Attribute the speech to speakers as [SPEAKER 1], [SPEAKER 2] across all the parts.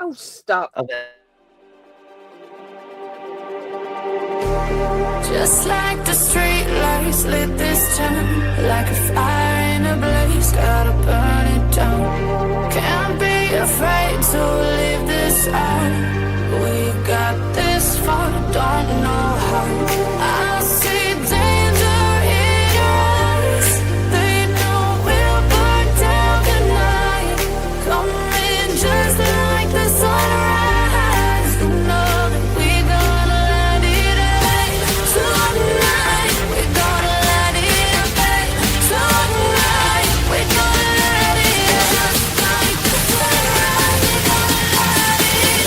[SPEAKER 1] Oh, stop.
[SPEAKER 2] Okay.
[SPEAKER 3] Just like the street lights lit this town, like a fire in a blaze, gotta burn it down. Can't be afraid to leave this out. We got this far, don't know how. I see danger in your eyes. They know we'll burn down the night. Coming just like the sunrise. You know that we gonna let it rain. Tonight, we gonna let it rain. Tonight, we gonna let it just like the sunrise. We gonna let it rain.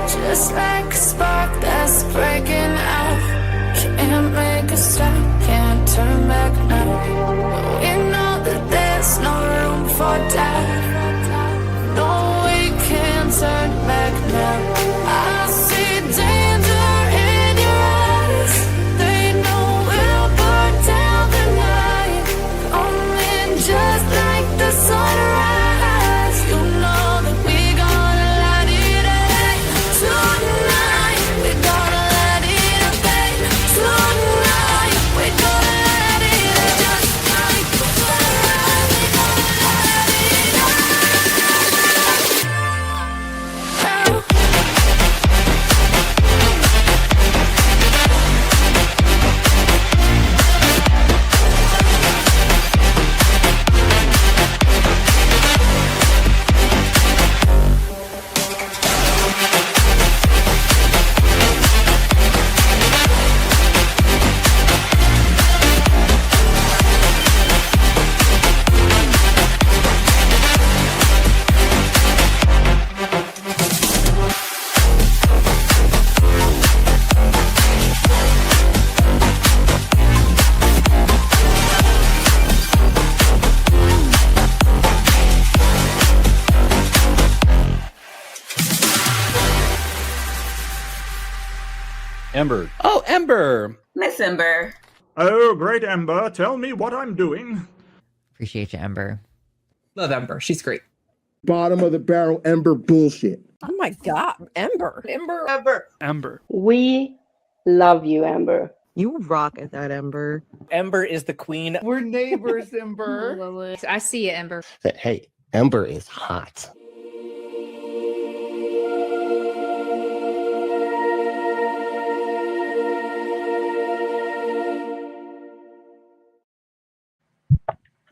[SPEAKER 3] Just like a spark that's breaking out. Can't make a stop, can't turn back now. We know that there's no room for doubt. No, we can't turn back now. I see danger in your eyes. They know we'll burn down the night. Coming just like the sunrise. You know that we gonna let it rain. Tonight, we gonna let it rain. Tonight, we gonna let it rain. Just like the sunrise, we gonna let it rain.
[SPEAKER 4] Ember.
[SPEAKER 2] Oh, Ember.
[SPEAKER 5] Miss Ember.
[SPEAKER 6] Oh, great, Ember. Tell me what I'm doing.
[SPEAKER 7] Appreciate you, Ember.
[SPEAKER 8] Love Ember. She's great.
[SPEAKER 9] Bottom of the barrel Ember bullshit.
[SPEAKER 1] Oh my God, Ember.
[SPEAKER 10] Ember.
[SPEAKER 11] We love you, Amber.
[SPEAKER 12] You rock at that, Ember.
[SPEAKER 8] Ember is the queen.
[SPEAKER 13] We're neighbors, Ember.
[SPEAKER 14] I see you, Ember.
[SPEAKER 15] Hey, Ember is hot.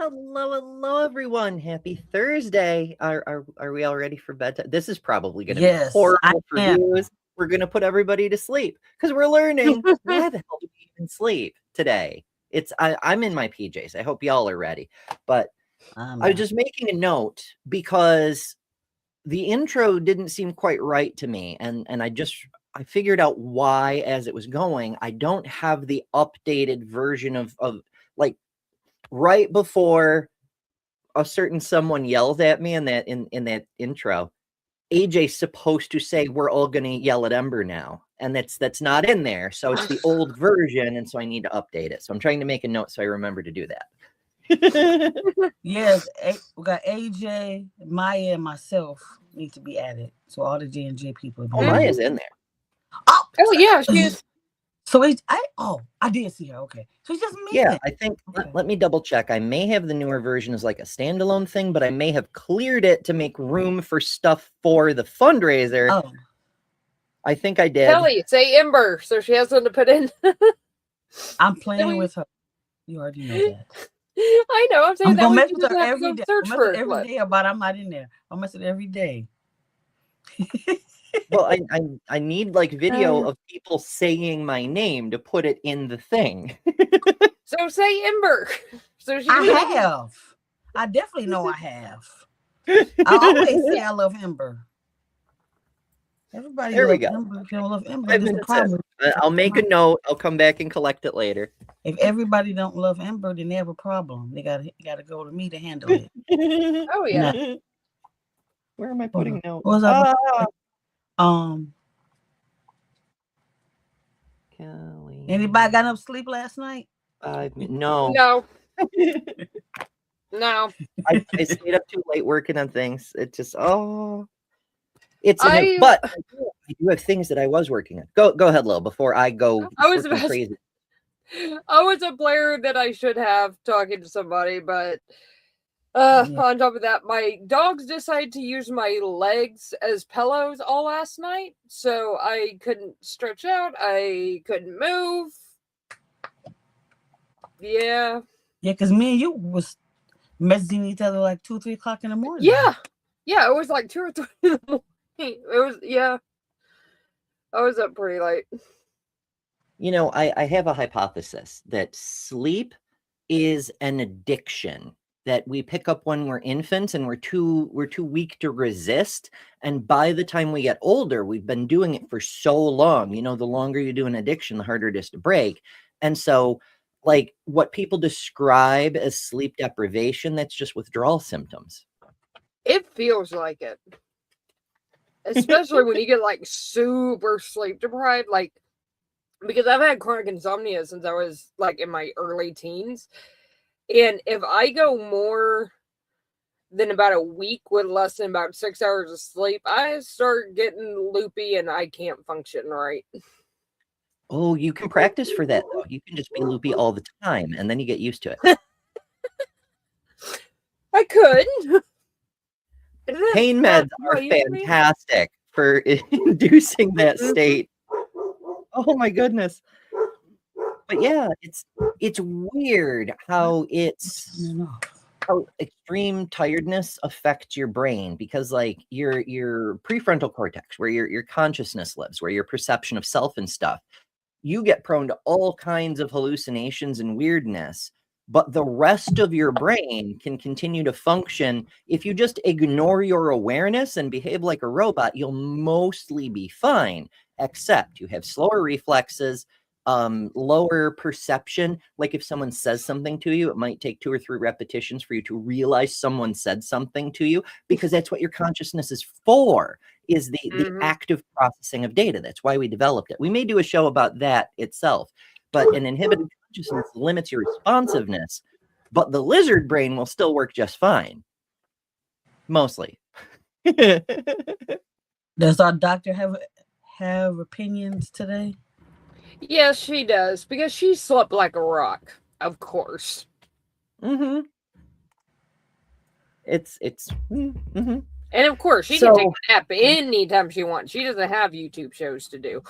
[SPEAKER 2] Hello, everyone. Happy Thursday. Are we all ready for bedtime? This is probably going to
[SPEAKER 5] Yes,
[SPEAKER 2] be horrible
[SPEAKER 5] I
[SPEAKER 2] for
[SPEAKER 5] am.
[SPEAKER 2] you. We're going to put everybody to sleep because we're learning why the hell do we even sleep today. I'm in my PJs. I hope y'all are ready. But I was just making a note because the intro didn't seem quite right to me. And I figured out why as it was going. I don't have the updated version of like right before a certain someone yells at me in that intro. AJ's supposed to say we're all going to yell at Ember now, and that's not in there. So it's the old version, and so I need to update it. So I'm trying to make a note so I remember to do that.
[SPEAKER 5] Yes, we got AJ, Maya, and myself need to be added. So all the J&J people.
[SPEAKER 2] Oh, Maya's in there.
[SPEAKER 5] Oh
[SPEAKER 1] yeah, she is.
[SPEAKER 5] So I did see her. Okay, so it's just me.
[SPEAKER 2] Yeah, I think. Okay. Let me double check. I may have the newer version as like a standalone thing, but I may have cleared it to make room for stuff for the fundraiser.
[SPEAKER 5] Oh.
[SPEAKER 2] I think I did.
[SPEAKER 1] Kelly, say Ember, so she has something to put in.
[SPEAKER 5] I'm playing with her. You already know that.
[SPEAKER 1] I know. I'm saying
[SPEAKER 5] I'm
[SPEAKER 1] that
[SPEAKER 5] gonna
[SPEAKER 1] we
[SPEAKER 5] mess
[SPEAKER 1] can
[SPEAKER 5] with
[SPEAKER 1] just
[SPEAKER 5] her
[SPEAKER 1] have to
[SPEAKER 5] every
[SPEAKER 1] go
[SPEAKER 5] day.
[SPEAKER 1] search for it.
[SPEAKER 5] Every day, but I'm not in there. I'm messing every day.
[SPEAKER 2] Well, I need like video of people saying my name to put it in the thing.
[SPEAKER 1] So say Ember. So she
[SPEAKER 5] I have. I definitely know I have. I always say I love Ember. Everybody
[SPEAKER 2] There we
[SPEAKER 5] loves
[SPEAKER 2] go.
[SPEAKER 5] Ember. If you don't love Ember,
[SPEAKER 2] 5
[SPEAKER 5] there's a
[SPEAKER 2] minutes
[SPEAKER 5] problem.
[SPEAKER 2] in. I'll make a note. I'll come back and collect it later.
[SPEAKER 5] If everybody don't love Ember, then they have a problem. They gotta go to me to handle it.
[SPEAKER 1] Oh yeah.
[SPEAKER 5] Nah.
[SPEAKER 2] Where am I putting notes?
[SPEAKER 5] What was I?
[SPEAKER 2] Kelly.
[SPEAKER 5] Anybody got enough sleep last night?
[SPEAKER 2] No.
[SPEAKER 1] No. No.
[SPEAKER 2] I stayed up too late working on things. It just but I do have things that I was working on. Go ahead, Lil, before I go crazy.
[SPEAKER 1] I was a player that I should have talking to somebody, but on top of that, my dogs decided to use my legs as pillows all last night, so I couldn't stretch out. I couldn't move. Yeah.
[SPEAKER 5] Yeah, because me and you was messaging each other like 2, 3 o'clock in the morning.
[SPEAKER 1] Yeah. Yeah, it was like 2 or 3 in the morning. It was, yeah. I was up pretty late.
[SPEAKER 2] You know, I have a hypothesis that sleep is an addiction that we pick up when we're infants and we're too weak to resist. And by the time we get older, we've been doing it for so long. You know, the longer you do an addiction, the harder it is to break. And so, like, what people describe as sleep deprivation, that's just withdrawal symptoms.
[SPEAKER 1] It feels like it. Especially when you get like super sleep deprived, like, because I've had chronic insomnia since I was like in my early teens. And if I go more than about a week with less than about 6 hours of sleep, I start getting loopy and I can't function right.
[SPEAKER 2] Oh, you can practice for that, though. You can just be loopy all the time, and then you get used to it.
[SPEAKER 1] I could.
[SPEAKER 2] Pain meds are fantastic for inducing that state. Oh my goodness. But yeah, it's weird how extreme tiredness affects your brain, because like your prefrontal cortex, where your consciousness lives, where your perception of self and stuff, you get prone to all kinds of hallucinations and weirdness, but the rest of your brain can continue to function. If you just ignore your awareness and behave like a robot, you'll mostly be fine, except you have slower reflexes, lower perception. Like if someone says something to you, it might take 2 or 3 repetitions for you to realize someone said something to you, because that's what your consciousness is for, is the active processing of data. That's why we developed it. We may do a show about that itself, but an inhibited consciousness limits your responsiveness, but the lizard brain will still work just fine. Mostly.
[SPEAKER 5] Does our doctor have opinions today?
[SPEAKER 1] Yes, she does, because she slept like a rock, of course.
[SPEAKER 2] It's
[SPEAKER 1] And of course, she can take a nap anytime she wants. She doesn't have YouTube shows to do.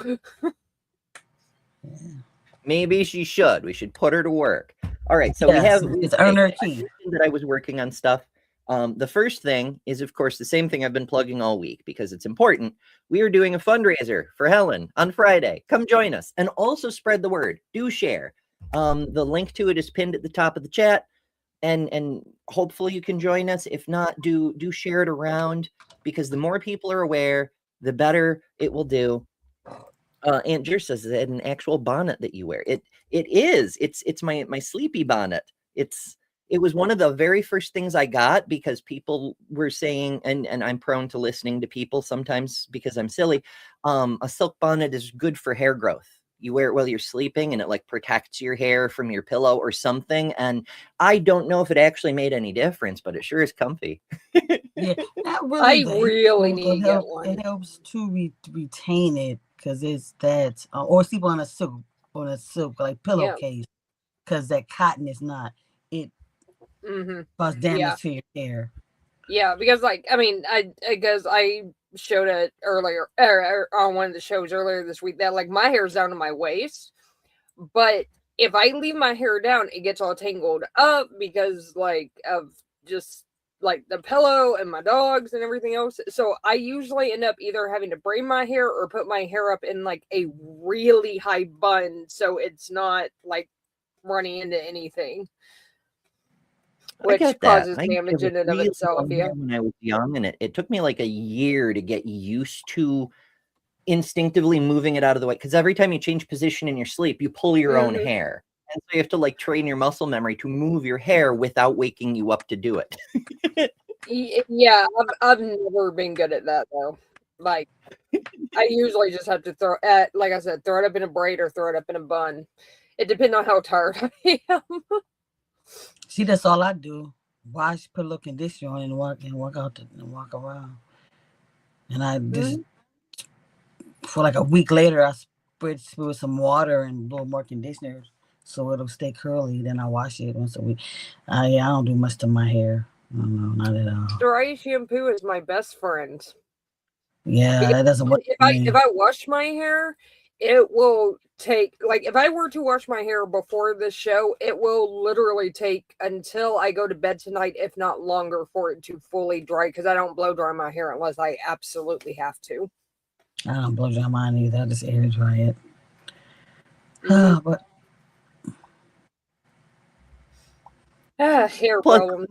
[SPEAKER 2] Maybe she should. We should put her to work. All right. So
[SPEAKER 5] it's earn her key.
[SPEAKER 2] That I was working on stuff. The first thing is, of course, the same thing I've been plugging all week because it's important. We are doing a fundraiser for Helen on Friday. Come join us and also spread the word. Do share. The link to it is pinned at the top of the chat. And hopefully you can join us. If not, do share it around, because the more people are aware, the better it will do. Aunt Jer says that an actual bonnet that you wear. It is. It's my sleepy bonnet. It was one of the very first things I got, because people were saying, and I'm prone to listening to people sometimes because I'm silly. A silk bonnet is good for hair growth. You wear it while you're sleeping and it like protects your hair from your pillow or something. And I don't know if it actually made any difference, but it sure is comfy.
[SPEAKER 5] Yeah,
[SPEAKER 1] I really need to get one.
[SPEAKER 5] It helps to retain it, because it's that, or sleep on a silk like pillowcase, because that cotton is not. It cause damage to your hair.
[SPEAKER 1] Yeah, because like I showed it earlier on one of the shows earlier this week that like my hair's down to my waist, but if I leave my hair down, it gets all tangled up because like of just like the pillow and my dogs and everything else. So I usually end up either having to braid my hair or put my hair up in like a really high bun so it's not like running into anything, which causes damage in and of itself. Yeah.
[SPEAKER 2] When I was young, and it took me like a year to get used to instinctively moving it out of the way, because every time you change position in your sleep, you pull your own hair. And so you have to like train your muscle memory to move your hair without waking you up to do it.
[SPEAKER 1] Yeah, I've never been good at that though. Like, I usually just have to like I said, throw it up in a braid or throw it up in a bun. It depends on how tired I am.
[SPEAKER 5] See, that's all I do. Wash, put a little conditioner on, and walk out and walk around. And I just for like a week later, I spread with some water and a little more conditioner, so it'll stay curly. Then I wash it once a week. I don't do much to my hair. No, not at all.
[SPEAKER 1] Dry shampoo is my best friend.
[SPEAKER 5] Yeah,
[SPEAKER 1] because
[SPEAKER 5] that doesn't work.
[SPEAKER 1] If I wash my hair, it will take, like, if I were to wash my hair before this show, it will literally take until I go to bed tonight, if not longer, for it to fully dry, because I don't blow dry my hair unless I absolutely have to.
[SPEAKER 5] I don't blow dry mine either. I just air dry it. But
[SPEAKER 1] hair problems.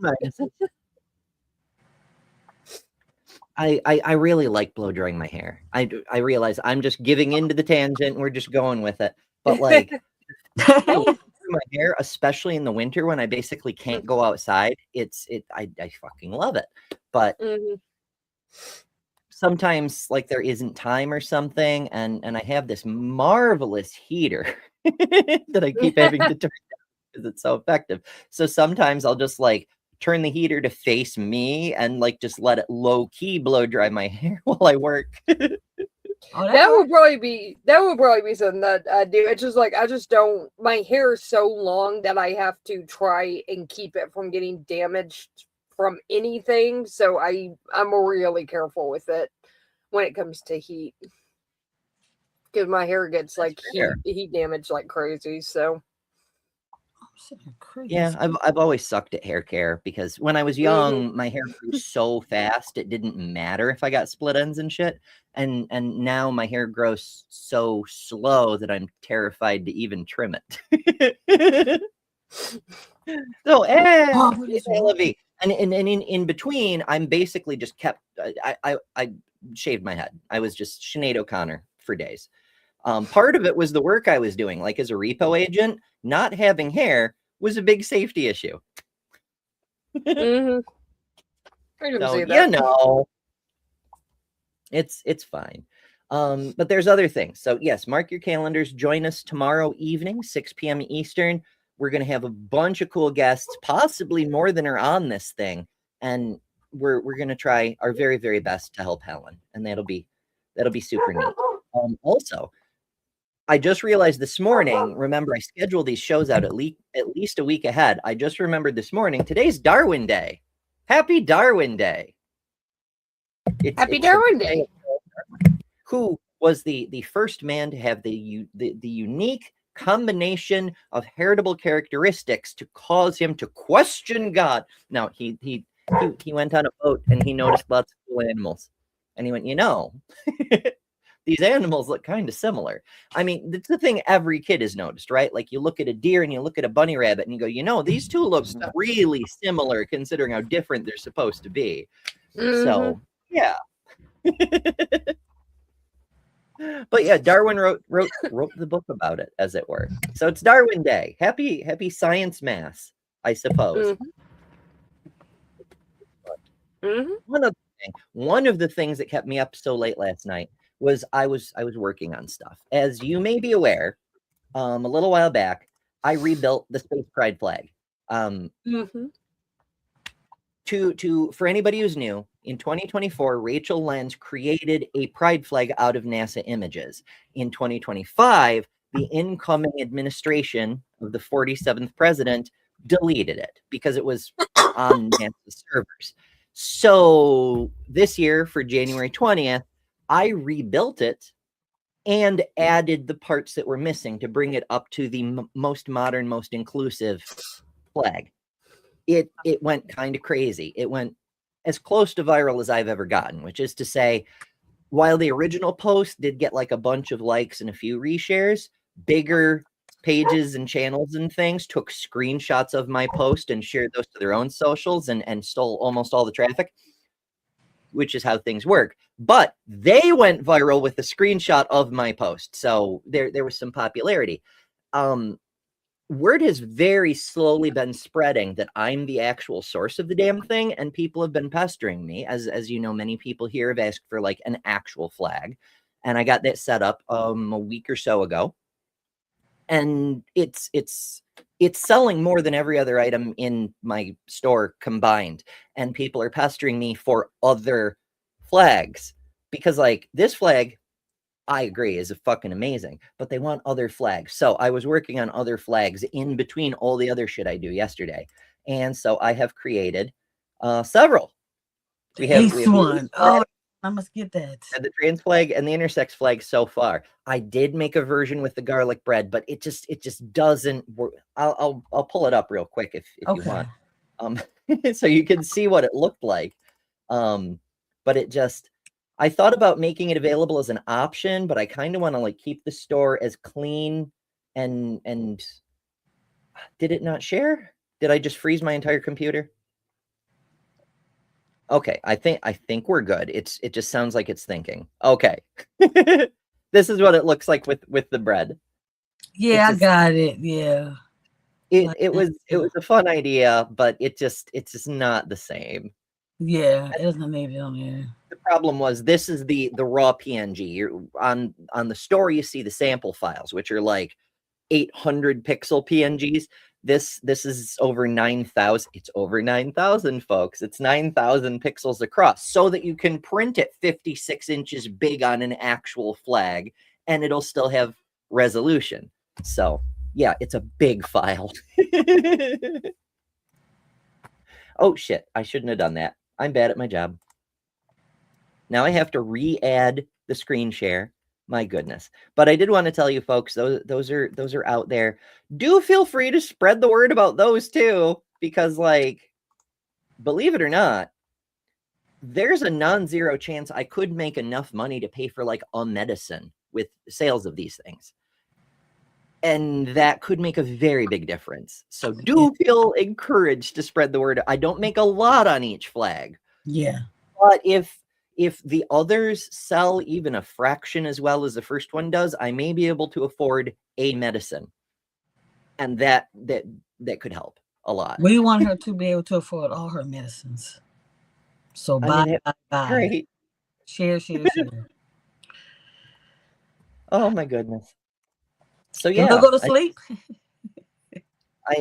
[SPEAKER 2] I really like blow drying my hair. I realize I'm just giving into the tangent. We're just going with it. But like my hair, especially in the winter when I basically can't go outside, I fucking love it. But sometimes like there isn't time or something, and I have this marvelous heater that I keep having to turn down because it's so effective. So sometimes I'll just like turn the heater to face me and like just let it low key blow dry my hair while I work.
[SPEAKER 1] That would probably be something that I do. It's just like I just don't. My hair is so long that I have to try and keep it from getting damaged from anything. So I'm really careful with it when it comes to heat, because my hair gets like heat damage like crazy. So.
[SPEAKER 2] Yeah, I've always sucked at hair care because when I was young, my hair grew so fast it didn't matter if I got split ends and shit. And now my hair grows so slow that I'm terrified to even trim it. So, and in between, I'm basically just kept. I shaved my head. I was just Sinead O'Connor for days. Part of it was the work I was doing, like as a repo agent. Not having hair was a big safety issue.
[SPEAKER 1] I didn't
[SPEAKER 2] So,
[SPEAKER 1] see that.
[SPEAKER 2] it's fine. But there's other things. So yes, mark your calendars. Join us tomorrow evening, 6 p.m. Eastern. We're going to have a bunch of cool guests, possibly more than are on this thing. And we're going to try our very, very best to help Helen. And that'll be super neat. Also, I just realized this morning, remember I schedule these shows out at least a week ahead. I just remembered this morning, today's Darwin Day. Happy Darwin Day.
[SPEAKER 1] Happy Darwin Day.
[SPEAKER 2] Who was the first man to have the unique combination of heritable characteristics to cause him to question God. Now, he went on a boat and he noticed lots of cool animals. And he went, these animals look kind of similar. I mean, it's the thing every kid has noticed, right? Like you look at a deer and you look at a bunny rabbit and you go, these two look really similar considering how different they're supposed to be. So, yeah. But yeah, Darwin wrote the book about it, as it were. So it's Darwin Day. Happy Science Mass, I suppose. One of the things that kept me up so late last night was I was working on stuff. As you may be aware, a little while back, I rebuilt the Space Pride flag. For anybody who's new, in 2024, Rachel Lenz created a pride flag out of NASA images. In 2025, the incoming administration of the 47th president deleted it because it was on NASA servers. So this year, for January 20th, I rebuilt it and added the parts that were missing to bring it up to the most modern, most inclusive flag. It went kind of crazy. It went as close to viral as I've ever gotten, which is to say, while the original post did get like a bunch of likes and a few reshares, bigger pages and channels and things took screenshots of my post and shared those to their own socials and stole almost all the traffic, which is how things work. But they went viral with a screenshot of my post. So there was some popularity. Word has very slowly been spreading that I'm the actual source of the damn thing, and people have been pestering me. As you know, many people here have asked for like an actual flag, and I got that set up a week or so ago, and it's selling more than every other item in my store combined, and people are pestering me for other flags because like this flag, I agree, is fucking amazing, but they want other flags. So I was working on other flags in between all the other shit I do yesterday. And so I have created several. We have
[SPEAKER 5] one. Oh, I must get that.
[SPEAKER 2] The trans flag and the intersex flag so far. I did make a version with the garlic bread, but it just doesn't work. I'll pull it up real quick if you want. So you can see what it looked like. But it just, I thought about making it available as an option, but I kind of want to like keep the store as clean and did it not share? Did I just freeze my entire computer? Okay, I think we're good. It just sounds like it's thinking. Okay. This is what it looks like with the bread.
[SPEAKER 5] Yeah, I got it. Yeah.
[SPEAKER 2] It was a fun idea, but it's just not the same.
[SPEAKER 5] Yeah, it doesn't need it on there.
[SPEAKER 2] The problem was this is the raw PNG. You're on the store, you see the sample files, which are like 800 pixel PNGs. This is over 9,000. It's over 9,000, folks. It's 9,000 pixels across, so that you can print it 56 inches big on an actual flag, and it'll still have resolution. So yeah, it's a big file. Oh shit! I shouldn't have done that. I'm bad at my job. Now I have to re-add the screen share. My goodness. But I did want to tell you folks, those are out there. Do feel free to spread the word about those too, because like, believe it or not, there's a non-zero chance I could make enough money to pay for like a medicine with sales of these things. And that could make a very big difference. So do feel encouraged to spread the word. I don't make a lot on each flag.
[SPEAKER 5] Yeah.
[SPEAKER 2] But if the others sell even a fraction as well as the first one does, I may be able to afford a medicine. And that could help a lot.
[SPEAKER 5] We want her to be able to afford all her medicines. So buy.
[SPEAKER 2] Great.
[SPEAKER 5] Share.
[SPEAKER 2] Oh my goodness. So yeah.
[SPEAKER 5] You'll go to sleep.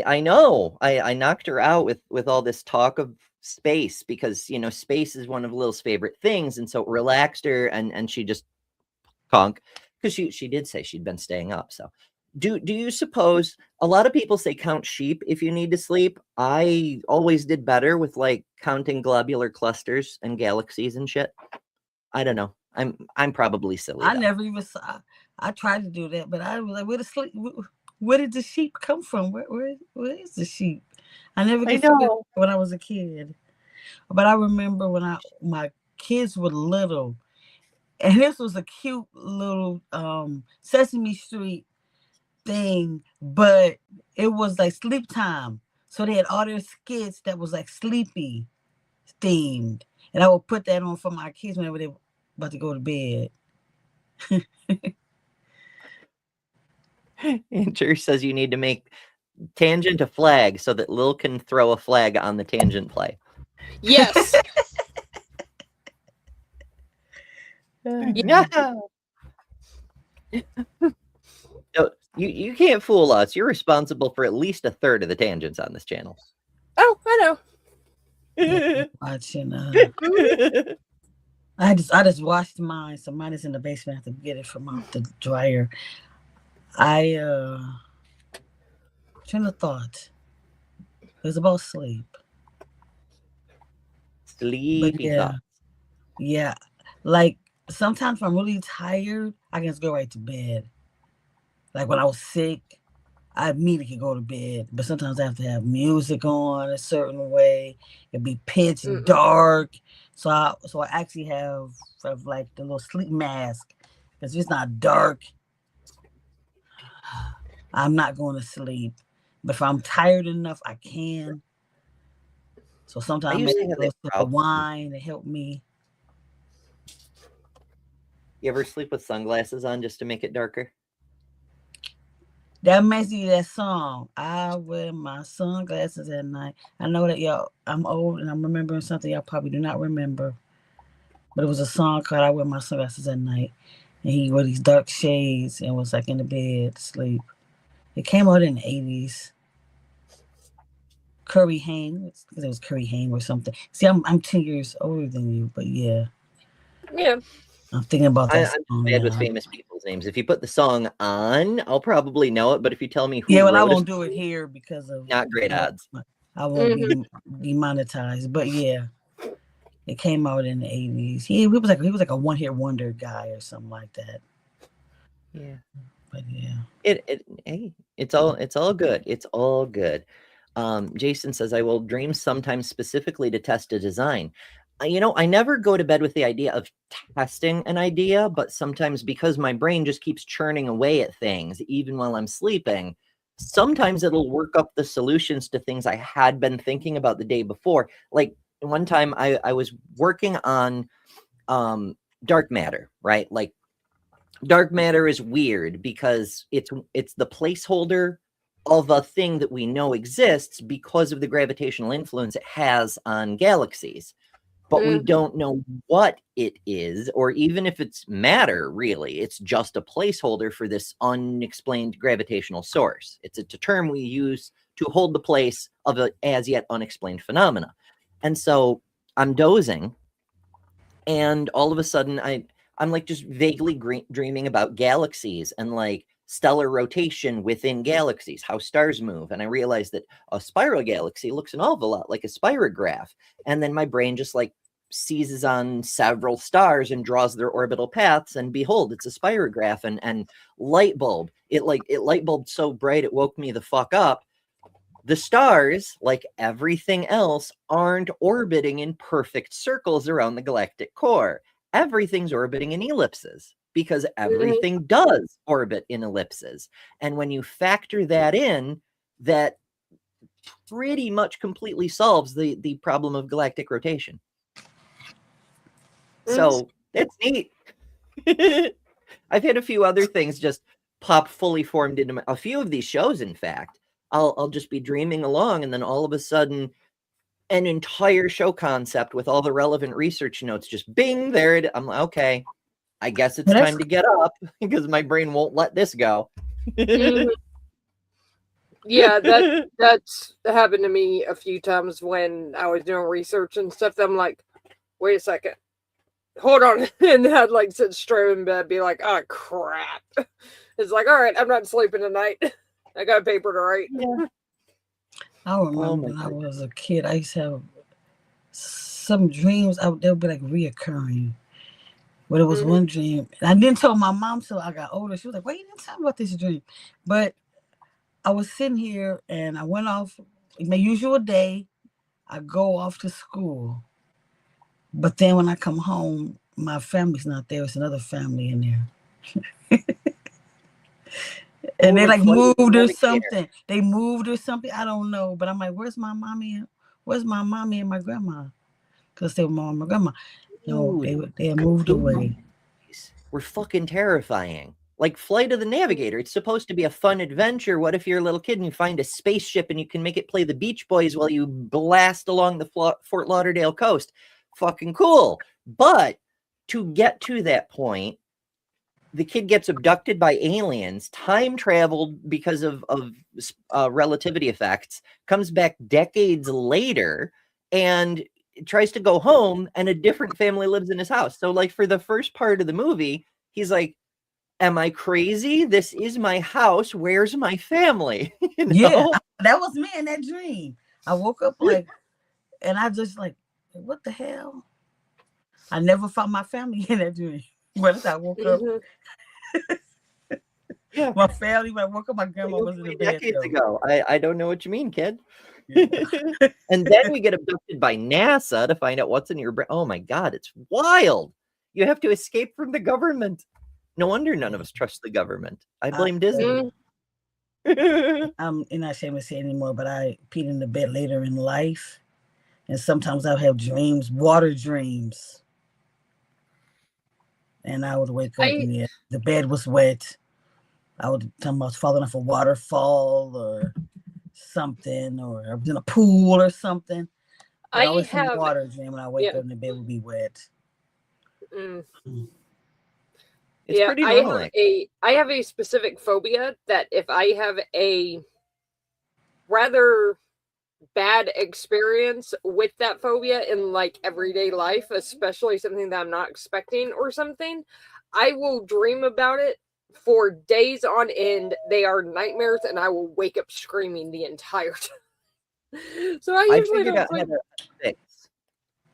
[SPEAKER 2] I know. I knocked her out with all this talk of space, because you know space is one of Lil's favorite things, and so it relaxed her, and she just conk, because she did say she'd been staying up. So do you suppose, a lot of people say count sheep if you need to sleep. I always did better with like counting globular clusters and galaxies and shit. I don't know. I'm probably silly.
[SPEAKER 5] I never even saw. I tried to do that, but I was like, where did the sheep come from? Where is the sheep? I never could figure it out when I was a kid. But I remember when my kids were little, and this was a cute little Sesame Street thing, but it was like sleep time. So they had all their skits that was like sleepy themed. And I would put that on for my kids whenever they were about to go to bed.
[SPEAKER 2] Andrew says you need to make tangent a flag so that Lil can throw a flag on the tangent play.
[SPEAKER 1] Yes.
[SPEAKER 2] Yeah. No, you can't fool us. You're responsible for at least a third of the tangents on this channel.
[SPEAKER 1] Oh, I know.
[SPEAKER 5] Watching. I just washed mine, so mine is in the basement. I have to get it from off the dryer. Train of thought. It was about sleep.
[SPEAKER 2] Sleepy thoughts.
[SPEAKER 5] Yeah. Like sometimes if I'm really tired, I can just go right to bed. Like when I was sick, I immediately go to bed, but sometimes I have to have music on a certain way. It'd be pitch dark. So I actually have like the little sleep mask. Because if it's not dark, I'm not going to sleep. But if I'm tired enough, I can. So sometimes I make a little sip of wine to help me.
[SPEAKER 2] You ever sleep with sunglasses on just to make it darker?
[SPEAKER 5] That makes me that song. I wear my sunglasses at night. I know that y'all, I'm old and I'm remembering something y'all probably do not remember. But it was a song called I Wear My Sunglasses at Night. And he wore these dark shades and was like in the bed to sleep. It came out in the 80s. Curry Haim, because it was Curry Haim or something. See, I'm 10 years older than you, but yeah.
[SPEAKER 1] Yeah.
[SPEAKER 5] I'm thinking about that
[SPEAKER 2] I'm bad with famous people's names. If you put the song on, I'll probably know it. But if you tell me who
[SPEAKER 5] I
[SPEAKER 2] wrote
[SPEAKER 5] won't do it here because of
[SPEAKER 2] not great odds.
[SPEAKER 5] I won't be demonetized. But yeah, it came out in the 80s. He was like a one-hit wonder guy or something like that.
[SPEAKER 2] Yeah.
[SPEAKER 5] But yeah.
[SPEAKER 2] It's all good. It's all good. Jason says, I will dream sometimes specifically to test a design. I never go to bed with the idea of testing an idea, but sometimes because my brain just keeps churning away at things, even while I'm sleeping, sometimes it'll work up the solutions to things I had been thinking about the day before. Like one time I was working on dark matter, right? Like dark matter is weird because it's the placeholder of a thing that we know exists because of the gravitational influence it has on galaxies. But we don't know what it is, or even if it's matter, really. It's just a placeholder for this unexplained gravitational source. It's a term we use to hold the place of an as yet unexplained phenomena. And so I'm dozing, and all of a sudden I'm like just vaguely dreaming about galaxies and like stellar rotation within galaxies, how stars move. And I realized that a spiral galaxy looks an awful lot like a spirograph. And then my brain just like seizes on several stars and draws their orbital paths, and behold, it's a spirograph. And light bulb, it light bulbed so bright it woke me the fuck up. The stars, like everything else, aren't orbiting in perfect circles around the galactic core. Everything's orbiting in ellipses because everything does orbit in ellipses. And when you factor that in, that pretty much completely solves the problem of galactic rotation. So that's neat. I've had a few other things just pop fully formed into a few of these shows. In fact, I'll just be dreaming along, and then all of a sudden, an entire show concept with all the relevant research notes just bing there. I'm like, okay, I guess it's time to get up because my brain won't let this go.
[SPEAKER 1] Yeah, that's happened to me a few times when I was doing research and stuff. I'm like, wait a second, hold on, and I'd like sit straight in bed, be like, oh crap. It's like, all right, I'm not sleeping tonight. I got a paper to write.
[SPEAKER 5] Yeah. I remember when I was a kid, I used to have some dreams that would be like reoccurring. But it was one dream. I didn't tell my mom till I got older. She was like, why you didn't tell me about this dream? But I was sitting here and I went off my usual day. I go off to school. But then when I come home, my family's not there. It's another family in there. And they like moved or something. They moved or something. I don't know. But I'm like, where's my mommy? Where's my mommy and my grandma? Because they were mom and my grandma. No, they had moved away.
[SPEAKER 2] We're fucking terrifying. Like Flight of the Navigator. It's supposed to be a fun adventure. What if you're a little kid and you find a spaceship and you can make it play the Beach Boys while you blast along the Fort Lauderdale coast? Fucking cool. But to get to that point, the kid gets abducted by aliens, time traveled because of relativity effects, comes back decades later and tries to go home, and a different family lives in his house. So like for the first part of the movie, he's like, am I crazy? This is my house. Where's my family? You know?
[SPEAKER 5] Yeah, that was me in that dream. I woke up like, and I just like, what the hell? I never found my family in that dream. But I woke up.
[SPEAKER 2] Yeah.
[SPEAKER 5] My family, when I woke up, my grandma was in the bed.
[SPEAKER 2] Decades ago. I don't know what you mean, kid. And then we get abducted by NASA to find out what's in your brain. Oh my God, it's wild. You have to escape from the government. No wonder none of us trust the government. I blame Disney.
[SPEAKER 5] I'm not ashamed to say it anymore, but I peed in the bed later in life. And sometimes I'll have dreams, water dreams. And I would wake up and the bed was wet. I would tell them I was falling off a waterfall or something, or I was in a pool or something. I always have a water dream when I wake up and the bed would be wet.
[SPEAKER 2] It's pretty normal.
[SPEAKER 1] I have a specific phobia that if I have a rather bad experience with that phobia in like everyday life, especially something that I'm not expecting or something, I will dream about it for days on end. They are nightmares and I will wake up screaming the entire time. So I usually don't
[SPEAKER 2] how to fix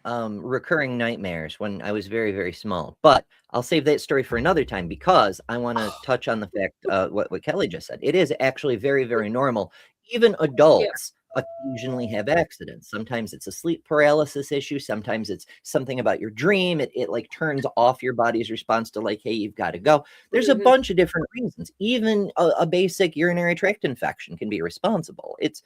[SPEAKER 2] recurring nightmares when I was very, very small. But I'll save that story for another time because I want to touch on the fact what Kelly just said. It is actually very, very normal. Even adults occasionally have accidents. Sometimes it's a sleep paralysis issue. Sometimes it's something about your dream. It like turns off your body's response to like, hey, you've got to go. There's a bunch of different reasons. Even a basic urinary tract infection can be responsible. It's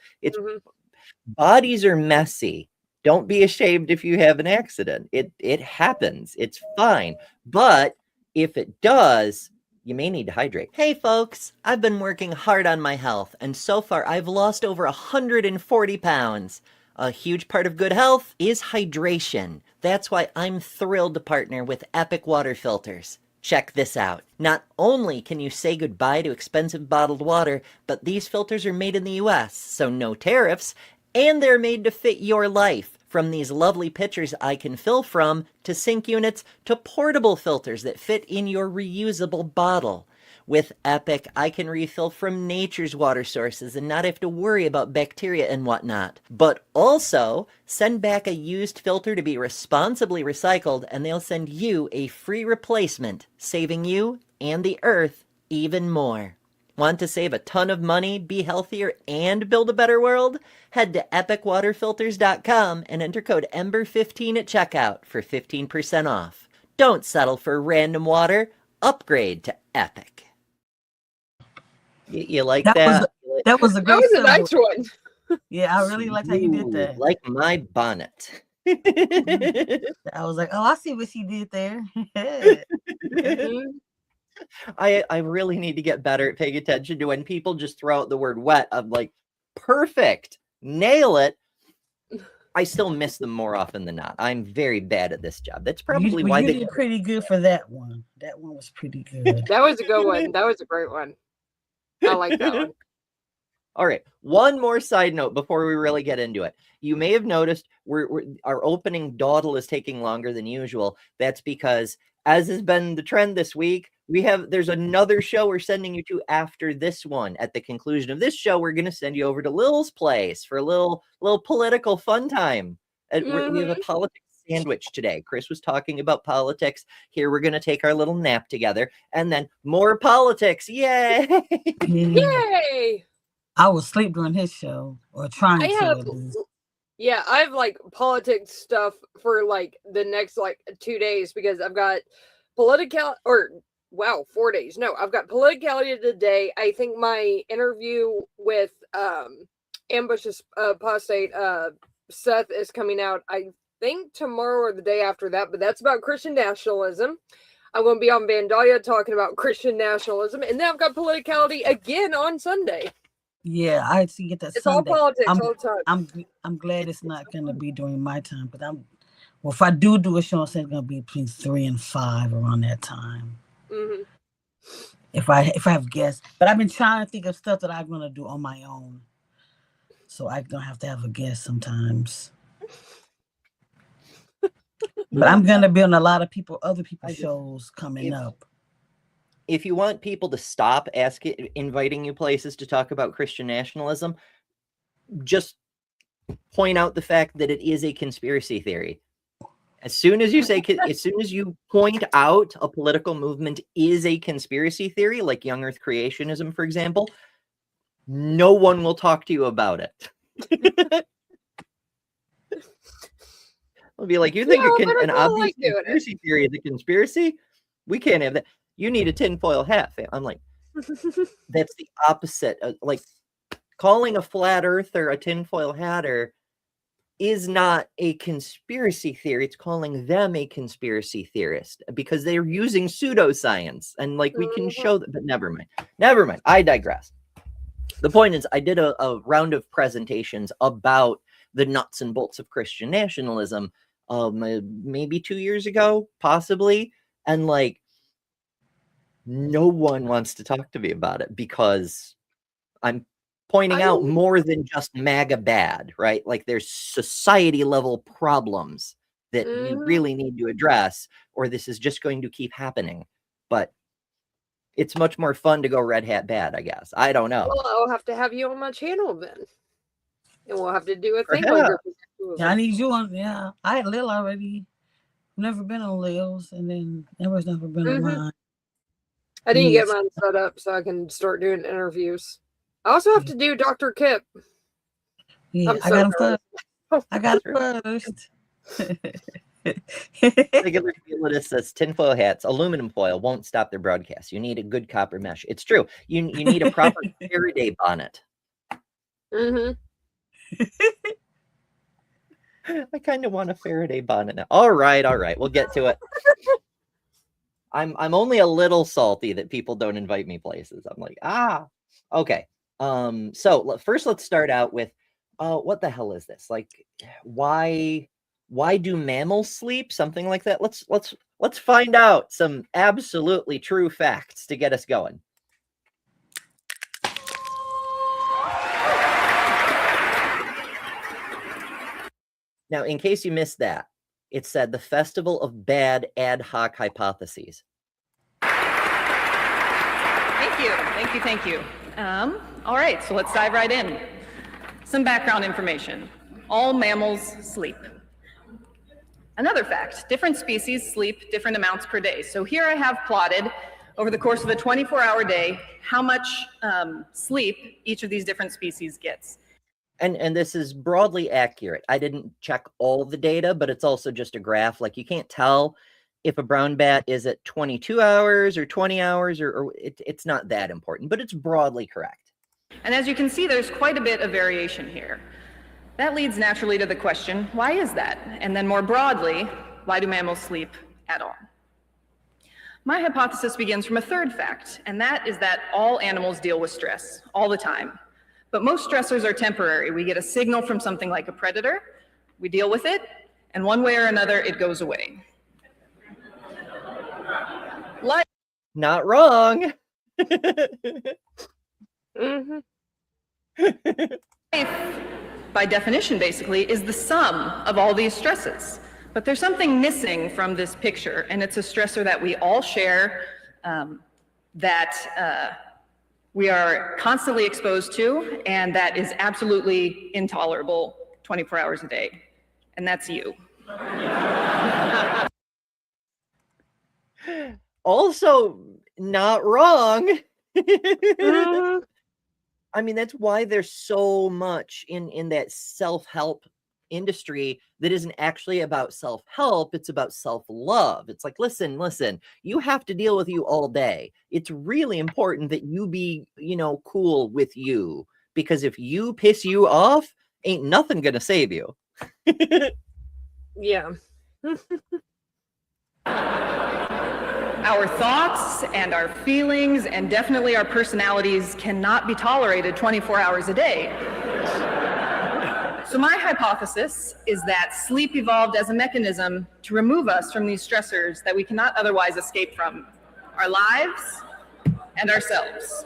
[SPEAKER 2] bodies are messy. Don't be ashamed if you have an accident. It happens. It's fine. But if it does, you may need to hydrate. Hey folks, I've been working hard on my health, and so far I've lost over 140 pounds. A huge part of good health is hydration. That's why I'm thrilled to partner with Epic Water Filters. Check this out. Not only can you say goodbye to expensive bottled water, but these filters are made in the US, so no tariffs, and they're made to fit your life. From these lovely pitchers I can fill from, to sink units, to portable filters that fit in your reusable bottle. With Epic, I can refill from nature's water sources and not have to worry about bacteria and whatnot. But also, send back a used filter to be responsibly recycled, and they'll send you a free replacement, saving you and the earth even more. Want to save a ton of money, be healthier, and build a better world? Head to epicwaterfilters.com and enter code EMBER15 at checkout for 15% off. Don't settle for random water. Upgrade to Epic. You like that?
[SPEAKER 5] That was a great
[SPEAKER 1] That was a nice one.
[SPEAKER 5] Yeah, I really liked how you did that.
[SPEAKER 2] Like my bonnet.
[SPEAKER 5] I was like, oh, I see what she did there.
[SPEAKER 2] I really need to get better at paying attention to when people just throw out the word wet. I'm like, perfect, nail it. I still miss them more often than not. I'm very bad at this job. That's probably why
[SPEAKER 5] they did pretty good for that one. That one was pretty good.
[SPEAKER 1] That was a good one. That was a great one. I like that one.
[SPEAKER 2] All right. One more side note before we really get into it. You may have noticed our opening dawdle is taking longer than usual. That's because, as has been the trend this week, there's another show we're sending you to after this one. At the conclusion of this show, we're going to send you over to Lil's place for a little political fun time. We have a politics sandwich today. Chris was talking about politics. Here we're going to take our little nap together, and then more politics. Yay!
[SPEAKER 1] Yay!
[SPEAKER 5] I was asleep during his show, or trying to.
[SPEAKER 1] Yeah, I have like politics stuff for like the next like 2 days because I've got 4 days. No, I've got politicality today. I think my interview with Ambush's apostate Seth is coming out, I think tomorrow or the day after that, but that's about Christian nationalism. I'm going to be on Vandalia talking about Christian nationalism, and then I've got politicality again on Sunday.
[SPEAKER 5] Yeah, I see get that.
[SPEAKER 1] It's
[SPEAKER 5] Sunday.
[SPEAKER 1] all politics all the time.
[SPEAKER 5] I'm glad it's not going to be during my time, but if I do a show, it's going to be between 3 and 5 around that time.
[SPEAKER 1] Mm-hmm.
[SPEAKER 5] If I have guests, but I've been trying to think of stuff that I'm going to do on my own, so I don't have to have a guest sometimes. But I'm going to be on a lot of other people's shows coming up.
[SPEAKER 2] If you want people to stop inviting you places to talk about Christian nationalism, just point out the fact that it is a conspiracy theory. As soon as you point out a political movement is a conspiracy theory, like young Earth creationism, for example, no one will talk to you about it. I'll be like, you think an obvious conspiracy theory is a conspiracy? We can't have that. You need a tinfoil hat, fam. I'm like, that's the opposite. Like, calling a flat earther a tinfoil hatter is not a conspiracy theory. It's calling them a conspiracy theorist because they're using pseudoscience. And like, we can show that, but never mind. I digress. The point is, I did a round of presentations about the nuts and bolts of Christian nationalism maybe 2 years ago, possibly. And like, no one wants to talk to me about it because I'm pointing out more than just MAGA bad, right? Like, there's society level problems that you really need to address, or this is just going to keep happening. But it's much more fun to go red hat bad, I guess. I don't know.
[SPEAKER 1] Well, I'll have to have you on my channel then. And we'll have to do a thing.
[SPEAKER 5] Yeah, I need you on. Yeah, I had Lil already. Never been on Lil's, and then Amber's never been on mine.
[SPEAKER 1] I didn't get mine set up so I can start doing interviews. I also have to do Dr. Kip.
[SPEAKER 5] Yeah, I got him first. I got him first.
[SPEAKER 2] Regular Felix says tinfoil hats, aluminum foil won't stop their broadcast. You need a good copper mesh. It's true. You need a proper Faraday bonnet. I kind of want a Faraday bonnet now. All right. We'll get to it. I'm only a little salty that people don't invite me places. I'm like, okay. So first let's start out with what the hell is this? Like, why do mammals sleep? Something like that. Let's find out some absolutely true facts to get us going. Now, in case you missed that, it said the Festival of Bad Ad Hoc Hypotheses.
[SPEAKER 10] Thank you. All right, so let's dive right in. Some background information. All mammals sleep. Another fact, different species sleep different amounts per day. So here I have plotted over the course of a 24-hour day how much sleep each of these different species gets.
[SPEAKER 2] And this is broadly accurate. I didn't check all the data, but it's also just a graph. Like, you can't tell if a brown bat is at 22 hours or 20 hours, or it's not that important, but it's broadly correct.
[SPEAKER 10] And as you can see, there's quite a bit of variation here. That leads naturally to the question, why is that? And then more broadly, why do mammals sleep at all? My hypothesis begins from a third fact, and that is that all animals deal with stress all the time. But most stressors are temporary. We get a signal from something like a predator, we deal with it, and one way or another, it goes away.
[SPEAKER 2] Not wrong.
[SPEAKER 10] Life, by definition, basically, is the sum of all these stresses. But there's something missing from this picture, and it's a stressor that we all share, that we are constantly exposed to, and that is absolutely intolerable 24 hours a day. And that's you.
[SPEAKER 2] Also, not wrong. I mean, that's why there's so much in that self-help industry that isn't actually about self-help. It's about self-love. It's like, listen, you have to deal with you all day. It's really important that you be, cool with you, because if you piss you off, ain't nothing gonna save you.
[SPEAKER 1] Yeah.
[SPEAKER 10] Our thoughts and our feelings and definitely our personalities cannot be tolerated 24 hours a day. So my hypothesis is that sleep evolved as a mechanism to remove us from these stressors that we cannot otherwise escape from, our lives and ourselves.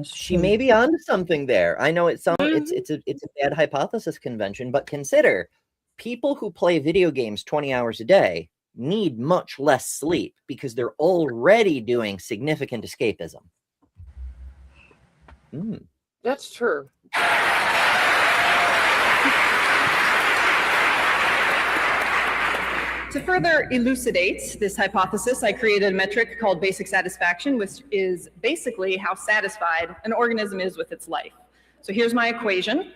[SPEAKER 2] She may be onto something there. I know it's a bad hypothesis convention, but consider people who play video games 20 hours a day need much less sleep because they're already doing significant escapism.
[SPEAKER 1] That's true.
[SPEAKER 10] To further elucidate this hypothesis, I created a metric called basic satisfaction, which is basically how satisfied an organism is with its life. So here's my equation,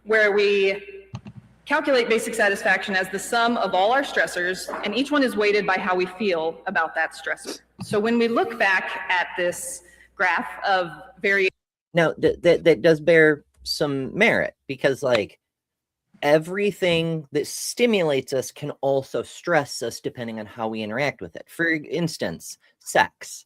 [SPEAKER 10] where we calculate basic satisfaction as the sum of all our stressors, and each one is weighted by how we feel about that stressor. So when we look back at this graph of variation.
[SPEAKER 2] Now, that does bear some merit, because like everything that stimulates us can also stress us depending on how we interact with it. For instance, sex.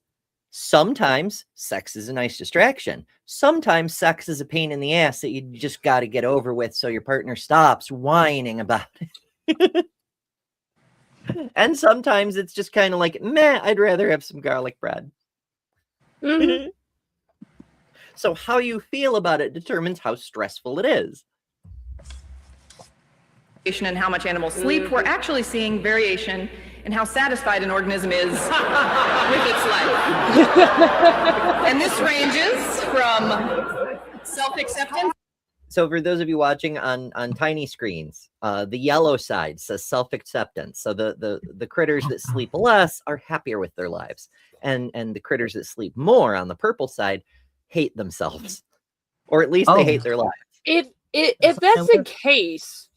[SPEAKER 2] Sometimes sex is a nice distraction. Sometimes sex is a pain in the ass that you just got to get over with so your partner stops whining about it. And sometimes it's just kind of like, meh, I'd rather have some garlic bread. Mm-hmm. So how you feel about it determines how stressful it is.
[SPEAKER 10] And how much animals sleep, we're actually seeing variation in how satisfied an organism is with its life. And this ranges from self-acceptance.
[SPEAKER 2] So for those of you watching on tiny screens, the yellow side says self-acceptance. So the critters that sleep less are happier with their lives. And the critters that sleep more on the purple side hate themselves. Or at least they hate their lives.
[SPEAKER 1] If that's the case,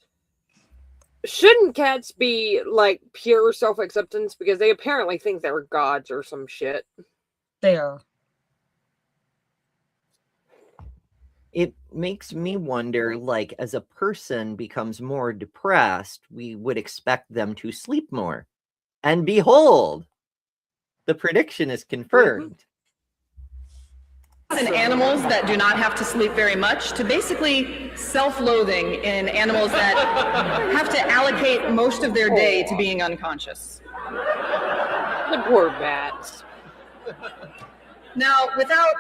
[SPEAKER 1] shouldn't cats be like pure self-acceptance, because they apparently think they're gods or some shit?
[SPEAKER 5] They are.
[SPEAKER 2] It makes me wonder, like, as a person becomes more depressed, we would expect them to sleep more. And behold, the prediction is confirmed.
[SPEAKER 10] In animals that do not have to sleep very much, to basically self-loathing in animals that have to allocate most of their day to being unconscious.
[SPEAKER 1] The poor bats.
[SPEAKER 10] Now, without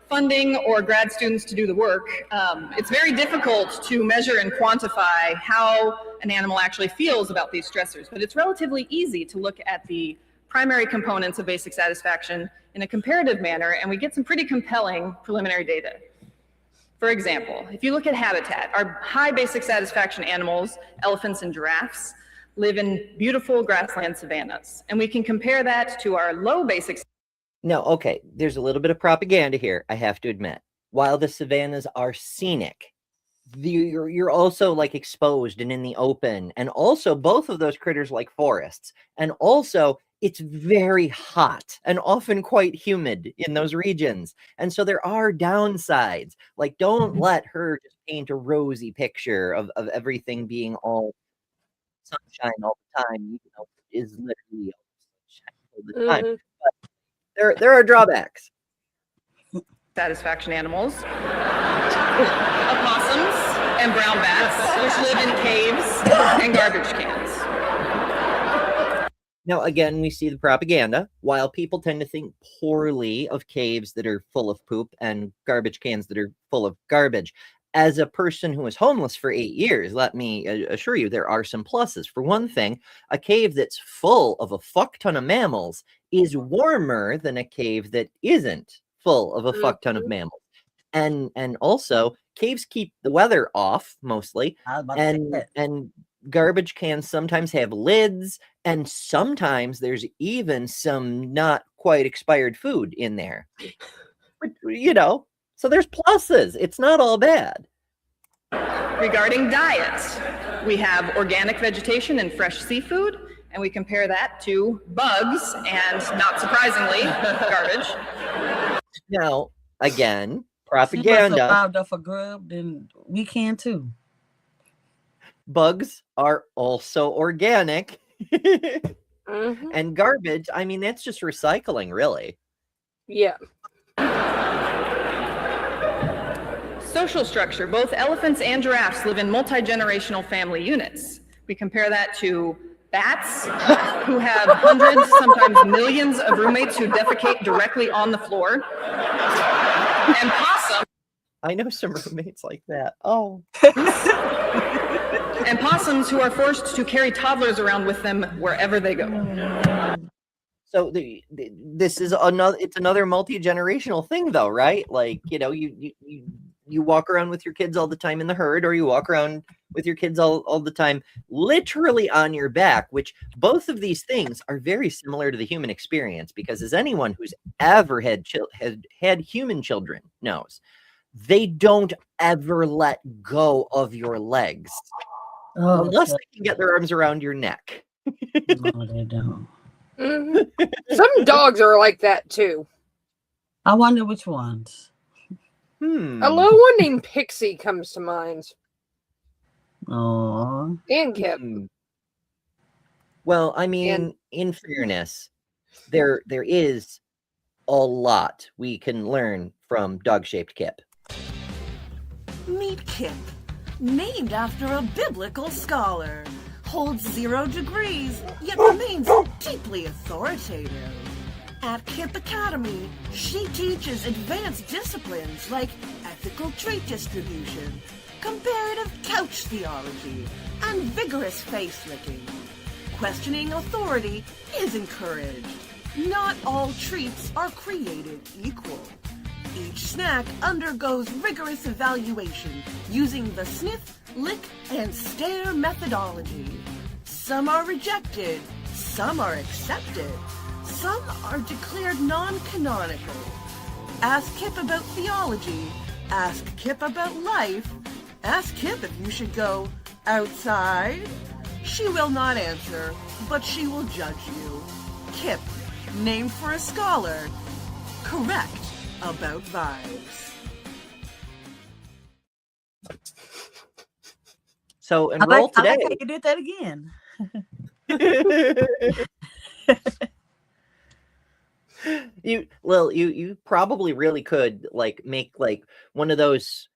[SPEAKER 10] funding or grad students to do the work, it's very difficult to measure and quantify how an animal actually feels about these stressors, but it's relatively easy to look at the primary components of basic satisfaction in a comparative manner, and we get some pretty compelling preliminary data. For example, if you look at habitat, our high basic satisfaction animals, elephants and giraffes, live in beautiful grassland savannas, and we can compare that to our low basic.
[SPEAKER 2] No, okay, there's a little bit of propaganda here, I have to admit. While the savannas are scenic, you're also like exposed and in the open, and also both of those critters like forests, and also it's very hot and often quite humid in those regions. And so there are downsides. Like, don't let her just paint a rosy picture of everything being all sunshine all the time, even though it is literally all sunshine all the time. But there are drawbacks.
[SPEAKER 10] Satisfaction animals, opossums and brown bats, which live in caves and garbage cans.
[SPEAKER 2] Now, again, we see the propaganda. While people tend to think poorly of caves that are full of poop and garbage cans that are full of garbage, as a person who was homeless for 8 years, let me assure you, there are some pluses. For one thing, a cave that's full of a fuck ton of mammals is warmer than a cave that isn't full of a fuck ton of mammals. And also, caves keep the weather off mostly, and garbage cans sometimes have lids, and sometimes there's even some not quite expired food in there. But, you know, so there's pluses. It's not all bad.
[SPEAKER 10] Regarding diet, we have organic vegetation and fresh seafood, and we compare that to bugs and, not surprisingly, garbage.
[SPEAKER 2] Now, again, propaganda.
[SPEAKER 5] Survived off a grub, then we can too.
[SPEAKER 2] Bugs are also organic. And garbage, I mean, that's just recycling, really.
[SPEAKER 1] Yeah.
[SPEAKER 10] Social structure. Both elephants and giraffes live in multi-generational family units. We compare that to bats, who have hundreds, sometimes millions of roommates who defecate directly on the floor. And possums.
[SPEAKER 2] I know some roommates like that. Oh.
[SPEAKER 10] And possums who are forced to carry toddlers around with them wherever they go.
[SPEAKER 2] So this is another multi-generational thing, though, right? Like, you know, you walk around with your kids all the time in the herd, or you walk around with your kids all the time, literally on your back, which both of these things are very similar to the human experience, because as anyone who's ever had human children knows, they don't ever let go of your legs unless they can get their arms around your neck.
[SPEAKER 5] No, they don't.
[SPEAKER 1] Some dogs are like that too.
[SPEAKER 5] I wonder which ones.
[SPEAKER 1] A little one named Pixie comes to mind.
[SPEAKER 5] Oh.
[SPEAKER 1] And Kip.
[SPEAKER 2] Well, I mean, in fairness, there is a lot we can learn from dog-shaped Kip.
[SPEAKER 14] Meet Kip, named after a biblical scholar. Holds 0 degrees, yet remains deeply authoritative. At Kip Academy, she teaches advanced disciplines like ethical trait distribution, comparative couch theology, and vigorous face licking. Questioning authority is encouraged. Not all treats are created equal. Each snack undergoes rigorous evaluation using the sniff, lick, and stare methodology. Some are rejected, some are accepted, some are declared non-canonical. Ask Kip about theology, ask Kip about life, ask Kip if you should go outside. She will not answer, but she will judge you. Kip, named for a scholar, correct about vibes.
[SPEAKER 2] So enroll today.
[SPEAKER 5] I like how you did that again.
[SPEAKER 2] You probably really could make one of those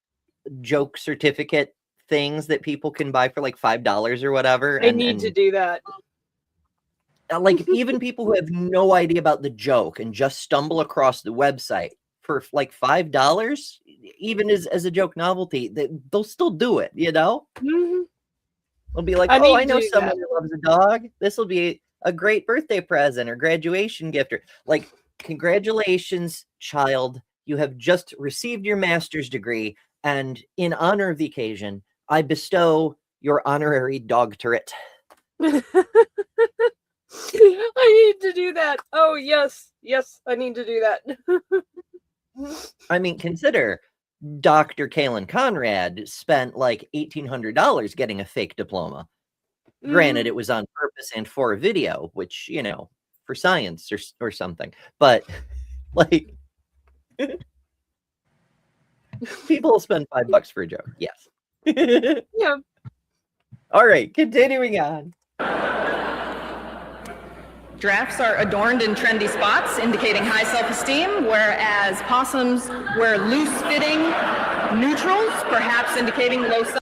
[SPEAKER 2] joke certificate things that people can buy for $5 or whatever.
[SPEAKER 1] I need to do that.
[SPEAKER 2] Even people who have no idea about the joke and just stumble across the website for $5, even as a joke novelty, they'll still do it, They'll be like, oh, I know someone who loves a dog. This will be a great birthday present or graduation gift. Or congratulations, child. You have just received your master's degree. And in honor of the occasion, I bestow your honorary dog turret.
[SPEAKER 1] I need to do that. Oh, yes. Yes, I need to do that.
[SPEAKER 2] I mean, consider Dr. Kaylin Conrad spent $1,800 getting a fake diploma. Granted, it was on purpose and for a video, which, for science or something. But, people spend $5 for a joke. Yes.
[SPEAKER 1] Yeah.
[SPEAKER 2] All right, continuing on.
[SPEAKER 10] Giraffes are adorned in trendy spots, indicating high self-esteem, whereas possums wear loose-fitting neutrals, perhaps indicating low self.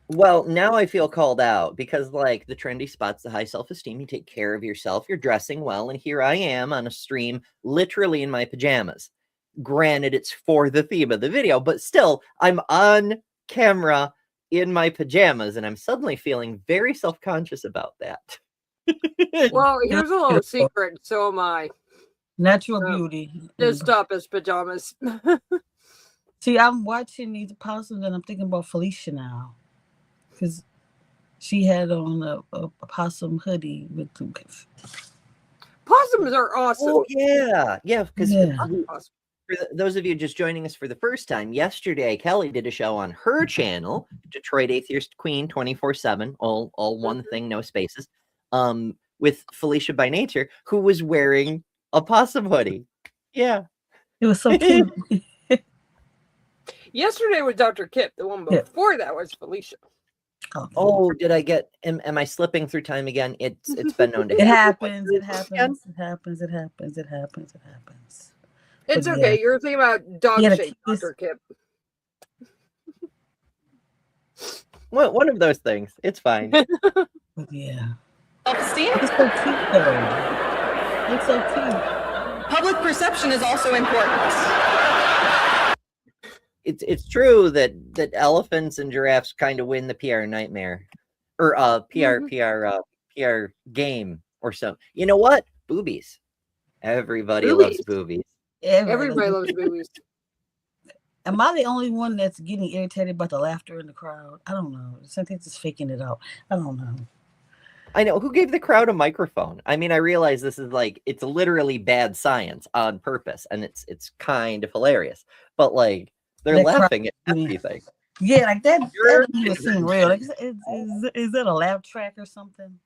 [SPEAKER 2] Well, now I feel called out because, the trendy spots, the high self-esteem, you take care of yourself, you're dressing well, and here I am on a stream, literally in my pajamas. Granted, it's for the theme of the video, but still, I'm on camera in my pajamas, and I'm suddenly feeling very self-conscious about that.
[SPEAKER 1] Well, here's a little secret. So am I.
[SPEAKER 5] Natural beauty.
[SPEAKER 1] Just stop his pajamas.
[SPEAKER 5] See, I'm watching these possums and I'm thinking about Felicia now. Because she had on a possum hoodie with the...
[SPEAKER 1] Possums are awesome.
[SPEAKER 2] Oh, yeah. Yeah, because for those of you just joining us for the first time, yesterday, Kelly did a show on her channel, Detroit Atheist Queen 24/7, all one thing, no spaces. With Felicia by Nature, who was wearing a possum hoodie. Yeah.
[SPEAKER 5] It was so cute.
[SPEAKER 1] Yesterday was Dr. Kip. The one before that was Felicia.
[SPEAKER 2] Oh, did I get am I slipping through time again? It's been known to
[SPEAKER 5] It happens. It happens. It happens. It happens. It happens. It happens.
[SPEAKER 1] It's okay. Yeah. You're thinking about dog-shaped Dr. Kip.
[SPEAKER 2] Well, one of those things. It's fine.
[SPEAKER 5] Yeah.
[SPEAKER 10] Self-esteem?
[SPEAKER 5] It's so cute, though. It's so cute.
[SPEAKER 10] Public perception is also important.
[SPEAKER 2] It's true that elephants and giraffes kind of win the PR nightmare, or PR game or something. You know what? Boobies. Everybody loves boobies.
[SPEAKER 1] Everybody loves boobies.
[SPEAKER 5] Am I the only one that's getting irritated about the laughter in the crowd? I don't know. Something's just faking it out. I don't know.
[SPEAKER 2] I know. Who gave the crowd a microphone? I mean, I realize this is like, it's literally bad science on purpose, and it's kind of hilarious. But like, they're laughing at everything.
[SPEAKER 5] Yeah, like that doesn't even seem real. Like, is that a laugh track or something?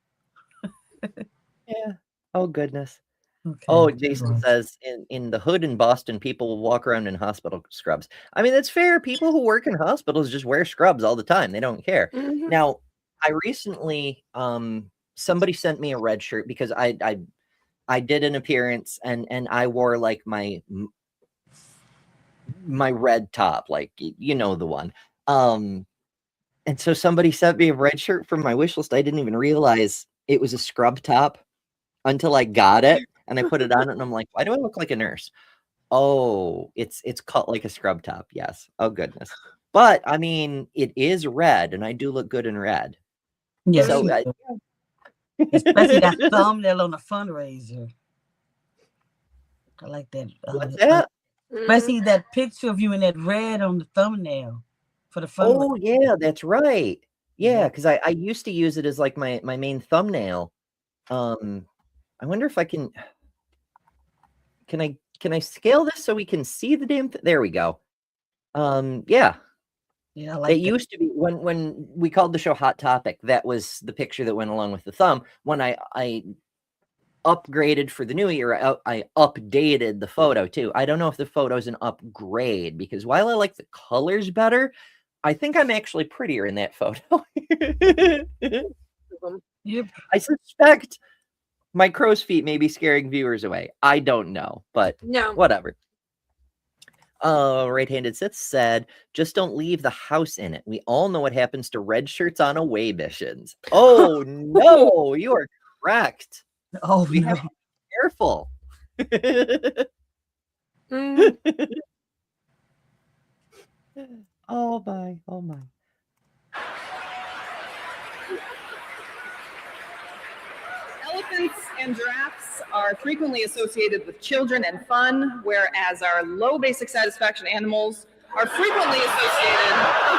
[SPEAKER 2] Yeah. Oh, goodness.
[SPEAKER 5] Okay.
[SPEAKER 2] Oh, Jason says in the hood in Boston, people will walk around in hospital scrubs. I mean, that's fair. People who work in hospitals just wear scrubs all the time. They don't care.
[SPEAKER 1] Mhm.
[SPEAKER 2] Now, I recently, somebody sent me a red shirt because I did an appearance and I wore like my red top, like, you know, the one. And so somebody sent me a red shirt from my wish list. I didn't even realize it was a scrub top until I got it and I put it on and I'm like, why do I look like a nurse? Oh, it's cut like a scrub top. Yes. Oh, goodness. But I mean, it is red and I do look good in red.
[SPEAKER 5] Yes.
[SPEAKER 2] So,
[SPEAKER 5] especially that thumbnail on the fundraiser. I like that.
[SPEAKER 2] What's that?
[SPEAKER 5] Especially that picture of you in that red on the thumbnail for the fundraiser.
[SPEAKER 2] Oh, yeah, that's right. Yeah, because I used to use it as like my main thumbnail. I wonder if I can I scale this so we can see the damn thing? There we go. Yeah.
[SPEAKER 5] Yeah, I like
[SPEAKER 2] it used to be when we called the show Hot Topic, that was the picture that went along with the thumb. When I upgraded for the new year, I updated the photo too. I don't know if the photo's an upgrade because while I like the colors better, I think I'm actually prettier in that photo.
[SPEAKER 5] Yep.
[SPEAKER 2] I suspect my crow's feet may be scaring viewers away. I don't know, but
[SPEAKER 1] no,
[SPEAKER 2] whatever. Right-handed Sith said, just don't leave the house in it. We all know what happens to red shirts on away missions. Oh, no, you are correct.
[SPEAKER 5] Oh,
[SPEAKER 2] we
[SPEAKER 5] no.
[SPEAKER 2] have to be careful. Oh, my. Oh, my.
[SPEAKER 10] Elephants and giraffes are frequently associated with children and fun, whereas our low basic satisfaction animals are frequently associated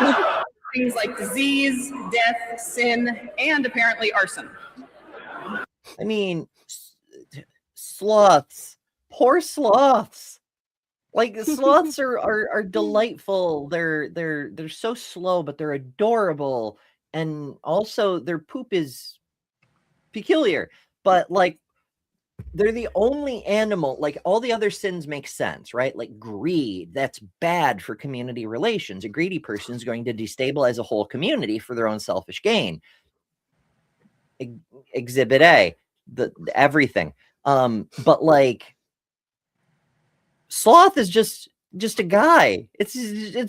[SPEAKER 10] with things like disease, death, sin, and apparently arson.
[SPEAKER 2] I mean, sloths, poor sloths. Like sloths are delightful. They're so slow, but they're adorable, and also their poop is peculiar. But like, they're the only animal. Like all the other sins make sense, right? Like greed, that's bad for community relations. A greedy person is going to destabilize a whole community for their own selfish gain. Exhibit A, the everything. But like, sloth is just a guy. It's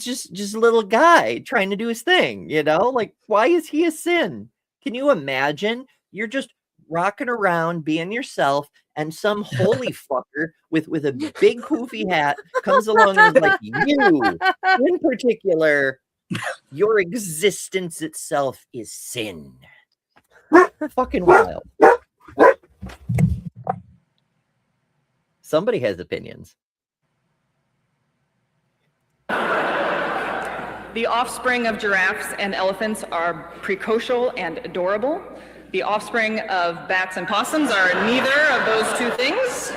[SPEAKER 2] just a little guy trying to do his thing, you know? Like, why is he a sin? Can you imagine? You're just rocking around being yourself and some holy fucker with a big poofy hat comes along and is like, you in particular, your existence itself is sin. Fucking wild. Somebody has opinions.
[SPEAKER 10] The offspring of giraffes and elephants are precocial and adorable. The offspring of bats and possums are neither of those two things.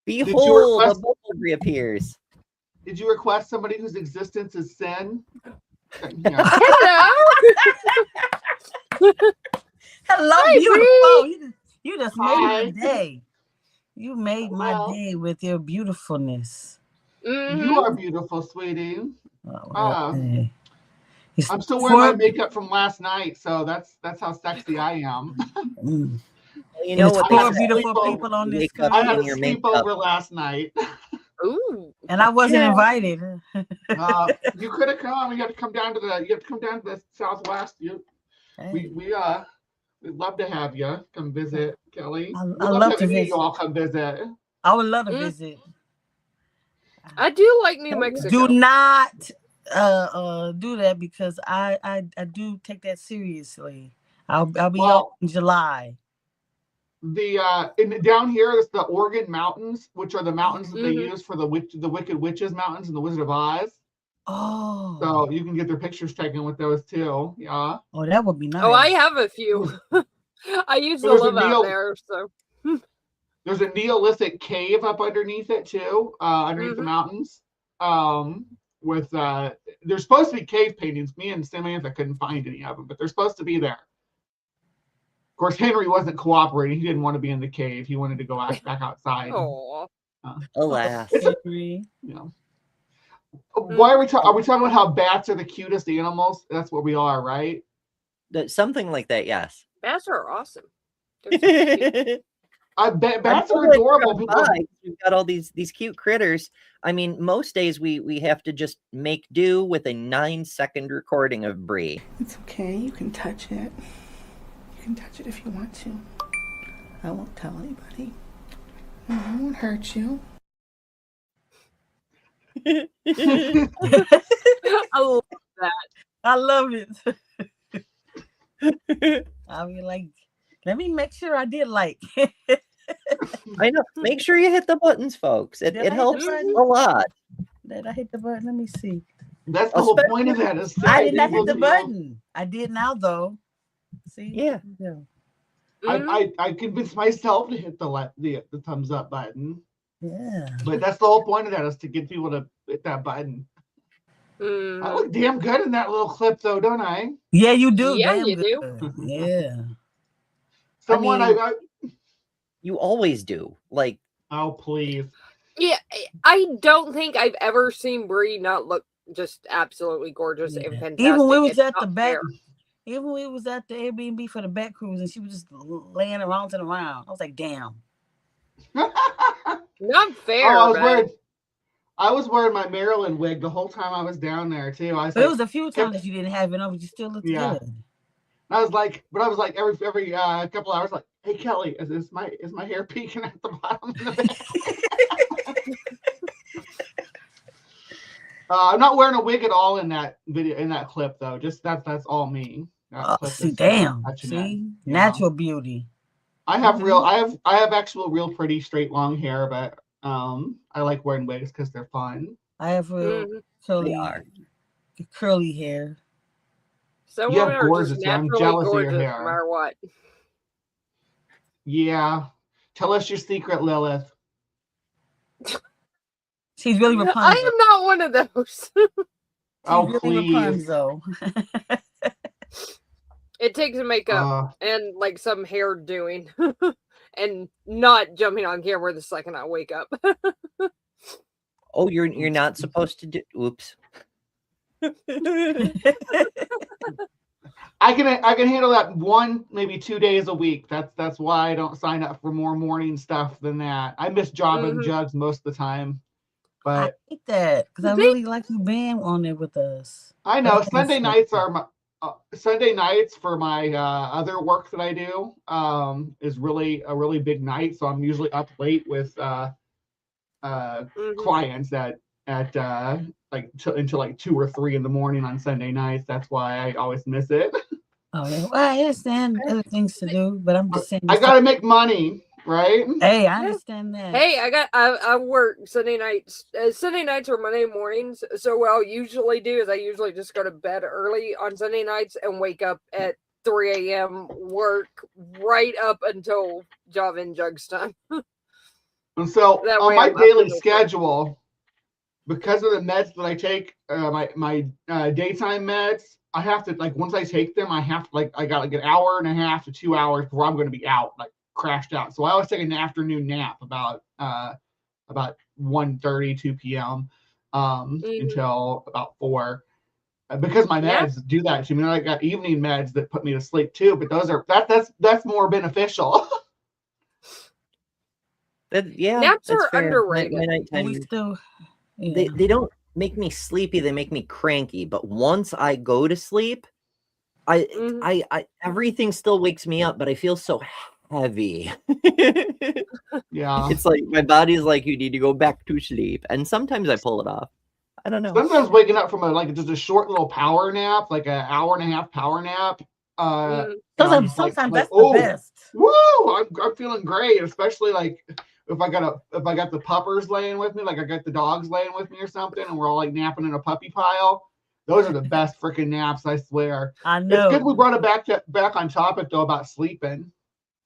[SPEAKER 2] Behold, a bubble reappears.
[SPEAKER 16] Did you request somebody whose existence is sin?
[SPEAKER 1] Hello.
[SPEAKER 5] Hello,
[SPEAKER 1] Hi,
[SPEAKER 5] beautiful. You just made
[SPEAKER 16] Hi.
[SPEAKER 5] my day. You made my day with your beautifulness.
[SPEAKER 16] You are beautiful, sweetie.
[SPEAKER 5] Okay.
[SPEAKER 16] I'm still wearing my makeup from last night, so that's how sexy I am.
[SPEAKER 2] You know what?
[SPEAKER 5] Four beautiful people on this screen.
[SPEAKER 16] I had a sleepover last night.
[SPEAKER 1] Ooh.
[SPEAKER 5] And I wasn't invited.
[SPEAKER 16] You could have come. You have to come down to the Southwest. We'd love to have you come visit, Kelly.
[SPEAKER 5] I love to visit.
[SPEAKER 16] You all come visit.
[SPEAKER 5] I would love to visit.
[SPEAKER 1] I do like New Mexico.
[SPEAKER 5] Do not do that because I do take that seriously. I'll be out in July.
[SPEAKER 16] down here is the Oregon Mountains, which are the mountains that they use for the Wicked Witches Mountains and the Wizard of Oz.
[SPEAKER 5] Oh.
[SPEAKER 16] So you can get their pictures taken with those too. Yeah.
[SPEAKER 5] Oh, that would be nice.
[SPEAKER 1] Oh, I have a few. I used to live out there, so.
[SPEAKER 16] There's a Neolithic cave up underneath it too, underneath the mountains. With there's supposed to be cave paintings. Me and Samantha couldn't find any of them, but they're supposed to be there. Of course, Henry wasn't cooperating. He didn't want to be in the cave. He wanted to go back outside.
[SPEAKER 1] Oh,
[SPEAKER 2] alas.
[SPEAKER 16] Yeah. Why are we talking? Are we talking about how bats are the cutest animals? That's what we are, right?
[SPEAKER 2] Something like that. Yes.
[SPEAKER 1] bats are awesome.
[SPEAKER 16] Bats are adorable.
[SPEAKER 2] We've got all these cute critters. I mean, most days we have to just make do with a 9-second recording of Brie.
[SPEAKER 13] It's okay. You can touch it. You can touch it if you want to. I won't tell anybody. I won't hurt you.
[SPEAKER 1] I love that.
[SPEAKER 5] I love it. I'll be like, let me make sure I did like.
[SPEAKER 2] I know. Make sure you hit the buttons, folks. It helps a lot.
[SPEAKER 5] Did I hit the button? Let me see.
[SPEAKER 16] That's the whole point of that.
[SPEAKER 5] I did not hit the button. I did now, though. See?
[SPEAKER 2] Yeah.
[SPEAKER 16] I convinced myself to hit the thumbs up button.
[SPEAKER 5] Yeah.
[SPEAKER 16] But that's the whole point of that, is to get people to hit that button. I look damn good in that little clip, though, don't I?
[SPEAKER 5] Yeah, you do.
[SPEAKER 1] Yeah,
[SPEAKER 5] damn
[SPEAKER 1] you
[SPEAKER 5] good.
[SPEAKER 1] do.
[SPEAKER 5] Yeah.
[SPEAKER 16] Someone
[SPEAKER 2] you always do. Like,
[SPEAKER 16] oh, please.
[SPEAKER 1] Yeah, I don't think I've ever seen Brie not look just absolutely gorgeous and fantastic.
[SPEAKER 5] Even when we was
[SPEAKER 1] It's
[SPEAKER 5] at the
[SPEAKER 1] not
[SPEAKER 5] back,
[SPEAKER 1] fair.
[SPEAKER 5] even when we was at the Airbnb for the back cruise, and she was just laying around and around. I was like, damn.
[SPEAKER 1] Not fair.
[SPEAKER 16] I was wearing my Maryland wig the whole time I was down there too.
[SPEAKER 5] But it was a few times that you didn't have it on, but you still looked good.
[SPEAKER 16] I was like every couple hours, like, hey Kelly, is my hair peeking at the bottom of the bag? I'm not wearing a wig at all in that video, in that clip though. Just that's all me.
[SPEAKER 5] See, damn. See, natural beauty.
[SPEAKER 16] I have actual real pretty straight long hair, but I like wearing wigs because they're fun.
[SPEAKER 5] I have real curly hair.
[SPEAKER 1] So
[SPEAKER 16] you
[SPEAKER 1] women
[SPEAKER 16] have
[SPEAKER 1] are
[SPEAKER 16] gorgeous
[SPEAKER 1] just
[SPEAKER 16] hair. I'm
[SPEAKER 1] naturally
[SPEAKER 16] jealous of
[SPEAKER 1] gorgeous
[SPEAKER 16] your
[SPEAKER 1] no
[SPEAKER 16] hair.
[SPEAKER 1] matter what.
[SPEAKER 16] Yeah. Tell us your secret, Lilith.
[SPEAKER 5] She's really Rapunzel.
[SPEAKER 1] I am not one of those.
[SPEAKER 16] Oh,
[SPEAKER 5] really
[SPEAKER 16] please.
[SPEAKER 5] Rapunzel.
[SPEAKER 1] It takes makeup and like some hair doing and not jumping on camera the second I wake up.
[SPEAKER 2] Oh, you're not supposed to do. Oops.
[SPEAKER 16] I can handle that 1, maybe 2 days a week. That's why I don't sign up for more morning stuff than that. I miss jobbing jugs most of the time. But
[SPEAKER 5] I hate that because I really like you being on there with us.
[SPEAKER 16] I know Sunday nights are my Sunday nights for my other work that I do is really a really big night. So I'm usually up late with clients at until like 2 or 3 in the morning on Sunday nights. That's why I always miss it.
[SPEAKER 5] Oh yeah, well, I understand other things to do, but I'm just saying.
[SPEAKER 16] I gotta make money, right?
[SPEAKER 5] Hey, I understand that.
[SPEAKER 1] Hey, I work Sunday nights. Sunday nights are Monday mornings. So what I'll usually do is I usually just go to bed early on Sunday nights and wake up at 3 a.m. work right up until job and jugs time.
[SPEAKER 16] And so
[SPEAKER 1] That
[SPEAKER 16] on
[SPEAKER 1] way
[SPEAKER 16] my
[SPEAKER 1] I'm up
[SPEAKER 16] daily
[SPEAKER 1] until
[SPEAKER 16] schedule, because of the meds that I take, my daytime meds, I have to, like, once I take them, I got like an hour and a half to 2 hours before I'm going to be out, like crashed out. So I always take an afternoon nap about 1:30, 2 p.m. Until about 4. Because my meds do that to me. I got evening meds that put me to sleep too, but that's more beneficial.
[SPEAKER 1] Naps are underrated.
[SPEAKER 2] My nighttime, they don't make me sleepy, they make me cranky. But once I go to sleep, I everything still wakes me up, but I feel so heavy.
[SPEAKER 16] Yeah.
[SPEAKER 2] It's like my body's like, you need to go back to sleep. And sometimes I pull it off. I don't know.
[SPEAKER 16] Sometimes waking up from just a short little power nap, like an hour and a half power nap,
[SPEAKER 5] Sometimes that's the best.
[SPEAKER 16] Woo! I'm feeling great, especially like if I got the puppers laying with me, like I got the dogs laying with me or something, and we're all like napping in a puppy pile. Those are the best freaking naps, I swear.
[SPEAKER 5] I know.
[SPEAKER 16] It's good we brought it back on topic though about sleeping.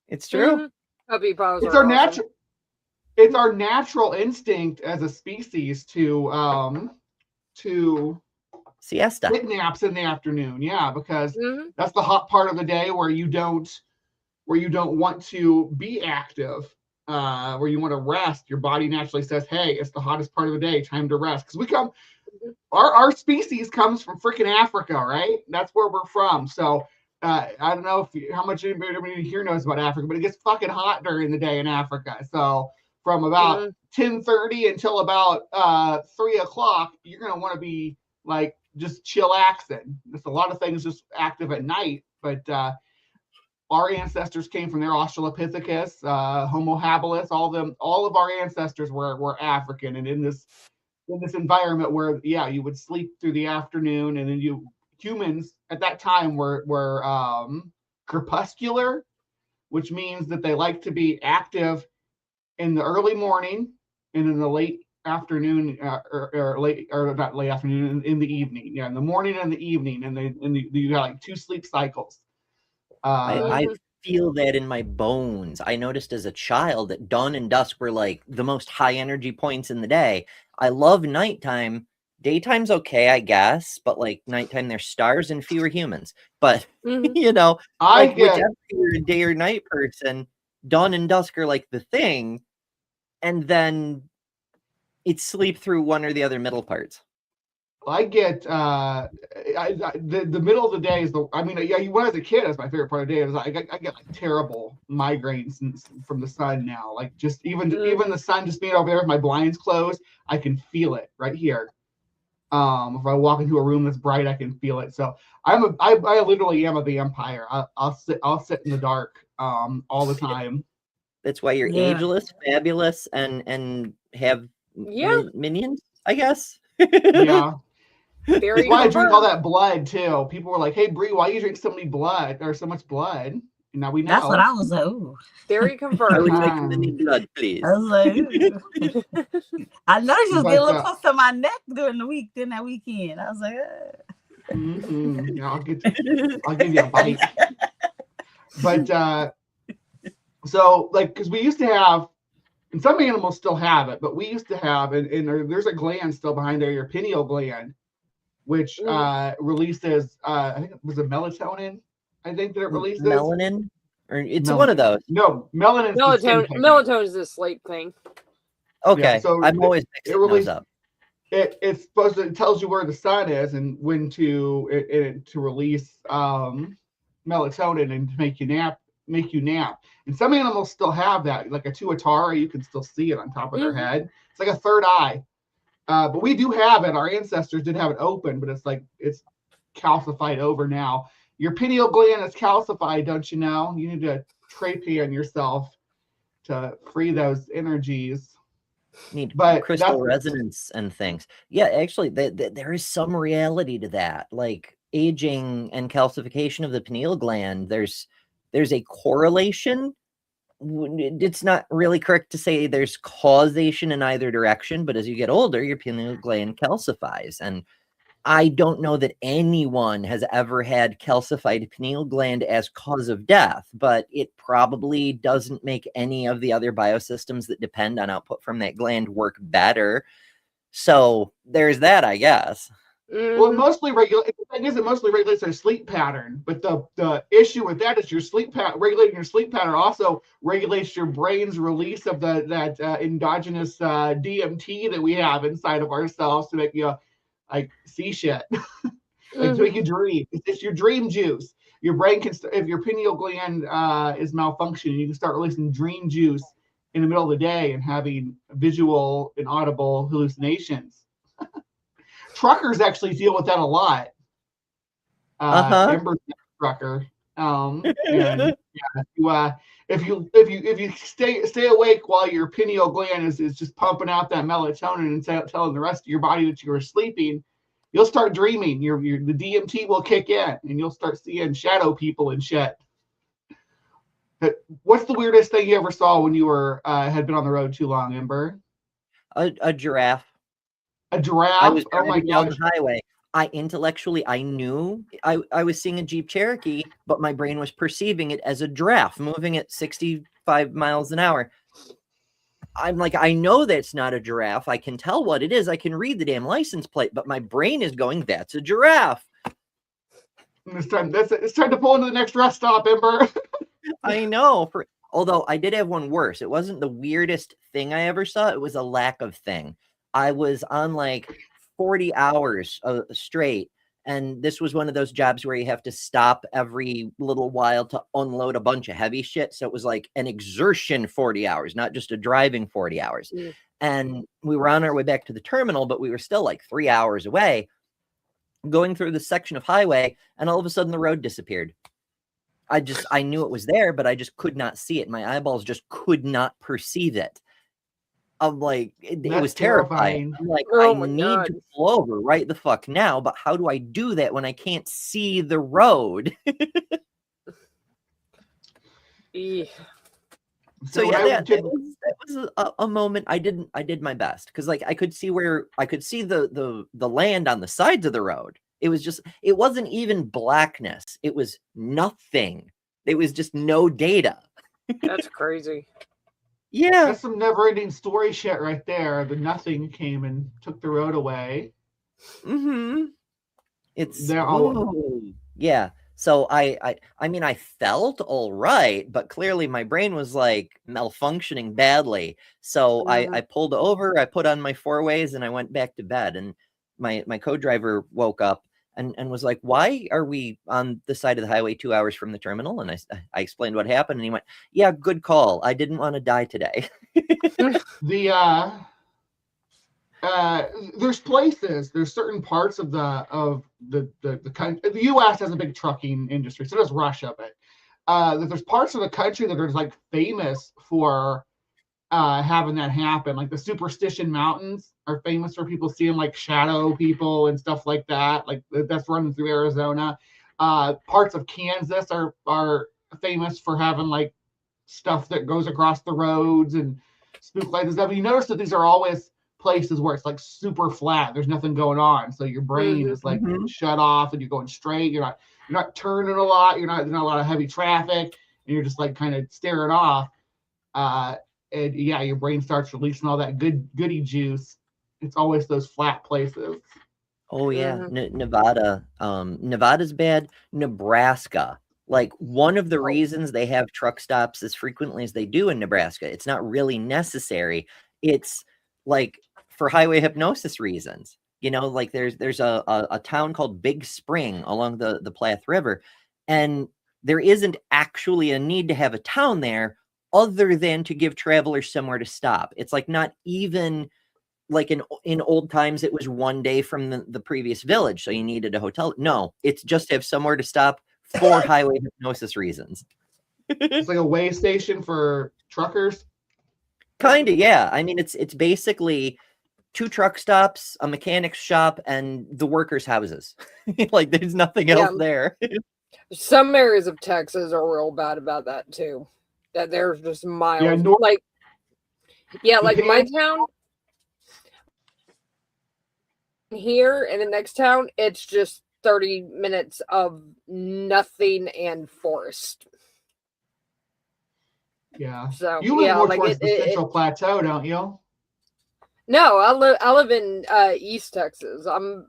[SPEAKER 2] It's true.
[SPEAKER 1] Puppy piles
[SPEAKER 16] It's
[SPEAKER 1] are
[SPEAKER 16] our
[SPEAKER 1] awesome.
[SPEAKER 16] It's our natural instinct as a species to
[SPEAKER 2] siesta,
[SPEAKER 16] take naps in the afternoon. Yeah, because that's the hot part of the day where you don't want to be active, where you want to rest. Your body naturally says, "Hey, it's the hottest part of the day, time to rest." Because our species comes from freaking Africa, right? That's where we're from. So I don't know how much anybody here knows about Africa, but it gets fucking hot during the day in Africa. So from about 10:30 until about 3 o'clock, you're gonna want to be like just chillaxing. There's a lot of things just active at night, but our ancestors came from there. Australopithecus, Homo habilis, all of our ancestors were African, and in this environment where you would sleep through the afternoon, and then humans at that time were crepuscular, which means that they like to be active in the early morning and in the late afternoon, or not late afternoon, in the evening. Yeah, in the morning and the evening, and you got like 2 sleep cycles.
[SPEAKER 2] I feel that in my bones. I noticed as a child that dawn and dusk were like the most high energy points in the day. I love nighttime. Daytime's okay, I guess, but like nighttime, there's stars and fewer humans. But you know, whichever you're a day or night person, dawn and dusk are like the thing, and then it's sleep through one or the other middle parts.
[SPEAKER 16] I get the middle of the day is when I was a kid, that's my favorite part of the day. I get like terrible migraines from the sun now. Like just even the sun just being over there with my blinds closed, I can feel it right here. If I walk into a room that's bright, I can feel it. So I literally am a vampire. I'll sit in the dark all the time.
[SPEAKER 2] That's why you're ageless, fabulous, and have minions, I guess.
[SPEAKER 16] Yeah. That's why I drink all that blood too. People were like, "Hey, Bree, why you drink so much blood?" And now we know.
[SPEAKER 5] That's what I was like. Ooh.
[SPEAKER 1] Very confirmed.
[SPEAKER 2] I would like mini blood, please.
[SPEAKER 5] I was like, I know she was getting a little close to my neck during the week, then that weekend. I was like,
[SPEAKER 16] yeah, I'll give you a bite. But so like, because we used to have, and some animals still have it, but we used to have, and there's a gland still behind there, your pineal gland, which releases, I think it was a melatonin. I think that it releases
[SPEAKER 2] melanin, or it's one of those.
[SPEAKER 16] No, melanin.
[SPEAKER 1] Melatonin is a sleep thing.
[SPEAKER 2] Okay,
[SPEAKER 16] yeah, so
[SPEAKER 2] I'm always mixing those up.
[SPEAKER 16] It's supposed to, it tells you where the sun is and when to release melatonin and to make you nap. And some animals still have that, like a tuatara, you can still see it on top of their head. It's like a third eye. But we do have it. Our ancestors did have it open, but it's calcified over now. Your pineal gland is calcified, don't you know? You need to therapy on yourself to free those energies.
[SPEAKER 2] Need crystal resonance and things. Yeah, actually, there is some reality to that. Like aging and calcification of the pineal gland, there's a correlation. It's not really correct to say there's causation in either direction, but as you get older, your pineal gland calcifies. And I don't know that anyone has ever had calcified pineal gland as cause of death, but it probably doesn't make any of the other biosystems that depend on output from that gland work better. So there's that, I guess.
[SPEAKER 16] Well, it mostly regulates our sleep pattern, but the issue with that is regulating your sleep pattern also regulates your brain's release of that endogenous DMT that we have inside of ourselves to make you like see shit, like to make you dream. It's your dream juice. Your brain can, if your pineal gland is malfunctioning, you can start releasing dream juice in the middle of the day and having visual and audible hallucinations. Truckers actually deal with that a lot. Amber's a trucker. And yeah, if you stay awake while your pineal gland is just pumping out that melatonin and telling the rest of your body that you were sleeping, you'll start dreaming. The DMT will kick in, and you'll start seeing shadow people and shit. What's the weirdest thing you ever saw when you were had been on the road too long, Ember?
[SPEAKER 2] A giraffe.
[SPEAKER 16] A giraffe?
[SPEAKER 2] I was
[SPEAKER 16] oh my
[SPEAKER 2] driving down
[SPEAKER 16] gosh.
[SPEAKER 2] the highway. I knew I was seeing a Jeep Cherokee, but my brain was perceiving it as a giraffe moving at 65 miles an hour. I'm like, I know that's not a giraffe. I can tell what it is. I can read the damn license plate, but my brain is going, that's a giraffe.
[SPEAKER 16] It's time to pull into the next rest stop, Ember.
[SPEAKER 2] I know. Although I did have one worse. It wasn't the weirdest thing I ever saw. It was a lack of thing. I was on like 40 hours straight. And this was one of those jobs where you have to stop every little while to unload a bunch of heavy shit. So it was like an exertion 40 hours, not just a driving 40 hours. Mm. And we were on our way back to the terminal, but we were still like 3 hours away going through this section of highway. And all of a sudden the road disappeared. I knew it was there, but I just could not see it. My eyeballs just could not perceive it. I'm like, it was terrifying. I'm like, I need to pull over right the fuck now, but how do I do that when I can't see the road? So yeah, that was a moment I did my best, because like I could see the land on the sides of the road. It wasn't even blackness. It was nothing. It was just no data.
[SPEAKER 1] That's crazy.
[SPEAKER 2] Yeah.
[SPEAKER 16] That's some never-ending story shit right there. The nothing came and took the road away.
[SPEAKER 2] Mm-hmm. Yeah. So I mean, I felt all right, but clearly my brain was like malfunctioning badly. So I pulled over, I put on my 4-ways, and I went back to bed. And my co-driver woke up and was like, why are we on the side of the highway 2 hours from the terminal? And I explained what happened, and he went, yeah, good call. I didn't want to die today.
[SPEAKER 16] There's certain parts of the country. The U.S. has a big trucking industry, so does Russia. But there's parts of the country that are like famous for having that happen. Like the Superstition Mountains are famous for people seeing like shadow people and stuff like that. Like that's running through Arizona. Parts of Kansas are famous for having like stuff that goes across the roads and spook lights and stuff. You notice that these are always places where it's like super flat. There's nothing going on, so your brain is like shut off, and you're going straight. You're not turning a lot. There's not a lot of heavy traffic, and you're just like kind of staring off. And yeah, your brain starts releasing all that goody juice. It's always those flat places.
[SPEAKER 2] Oh yeah, Nevada. Nevada's bad. Nebraska. Like one of the reasons they have truck stops as frequently as they do in Nebraska, it's not really necessary. It's like for highway hypnosis reasons. Like there's a town called Big Spring along the Platte River, and there isn't actually a need to have a town there other than to give travelers somewhere to stop. It's like not even like in old times, it was 1 day from the previous village, so you needed a hotel. No, it's just to have somewhere to stop for highway hypnosis reasons.
[SPEAKER 16] It's like a way station for truckers.
[SPEAKER 2] Kind of, yeah. I mean, it's basically 2 truck stops, a mechanic's shop, and the workers' houses. Like there's nothing else there.
[SPEAKER 1] Some areas of Texas are real bad about that too. That there's just miles. Like my town here and the next town, it's just 30 minutes of nothing and forest.
[SPEAKER 16] Yeah.
[SPEAKER 1] So
[SPEAKER 16] you live more towards the Central Plateau, don't you?
[SPEAKER 1] No, I live in East Texas. I'm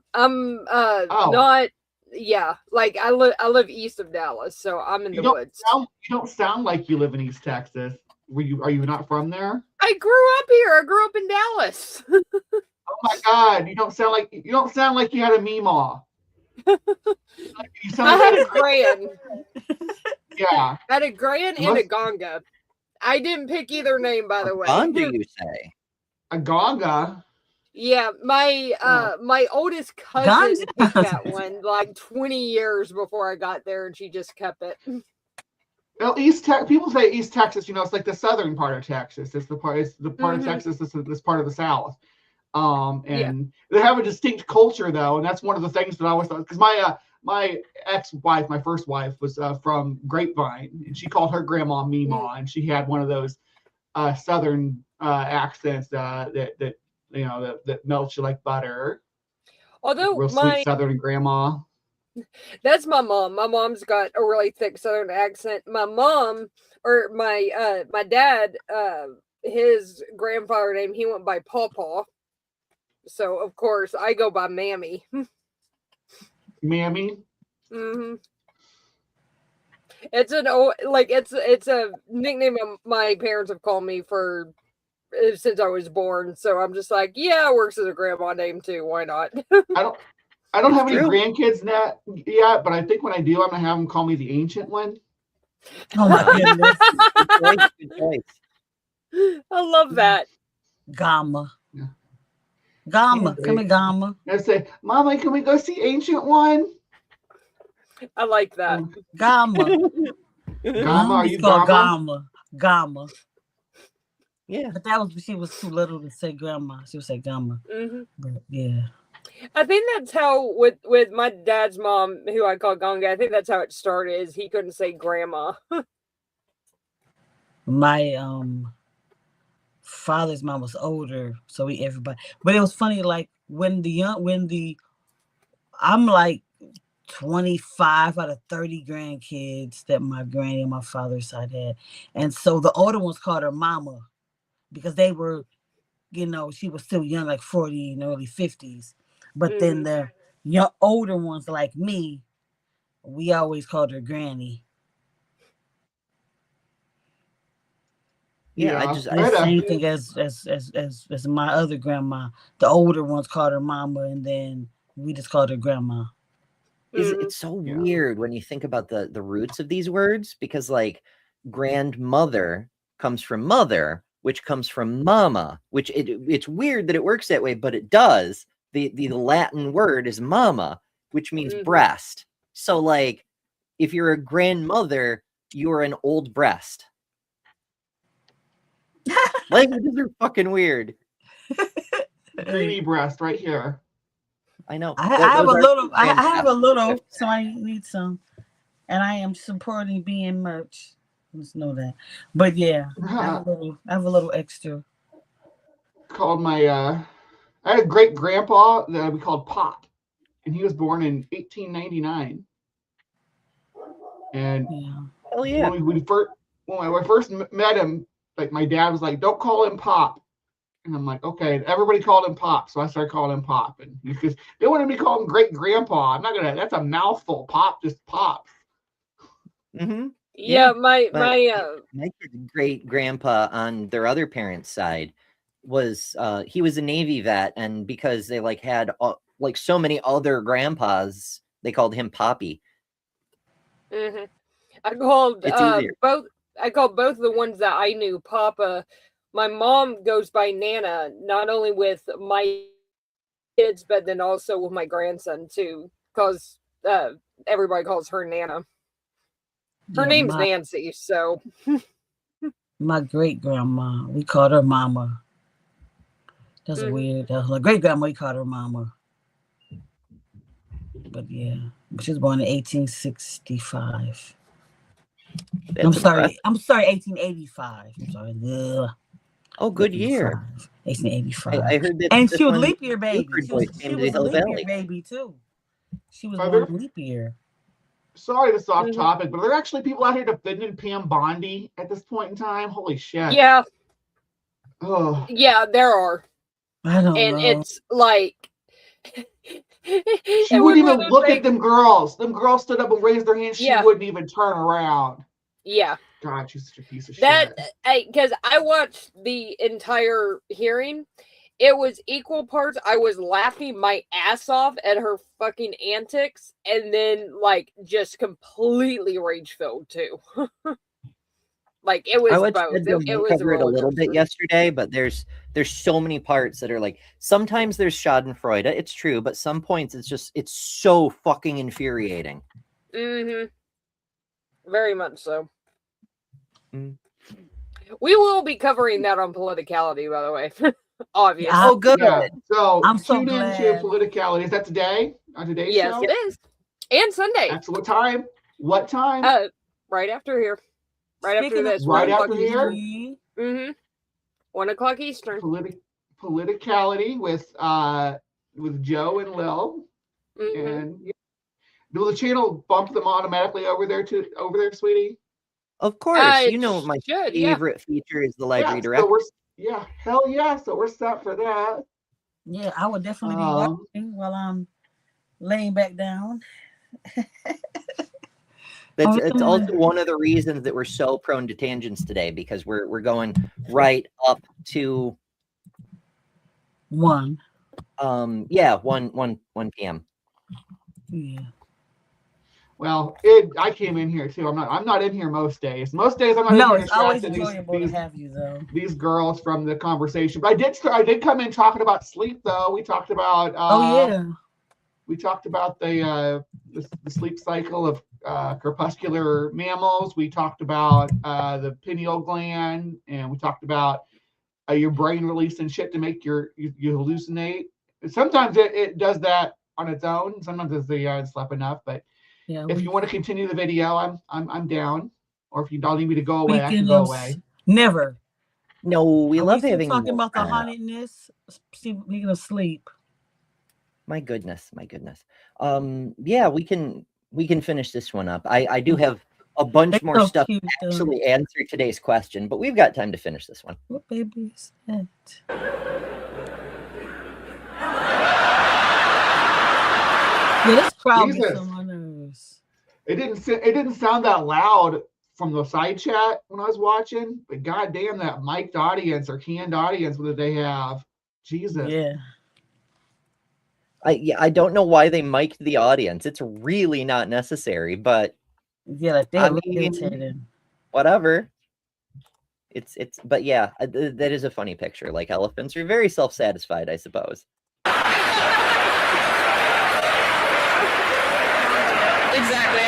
[SPEAKER 1] not. Yeah, like I live east of Dallas, so I'm in the woods.
[SPEAKER 16] You don't sound like you live in East Texas. Are you not from there?
[SPEAKER 1] I grew up here. I grew up in Dallas.
[SPEAKER 16] Oh my God! You don't sound like you had a meemaw.
[SPEAKER 1] I had a Grand.
[SPEAKER 16] Yeah,
[SPEAKER 1] I had a Grand and a Gonga. I didn't pick either name, by the way.
[SPEAKER 2] Gonga, you say?
[SPEAKER 16] A Gonga?
[SPEAKER 1] Yeah, my oldest cousin picked that one like 20 years before I got there, and she just kept it.
[SPEAKER 16] Well, people say East Texas. It's like the southern part of Texas. It's the part of Texas. This part of the South. And they have a distinct culture though, and that's one of the things that I always thought, because my ex-wife, my first wife, was from Grapevine, and she called her grandma Meemaw, and she had one of those southern accents that melts you like butter.
[SPEAKER 1] Although
[SPEAKER 16] real sweet southern grandma.
[SPEAKER 1] That's my mom. My mom's got a really thick southern accent. My mom, or my dad, his grandfather name, he went by Pawpaw. So of course I go by Mammy.
[SPEAKER 16] Mammy.
[SPEAKER 1] Mm-hmm. It's it's a nickname my parents have called me for since I was born. So I'm just like, yeah, it works as a grandma name too. Why not?
[SPEAKER 16] I don't have any grandkids yet, but I think when I do, I'm gonna have them call me the Ancient One.
[SPEAKER 5] Oh my goodness!
[SPEAKER 2] Good choice.
[SPEAKER 1] I love that.
[SPEAKER 5] Gamma. Gamma, come here, Gamma.
[SPEAKER 16] I say, Mama, can we go see Ancient One?
[SPEAKER 1] I like that.
[SPEAKER 5] Gamma.
[SPEAKER 16] Gamma, are you
[SPEAKER 5] Gamma? Gamma.
[SPEAKER 2] Yeah.
[SPEAKER 5] But that was, she was too little to say grandma. She would say Gamma.
[SPEAKER 1] Mm-hmm.
[SPEAKER 5] But yeah.
[SPEAKER 1] I think that's how with my dad's mom, who I call Ganga, I think that's how it started, is he couldn't say grandma.
[SPEAKER 5] My father's mom was older, so everybody, but it was funny, like I'm like 25 out of 30 grandkids that my granny on my father's side had, and so the older ones called her mama because they were, she was still young, like 40 and early 50s, but then the older ones like me, we always called her granny.
[SPEAKER 2] Yeah,
[SPEAKER 5] the same thing as my other grandma. The older ones called her mama, and then we just called her grandma.
[SPEAKER 2] It's so weird when you think about the roots of these words, because like grandmother comes from mother, which comes from mama, which it's weird that it works that way, but it does. The Latin word is mama, which means breast. So like if you're a grandmother, you're an old breast. Languages are fucking weird.
[SPEAKER 16] Greeny breast right here.
[SPEAKER 2] I know.
[SPEAKER 5] I have a little. So I need some, and I am supporting being merch. Let's know that. But yeah, I have a little extra.
[SPEAKER 16] Called my I had a great grandpa that we called Pop, and he was born in 1899. And
[SPEAKER 2] hell yeah.
[SPEAKER 16] when I first met him, like my dad was like, "Don't call him Pop," and I'm like, "Okay." Everybody called him Pop, so I started calling him Pop, and because they wanted me to call him Great Grandpa, I'm not gonna. That's a mouthful. Pop just Pop.
[SPEAKER 2] Mm-hmm.
[SPEAKER 1] Yeah, my
[SPEAKER 2] great grandpa on their other parents' side was he was a Navy vet, and because they like had like so many other grandpas, they called him Poppy.
[SPEAKER 1] Mm-hmm. I called both. I called both the ones that I knew Papa. My mom goes by Nana, not only with my kids, but then also with my grandson too, because everybody calls her Nana. Her name's Nancy, so.
[SPEAKER 5] My great grandma, we called her Mama. That's weird. My great grandma, we called her Mama. But yeah, she was born in 1865. I'm sorry, 1885. I'm sorry. Ugh.
[SPEAKER 2] Oh, good year.
[SPEAKER 5] 1885.
[SPEAKER 2] I heard that.
[SPEAKER 5] And she was leap year baby. She was a leap year baby too. She was born in leap year.
[SPEAKER 16] Sorry, this is off topic, but are there actually people out here defending Pam Bondi at this point in time? Holy shit.
[SPEAKER 1] Yeah.
[SPEAKER 16] Oh.
[SPEAKER 1] Yeah, there are.
[SPEAKER 5] I don't know.
[SPEAKER 1] And it's like
[SPEAKER 16] she wouldn't even look at them girls. Them girls stood up and raised their hands. She wouldn't even turn around.
[SPEAKER 1] Yeah.
[SPEAKER 16] God, she's such a piece of
[SPEAKER 1] shit.
[SPEAKER 16] Because
[SPEAKER 1] I watched the entire hearing. It was equal parts. I was laughing my ass off at her fucking antics, and then like just completely rage filled too. Like it was both. It was
[SPEAKER 2] cover it a little bit yesterday, but there's so many parts that are like, sometimes there's Schadenfreude, it's true, but some points it's so fucking infuriating.
[SPEAKER 1] Mm-hmm. Very much so. We will be covering that on Politicality, by the way. Obviously.
[SPEAKER 2] Oh, good.
[SPEAKER 16] Yeah. So
[SPEAKER 5] I'm so
[SPEAKER 16] tune into
[SPEAKER 5] glad.
[SPEAKER 16] Politicality. Is that today? On today's
[SPEAKER 1] Yes,
[SPEAKER 16] show?
[SPEAKER 1] it is. And Sunday.
[SPEAKER 16] That's what time? What time?
[SPEAKER 1] Right after here. Right after
[SPEAKER 5] Speaking of
[SPEAKER 1] this.
[SPEAKER 16] Right
[SPEAKER 1] 1 o'clock
[SPEAKER 16] after here?
[SPEAKER 1] Eastern. Mm-hmm. 1 o'clock Eastern.
[SPEAKER 16] Politicality with Joe and Lil.
[SPEAKER 1] Mm-hmm.
[SPEAKER 16] And will the channel bump them automatically over there, sweetie?
[SPEAKER 2] Of course.
[SPEAKER 1] It
[SPEAKER 2] You know my
[SPEAKER 1] should,
[SPEAKER 2] favorite feature is the live
[SPEAKER 16] Yeah,
[SPEAKER 2] redirect.
[SPEAKER 16] so hell yeah. So we're set for that.
[SPEAKER 5] Yeah, I would definitely be watching while I'm laying back down.
[SPEAKER 2] It's also one of the reasons that we're so prone to tangents today, because we're going right up to
[SPEAKER 5] 1.
[SPEAKER 2] 1 p.m.
[SPEAKER 5] Yeah.
[SPEAKER 16] Well, I came in here too. I'm not in here most days. Most days I'm not
[SPEAKER 5] No,
[SPEAKER 16] in here
[SPEAKER 5] it's always
[SPEAKER 16] distracting
[SPEAKER 5] enjoyable to have you though.
[SPEAKER 16] these girls from the conversation. But I did come in talking about sleep though. We talked about we talked about the sleep cycle of crepuscular mammals. We talked about the pineal gland, and we talked about your brain releasing shit to make you hallucinate. Sometimes it does that on its own. Sometimes it's I haven't slept enough. But if you want to continue the video, I'm down. Or if you don't need me to go away, I can go away.
[SPEAKER 5] Never.
[SPEAKER 2] No, we love having
[SPEAKER 5] talking
[SPEAKER 2] you
[SPEAKER 5] about the
[SPEAKER 2] around.
[SPEAKER 5] hauntedness. Speaking of sleep.
[SPEAKER 2] My goodness. Yeah, we can finish this one up. I do have a bunch more stuff to actually answer today's question, but we've got time to finish this one.
[SPEAKER 5] What baby is that? Yeah, this crowd gets on my nerves.
[SPEAKER 16] It didn't sound that loud from the side chat when I was watching, but goddamn, that mic'd audience or canned audience that they have. Jesus.
[SPEAKER 5] Yeah.
[SPEAKER 2] I don't know why they mic'd the audience. It's really not necessary, but
[SPEAKER 5] yeah, like they're irritated.
[SPEAKER 2] Whatever. But yeah, that is a funny picture. Like elephants are very self-satisfied, I suppose.
[SPEAKER 10] Exactly.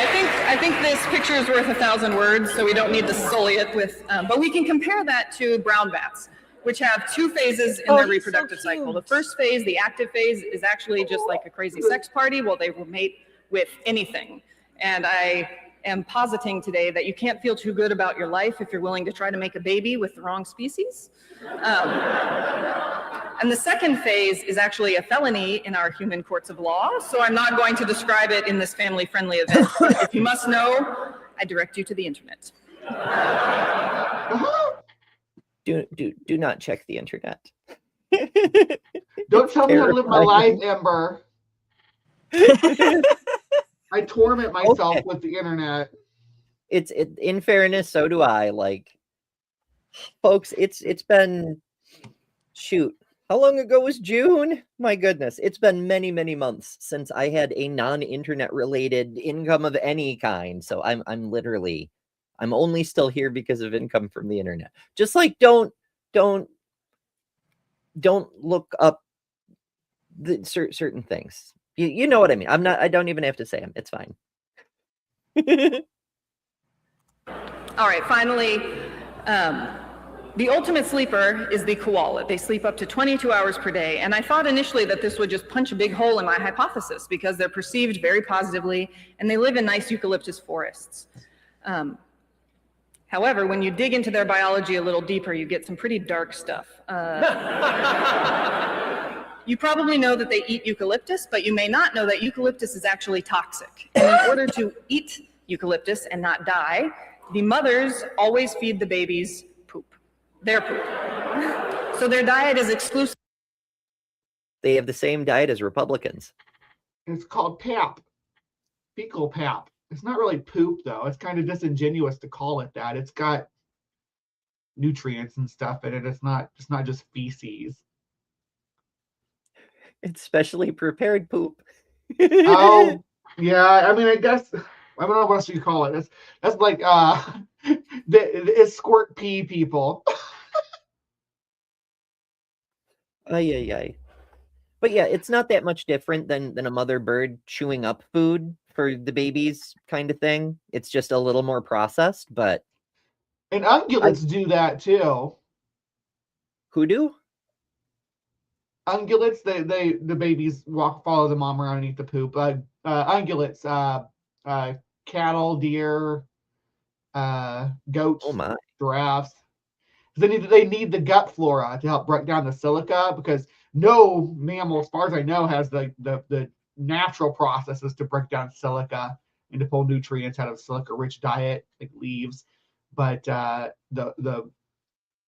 [SPEAKER 10] I think this picture is worth 1,000 words, so we don't need to sully it with. But we can compare that to brown bats, which have 2 phases in their reproductive cycle. The first phase, the active phase, is actually just like a crazy sex party. Well, they will mate with anything. And I am positing today that you can't feel too good about your life if you're willing to try to make a baby with the wrong species. And the second phase is actually a felony in our human courts of law, so I'm not going to describe it in this family-friendly event. If you must know, I direct you to the internet.
[SPEAKER 2] Do not check the internet.
[SPEAKER 16] Don't tell me how to live my life, Ember. I torment myself with the internet.
[SPEAKER 2] In fairness, so do I. Like, folks, it's been, shoot, how long ago was June? My goodness, it's been many months since I had a non-internet related income of any kind. So I'm only still here because of income from the internet. Just like don't look up the certain things. You know what I mean. I don't even have to say them. It's fine.
[SPEAKER 10] All right, finally, the ultimate sleeper is the koala. They sleep up to 22 hours per day. And I thought initially that this would just punch a big hole in my hypothesis because they're perceived very positively and they live in nice eucalyptus forests. However, when you dig into their biology a little deeper, you get some pretty dark stuff. You probably know that they eat eucalyptus, but you may not know that eucalyptus is actually toxic. And in order to eat eucalyptus and not die, the mothers always feed the babies their poop. So their diet is exclusive.
[SPEAKER 2] They have the same diet as Republicans.
[SPEAKER 16] It's called pap, fecal pap. It's not really poop though. It's kind of disingenuous to call it that. It's got nutrients and stuff in it. It's not just feces.
[SPEAKER 2] It's specially prepared poop.
[SPEAKER 16] Oh yeah, I mean, I guess I don't know what else you call it. That's like it's squirt pee people.
[SPEAKER 2] Ay. But yeah, it's not that much different than a mother bird chewing up food for the babies kind of thing. It's just a little more processed, but
[SPEAKER 16] and ungulates do that too.
[SPEAKER 2] Who do?
[SPEAKER 16] ungulates, the babies follow the mom around and eat the poop. Ungulates, cattle, deer, goats, giraffes. They need the gut flora to help break down the silica, because no mammal, as far as I know, has the natural processes to break down silica and to pull nutrients out of silica-rich diet, like leaves. But the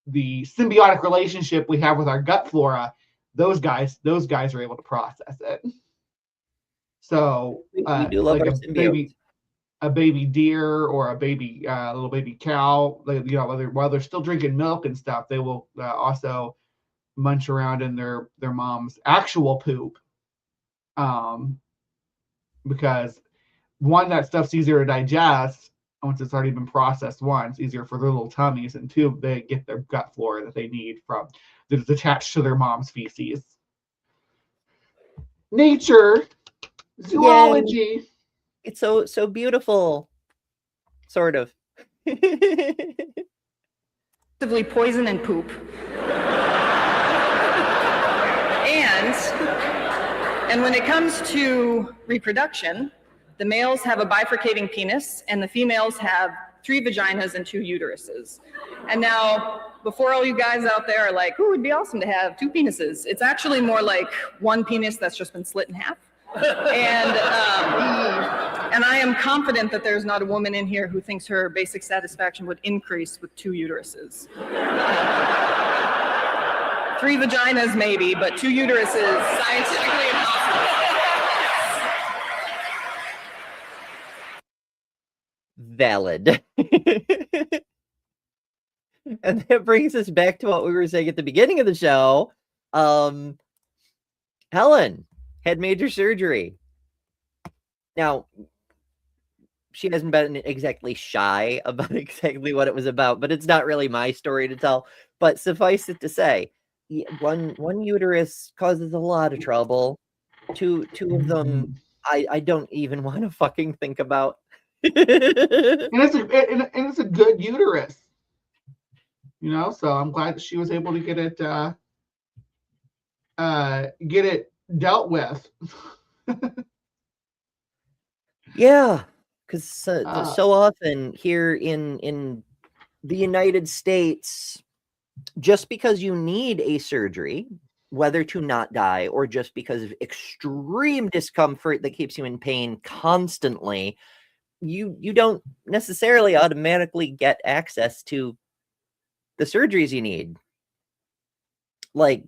[SPEAKER 16] symbiotic relationship we have with our gut flora, those guys are able to process it. So
[SPEAKER 2] we do love
[SPEAKER 16] like
[SPEAKER 2] our symbiote.
[SPEAKER 16] a baby deer or a baby little baby cow, while they're still drinking milk and stuff, they will also munch around in their mom's actual poop, because one, that stuff's easier to digest once it's already been processed once, easier for their little tummies, and two, they get their gut flora that they need from that is attached to their mom's feces. Nature, zoology.
[SPEAKER 2] Yay. It's so beautiful, sort of.
[SPEAKER 10] Poison and poop. And when it comes to reproduction, the males have a bifurcating penis and the females have 3 vaginas and 2 uteruses. And now, before all you guys out there are like, ooh, it'd be awesome to have 2 penises, it's actually more like 1 penis that's just been split in half. And I am confident that there's not a woman in here who thinks her basic satisfaction would increase with 2 uteruses. 3 vaginas maybe, but 2 uteruses, scientifically impossible.
[SPEAKER 2] Valid. And that brings us back to what we were saying at the beginning of the show. Helen had major surgery. Now, she hasn't been exactly shy about exactly what it was about, but it's not really my story to tell. But suffice it to say, one uterus causes a lot of trouble. Two of them, I don't even want to fucking think about.
[SPEAKER 16] And it's a good uterus, so I'm glad that she was able to get it dealt with.
[SPEAKER 2] Yeah, because so often here in the United States, just because you need a surgery, whether to not die or just because of extreme discomfort that keeps you in pain constantly, you don't necessarily automatically get access to the surgeries you need. Like,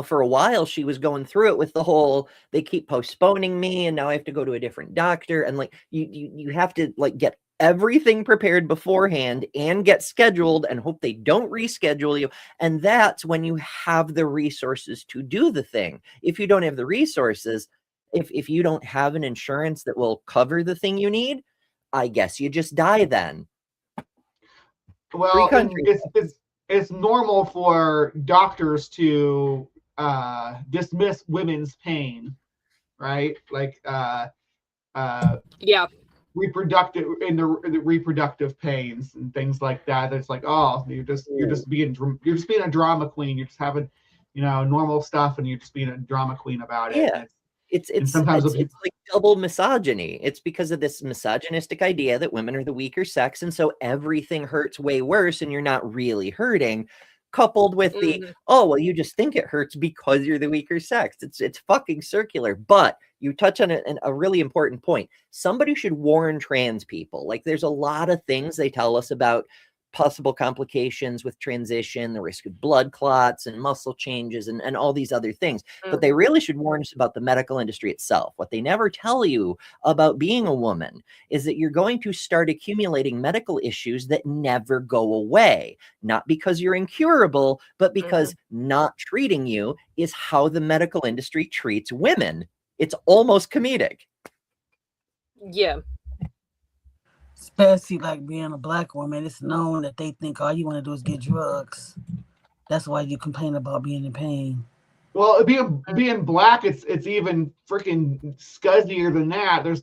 [SPEAKER 2] for a while she was going through it with the whole, they keep postponing me and now I have to go to a different doctor, and like you have to like get everything prepared beforehand and get scheduled and hope they don't reschedule you. And that's when you have the resources to do the thing. If you don't have the resources, if you don't have an insurance that will cover the thing you need, I guess you just die then.
[SPEAKER 16] Well, it's normal for doctors to dismiss women's pain, right? Like the reproductive pains and things like that. It's like, oh, you're just being a drama queen. You're just having normal stuff, and you're just being a drama queen about it.
[SPEAKER 2] Yeah. It's like double misogyny. It's because of this misogynistic idea that women are the weaker sex, and so everything hurts way worse and you're not really hurting, coupled with the, oh, well, you just think it hurts because you're the weaker sex. It's fucking circular. But you touch on a really important point. Somebody should warn trans people. Like, there's a lot of things they tell us about possible complications with transition, the risk of blood clots and muscle changes and all these other things. But they really should warn us about the medical industry itself. What they never tell you about being a woman is that you're going to start accumulating medical issues that never go away. Not because you're incurable, but because not treating you is how the medical industry treats women. It's almost comedic.
[SPEAKER 1] Yeah.
[SPEAKER 5] Especially like being a black woman, it's known that they think all you want to do is get drugs. That's why you complain about being in pain.
[SPEAKER 16] Well, being black, it's even freaking scuzzier than that. There's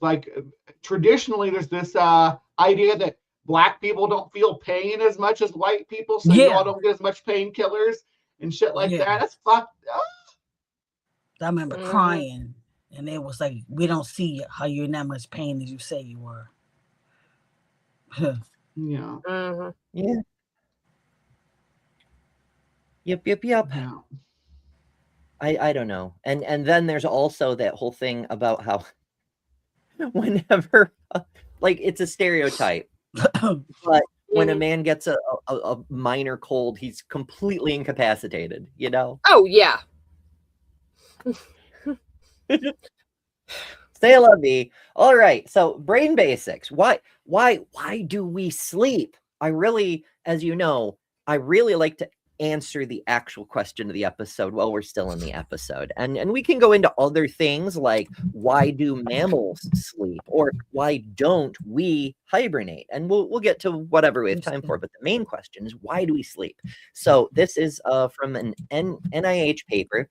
[SPEAKER 16] traditionally there's this idea that black people don't feel pain as much as white people, so you all don't get as much painkillers and shit like that. That's fucked up.
[SPEAKER 5] I remember crying, and it was like, we don't see how you're in that much pain as you say you were.
[SPEAKER 16] Yeah.
[SPEAKER 2] Yeah. Yep.
[SPEAKER 16] Yeah.
[SPEAKER 2] I don't know. And then there's also that whole thing about how whenever like it's a stereotype, but when a man gets a minor cold, he's completely incapacitated, you know?
[SPEAKER 1] Oh yeah.
[SPEAKER 2] Say la vie. All right. So brain basics. Why do we sleep? I really, as you know, I really like to answer the actual question of the episode while we're still in the episode. And we can go into other things like why do mammals sleep or why don't we hibernate? And we'll get to whatever we have time for. But the main question is why do we sleep? So this is from an NIH paper.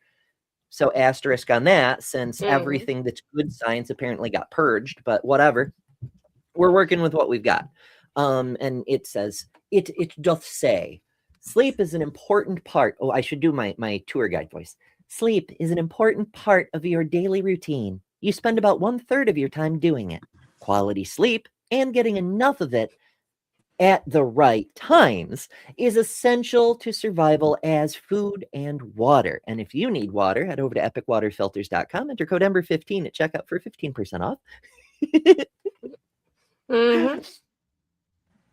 [SPEAKER 2] So asterisk on that, since everything that's good science apparently got purged, but whatever. We're working with what we've got. And it says, it doth say, sleep is an important part. Oh, I should do my tour guide voice. Sleep is an important part of your daily routine. You spend about 1/3 of your time doing it. Quality sleep and getting enough of it at the right times is essential to survival as food and water. And if you need water, head over to epicwaterfilters.com, enter code EMBER15 at checkout for 15% off.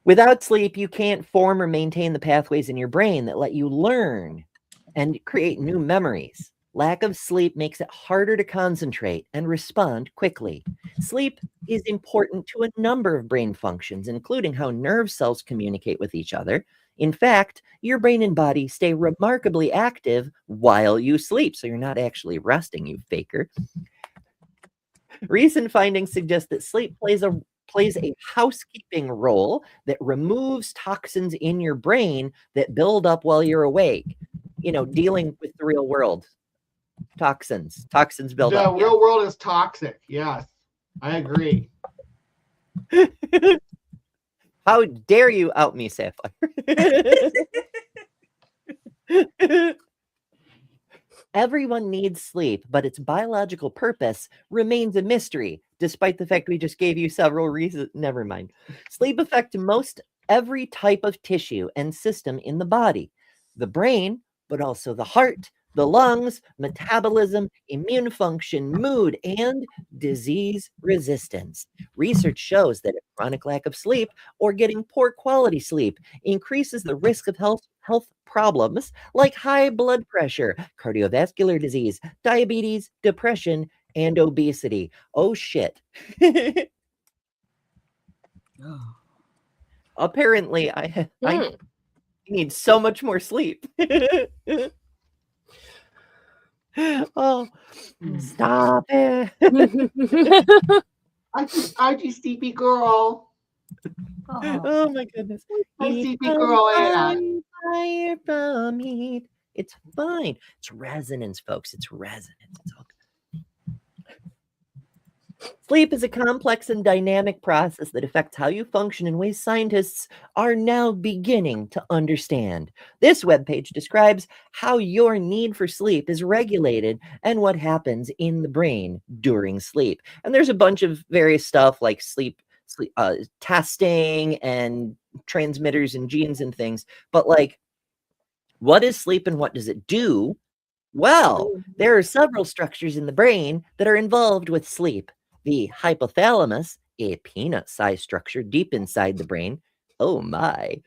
[SPEAKER 2] Without sleep, you can't form or maintain the pathways in your brain that let you learn and create new memories. Lack of sleep makes it harder to concentrate and respond quickly. Sleep is important to a number of brain functions, including how nerve cells communicate with each other. In fact, your brain and body stay remarkably active while you sleep, so you're not actually resting, you faker. Recent findings suggest that sleep plays a housekeeping role that removes toxins in your brain that build up while you're awake. You know, dealing with the real world. Toxins build up.
[SPEAKER 16] The real world is toxic. Yes, I agree.
[SPEAKER 2] How dare you out me, Sapphire? Everyone needs sleep, but its biological purpose remains a mystery, despite the fact we just gave you several reasons. Never mind. Sleep affects most every type of tissue and system in the body. The brain, but also the heart, the lungs, metabolism, immune function, mood, and disease resistance. Research shows that a chronic lack of sleep or getting poor quality sleep increases the risk of health problems like high blood pressure, cardiovascular disease, diabetes, depression, and obesity. Oh, shit. Apparently, I need so much more sleep. Oh, stop it.
[SPEAKER 16] I just sleepy girl.
[SPEAKER 2] Oh my goodness.
[SPEAKER 16] Sleepy girl.
[SPEAKER 2] Fire from it. It's fine. It's resonance, folks. It's resonance. It's all good. Sleep is a complex and dynamic process that affects how you function in ways scientists are now beginning to understand. This webpage describes how your need for sleep is regulated and what happens in the brain during sleep. And there's a bunch of various stuff like sleep testing and transmitters and genes and things. But like, what is sleep and what does it do? Well, there are several structures in the brain that are involved with sleep. The hypothalamus, a peanut-sized structure deep inside the brain, oh my,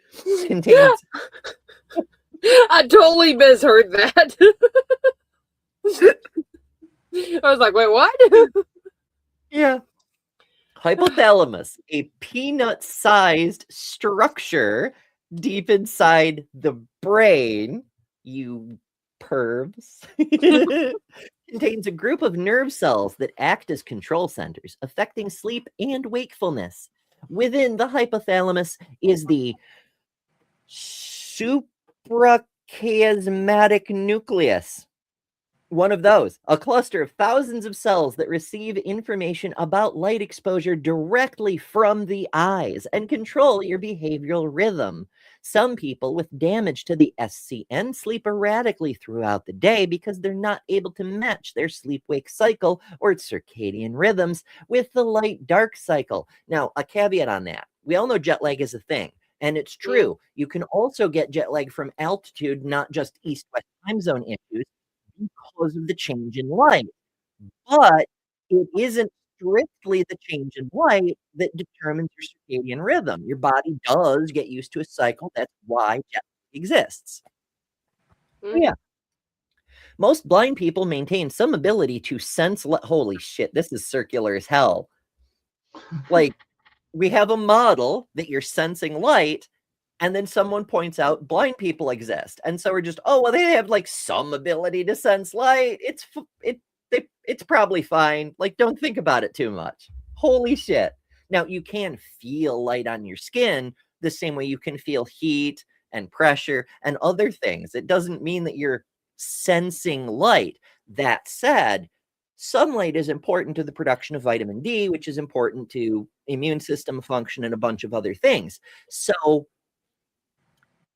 [SPEAKER 2] contains...
[SPEAKER 1] I totally misheard that. I was like, wait, what?
[SPEAKER 2] Yeah. Hypothalamus, a peanut-sized structure deep inside the brain, you pervs, contains a group of nerve cells that act as control centers, affecting sleep and wakefulness. Within the hypothalamus is the suprachiasmatic nucleus. One of those, a cluster of thousands of cells that receive information about light exposure directly from the eyes and control your behavioral rhythm. Some people with damage to the SCN sleep erratically throughout the day because they're not able to match their sleep-wake cycle or circadian rhythms with the light-dark cycle. Now, a caveat on that. We all know jet lag is a thing, and it's true. You can also get jet lag from altitude, not just east-west time zone issues, because of the change in light. But it isn't strictly the change in light that determines your circadian rhythm. Your body does get used to a cycle. That's why jet lag exists. Yeah. Most blind people maintain some ability to sense holy shit, this is circular as hell. Like, we have a model that you're sensing light, and then someone points out blind people exist. And so we're just, oh, well, they have like some ability to sense light. It's probably fine. Like, don't think about it too much. Holy shit. Now, you can feel light on your skin the same way you can feel heat and pressure and other things. It doesn't mean that you're sensing light. That said, sunlight is important to the production of vitamin D, which is important to immune system function and a bunch of other things. So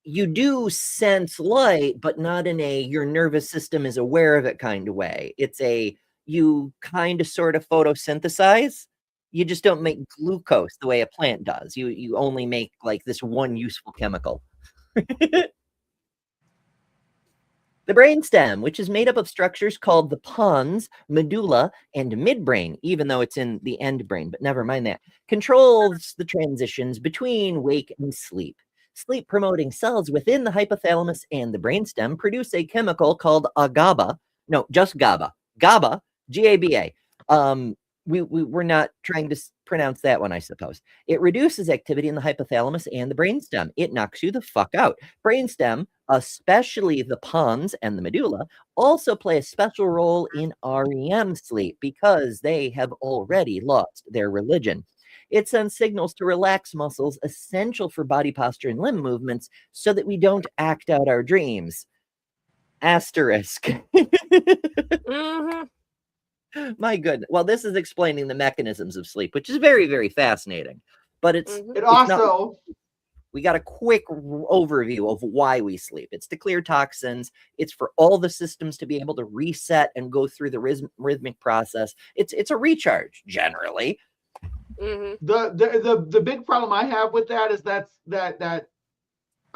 [SPEAKER 2] you do sense light, but not in a your nervous system is aware of it kind of way. It's a you kind of sort of photosynthesize. You just don't make glucose the way a plant does. You only make like this one useful chemical. The brainstem, which is made up of structures called the pons, medulla, and midbrain, even though it's in the end brain, but never mind that, controls the transitions between wake and sleep. Sleep-promoting cells within the hypothalamus and the brainstem produce a chemical called GABA. No, just GABA. GABA, G-A-B-A. We're not trying to pronounce that one, I suppose. It reduces activity in the hypothalamus and the brainstem. It knocks you the fuck out. Brainstem, especially the pons and the medulla, also play a special role in REM sleep because they have already lost their religion. It sends signals to relax muscles essential for body posture and limb movements so that we don't act out our dreams. Asterisk. My goodness. Well, this is explaining the mechanisms of sleep, which is very, very fascinating. But it's
[SPEAKER 16] also
[SPEAKER 2] we got a quick overview of why we sleep. It's to clear toxins. It's for all the systems to be able to reset and go through the rhythmic process. It's a recharge generally.
[SPEAKER 16] The big problem I have with that is that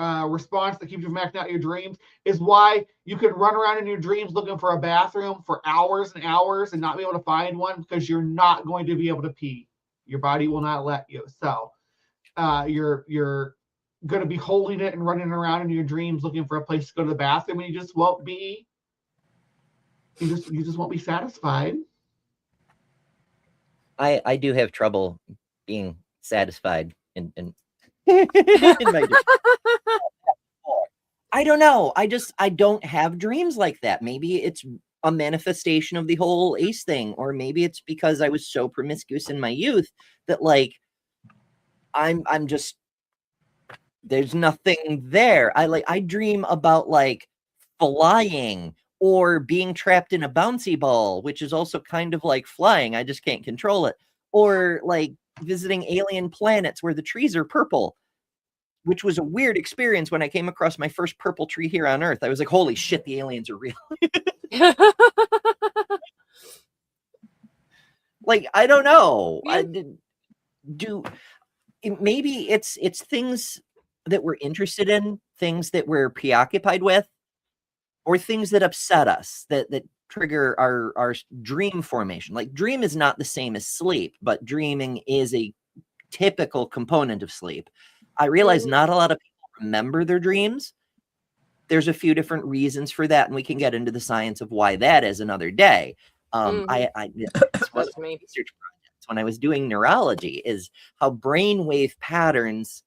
[SPEAKER 16] response that keeps you from acting out your dreams is why you can run around in your dreams looking for a bathroom for hours and hours and not be able to find one because you're not going to be able to pee. Your body will not let you. So you're going to be holding it and running around in your dreams looking for a place to go to the bathroom, and you just won't be. You just won't be satisfied.
[SPEAKER 2] I do have trouble being satisfied in my dreams. I don't know. I don't have dreams like that. Maybe it's a manifestation of the whole ace thing, or maybe it's because I was so promiscuous in my youth that like I'm just there's nothing there. I dream about like flying or being trapped in a bouncy ball, which is also kind of like flying. I just can't control it. Or like visiting alien planets where the trees are purple, which was a weird experience when I came across my first purple tree here on Earth. I was like, holy shit, the aliens are real. Like, I don't know. Maybe it's things that we're interested in, things that we're preoccupied with, or things that upset us, that trigger our dream formation. Like, dream is not the same as sleep, but dreaming is a typical component of sleep. I realize not a lot of people remember their dreams. There's a few different reasons for that, and we can get into the science of why that is another day. It's one of my research projects when I was doing neurology is how brainwave patterns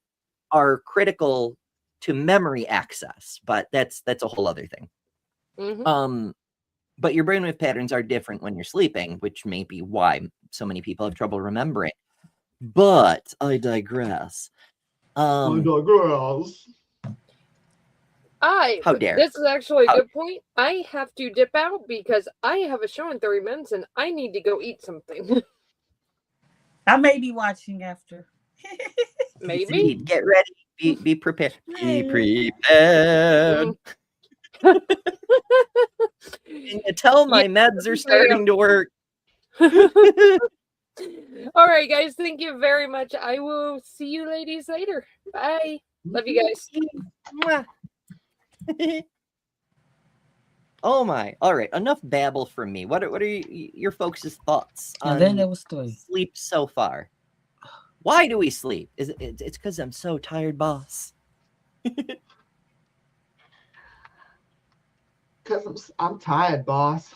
[SPEAKER 2] are critical to memory access, but that's a whole other thing. But your brainwave patterns are different when you're sleeping, which may be why so many people have trouble remembering. But I digress.
[SPEAKER 1] How dare. This is actually a good point. I have to dip out because I have a show in 30 minutes and I need to go eat something.
[SPEAKER 5] I may be watching after.
[SPEAKER 1] Maybe.
[SPEAKER 2] Get ready. Be prepared. Be prepared. Can you tell my meds are starting to work?
[SPEAKER 1] All right, guys. Thank you very much. I will see you ladies later. Bye. Love you guys.
[SPEAKER 2] Oh my! All right, enough babble from me. What are your folks' thoughts on
[SPEAKER 5] And then there was 3.
[SPEAKER 2] sleep so far? Why do we sleep? It's because I'm so tired, boss.
[SPEAKER 16] Because I'm tired, boss.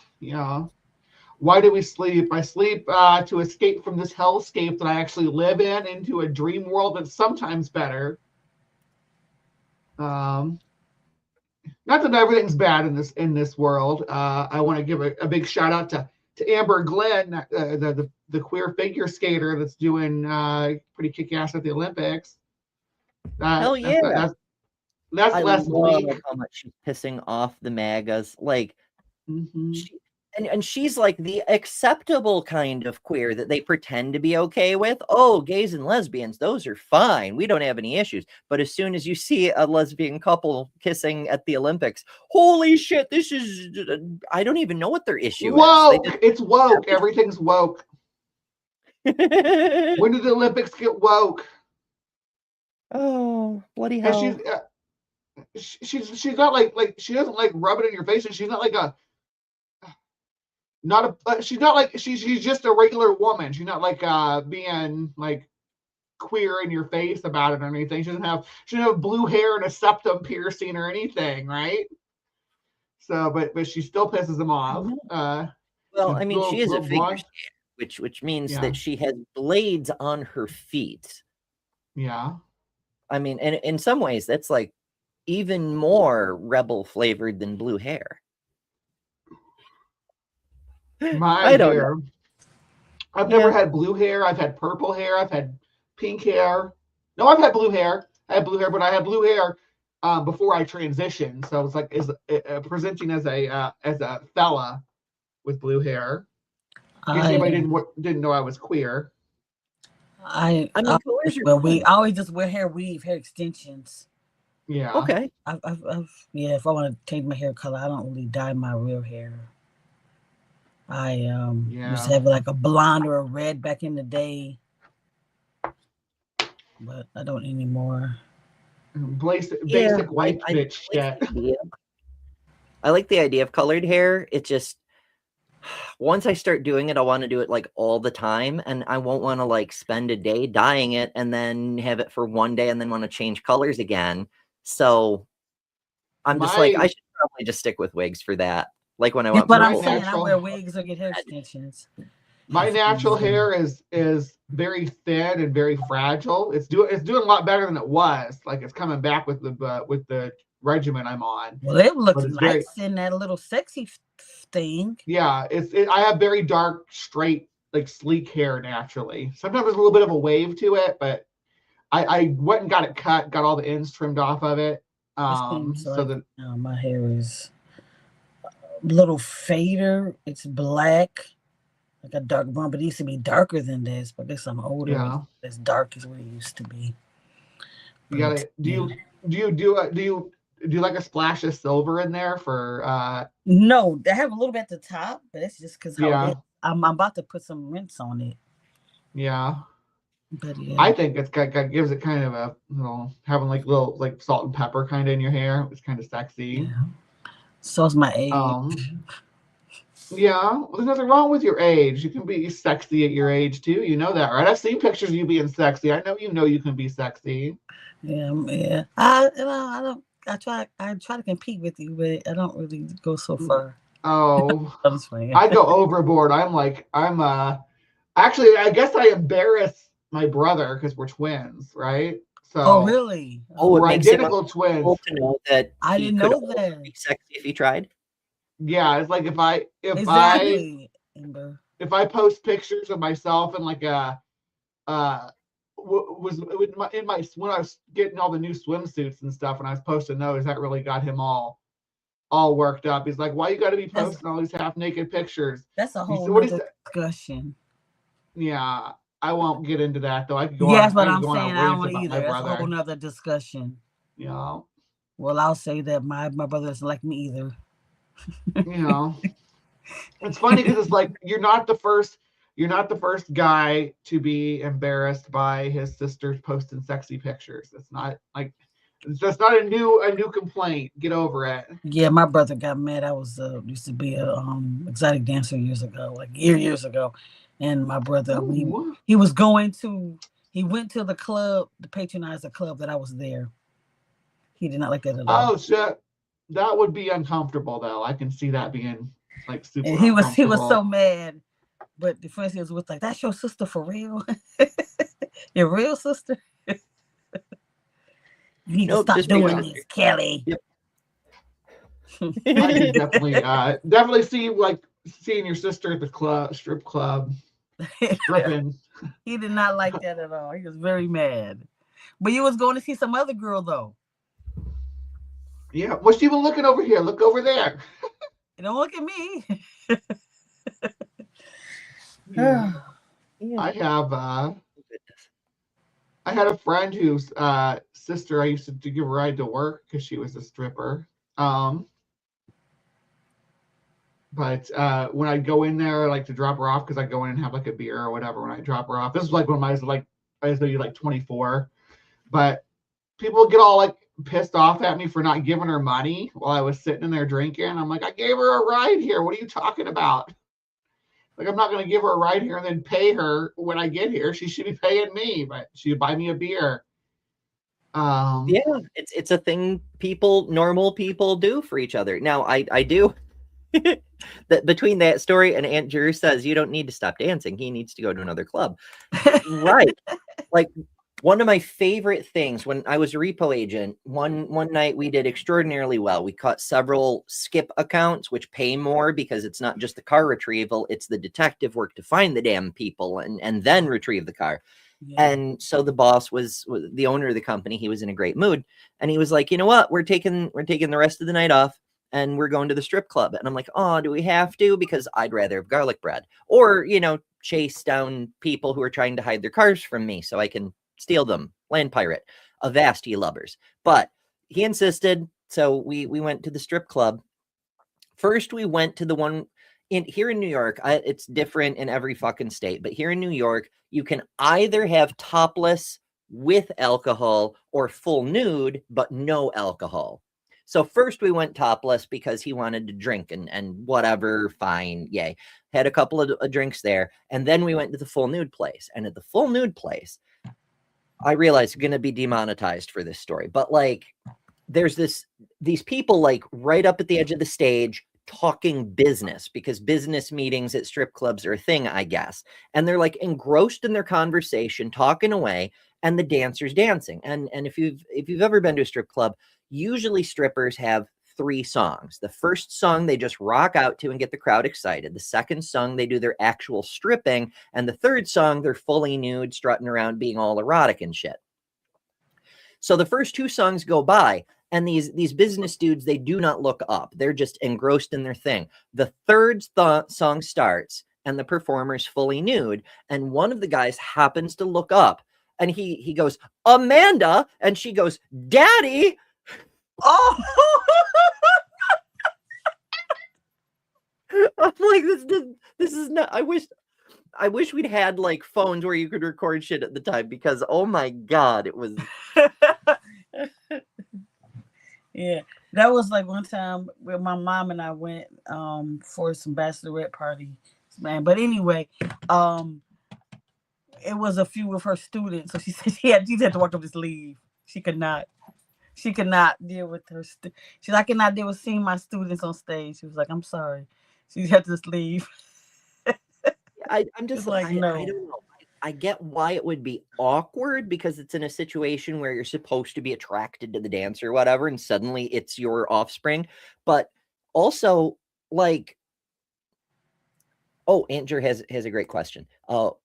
[SPEAKER 16] Why do we sleep? I sleep to escape from this hellscape that I actually live in into a dream world that's sometimes better. Not that everything's bad in this world. I want to give a big shout out to Amber Glenn, the queer figure skater that's doing pretty kick ass at the Olympics.
[SPEAKER 2] Hell yeah!
[SPEAKER 16] That's
[SPEAKER 2] I
[SPEAKER 16] less
[SPEAKER 2] love
[SPEAKER 16] bleak.
[SPEAKER 2] how much she's pissing off the MAGAs. Like, and she's like the acceptable kind of queer that they pretend to be okay with. Oh, gays and lesbians, those are fine. We don't have any issues. But as soon as you see a lesbian couple kissing at the Olympics, holy shit, this is, I don't even know what their issue
[SPEAKER 16] woke.
[SPEAKER 2] is.
[SPEAKER 16] It's woke. Everything's woke. When did the Olympics get woke?
[SPEAKER 2] Oh, bloody hell.
[SPEAKER 16] And she's not like she doesn't like rub it in your face, and she's not like she's just a regular woman. She's not like being like queer in your face about it or anything. She doesn't have blue hair and a septum piercing or anything, right? So, but she still pisses them off.
[SPEAKER 2] Well, I mean, she is a figure skater, which means that she has blades on her feet.
[SPEAKER 16] Yeah.
[SPEAKER 2] I mean, and in some ways, that's like even more rebel flavored than blue hair.
[SPEAKER 16] My hair. I've never had blue hair. I've had purple hair. I've had pink hair. No, I've had blue hair. I had blue hair, but I had blue hair before I transitioned. So I was like presenting as a fella with blue hair. In case anybody didn't know I was queer.
[SPEAKER 5] I always just wear hair extensions.
[SPEAKER 16] Yeah.
[SPEAKER 2] Okay.
[SPEAKER 5] If I want to change my hair color, I don't really dye my real hair. I used to have like a blonde or a red back in the day, but I don't anymore.
[SPEAKER 16] Basic white bitch shit.
[SPEAKER 2] I like the idea of colored hair. It just, once I start doing it, I want to do it like all the time, and I won't want to like spend a day dyeing it and then have it for one day and then want to change colors again. So I'm just like, I should probably just stick with wigs for that. Like when I went.
[SPEAKER 5] But I'm saying I wear wigs or get hair extensions.
[SPEAKER 16] My natural hair is very thin and very fragile. It's doing a lot better than it was. Like it's coming back with the regimen I'm on.
[SPEAKER 5] Well, it looks nice in that little sexy thing.
[SPEAKER 16] Yeah, I have very dark, straight, like sleek hair naturally. Sometimes there's a little bit of a wave to it, but I went and got it cut, got all the ends trimmed off of it.
[SPEAKER 5] My hair is a little fader. It's black, like a dark brown, but it used to be darker than this. But I guess I'm older.
[SPEAKER 16] Yeah.
[SPEAKER 5] As dark as what it used to be.
[SPEAKER 16] You got it. Do you like a splash of silver in there for?
[SPEAKER 5] No, I have a little bit at the top, but it's just because I'm about to put some rinse on it.
[SPEAKER 16] Yeah.
[SPEAKER 5] But
[SPEAKER 16] I think it's gives it kind of a having like little like salt and pepper kind of in your hair. It's kind of sexy.
[SPEAKER 5] Yeah. So's my age.
[SPEAKER 16] Well, there's nothing wrong with your age. You can be sexy at your age too. You know that, right? I've seen pictures of you being sexy. I know you can be sexy.
[SPEAKER 5] Yeah. I try to compete with you, but I don't really go so far.
[SPEAKER 16] Oh, I go overboard. Actually, I guess I embarrass my brother because we're twins, right? So.
[SPEAKER 5] Oh, really?
[SPEAKER 16] We're identical twins.
[SPEAKER 2] To know that
[SPEAKER 5] I didn't know that.
[SPEAKER 2] Be sexy if he tried.
[SPEAKER 16] Yeah, it's like if I post pictures of myself in like when I was getting all the new swimsuits and stuff, and I was posting those, that really got him all worked up. He's like, "Why you got to be posting all these half naked pictures?"
[SPEAKER 5] That's a whole other discussion.
[SPEAKER 16] Yeah, I won't get into that though. I could go
[SPEAKER 5] Yeah,
[SPEAKER 16] on.
[SPEAKER 5] that's what
[SPEAKER 16] I could
[SPEAKER 5] I'm
[SPEAKER 16] go on a
[SPEAKER 5] saying. I
[SPEAKER 16] rant
[SPEAKER 5] don't
[SPEAKER 16] about
[SPEAKER 5] either.
[SPEAKER 16] my
[SPEAKER 5] That's a whole
[SPEAKER 16] brother.
[SPEAKER 5] nother discussion.
[SPEAKER 16] You know.
[SPEAKER 5] Well, I'll say that my brother doesn't like me either.
[SPEAKER 16] You know, it's funny because it's like you're not the first guy to be embarrassed by his sisters posting sexy pictures. It's not like that's not a new complaint. Get over it.
[SPEAKER 5] Yeah, my brother got mad. I was used to be a exotic dancer years ago, like years ago, and my brother he went to the club to patronize the club that I was there. He did not like that at all.
[SPEAKER 16] Oh shit, that would be uncomfortable though. I can see that being like super.
[SPEAKER 5] And he was so mad. But the first he was like, "That's your sister for real? Your real sister? You need to stop doing this, Kelly."
[SPEAKER 2] Yep.
[SPEAKER 16] I can definitely see like seeing your sister at the strip club stripping.
[SPEAKER 5] He did not like that at all. He was very mad. But you was going to see some other girl though.
[SPEAKER 16] Yeah, what's she been looking over here? Look over there.
[SPEAKER 5] Don't look at me.
[SPEAKER 16] Yeah. I had a friend whose sister I used to give a ride to work because she was a stripper. But when I go in there, like to drop her off, because I go in and have like a beer or whatever when I drop her off. This is like when I was maybe like 24. But people get all like pissed off at me for not giving her money while I was sitting in there drinking. I'm like, I gave her a ride here. What are you talking about? Like, I'm not going to give her a ride here and then pay her when I get here. She should be paying me, but she would buy me a beer.
[SPEAKER 2] Yeah, it's a thing normal people do for each other. Now, I do. That between that story and Aunt Drew says you don't need to stop dancing. He needs to go to another club. Right. Like, one of my favorite things when I was a repo agent, one night we did extraordinarily well. We caught several skip accounts, which pay more because it's not just the car retrieval, it's the detective work to find the damn people and then retrieve the car. Yeah. And so the boss was the owner of the company. He was in a great mood. And he was like, you know what? We're taking the rest of the night off and we're going to the strip club. And I'm like, oh, do we have to? Because I'd rather have garlic bread or, chase down people who are trying to hide their cars from me so I can steal them. Land pirate. Avast, ye lubbers. But he insisted. So we went to the strip club. First, we went to the one here in New York. It's different in every fucking state. But here in New York, you can either have topless with alcohol or full nude, but no alcohol. So first we went topless because he wanted to drink and whatever, fine, yay. Had a couple of drinks there. And then we went to the full nude place. And at the full nude place, I realize I'm going to be demonetized for this story, but like there's these people like right up at the edge of the stage talking business because business meetings at strip clubs are a thing, I guess. And they're like engrossed in their conversation, talking away, and the dancers dancing. And if you've ever been to a strip club, usually strippers have 3 songs. The first song they just rock out to and get the crowd excited. The second song they do their actual stripping, and the third song they're fully nude, strutting around, being all erotic and shit. So the first 2 songs go by, and these business dudes, they do not look up. They're just engrossed in their thing. The third song starts, and the performer's fully nude, and one of the guys happens to look up, and he goes, Amanda, and she goes, Daddy. Oh, I'm like, this is not. I wish we'd had like phones where you could record shit at the time because oh my god, it was.
[SPEAKER 5] Yeah, that was like one time where my mom and I went for some bachelorette party, man. But anyway, it was a few of her students, so she said she had to walk up this leave. She could not deal with her. She's like, I cannot deal with seeing my students on stage. She was like, I'm sorry. She had to just leave.
[SPEAKER 2] I'm just like, no. I don't know. I get why it would be awkward because it's in a situation where you're supposed to be attracted to the dancer or whatever, and suddenly it's your offspring. But also, like, Aunt Jer has a great question.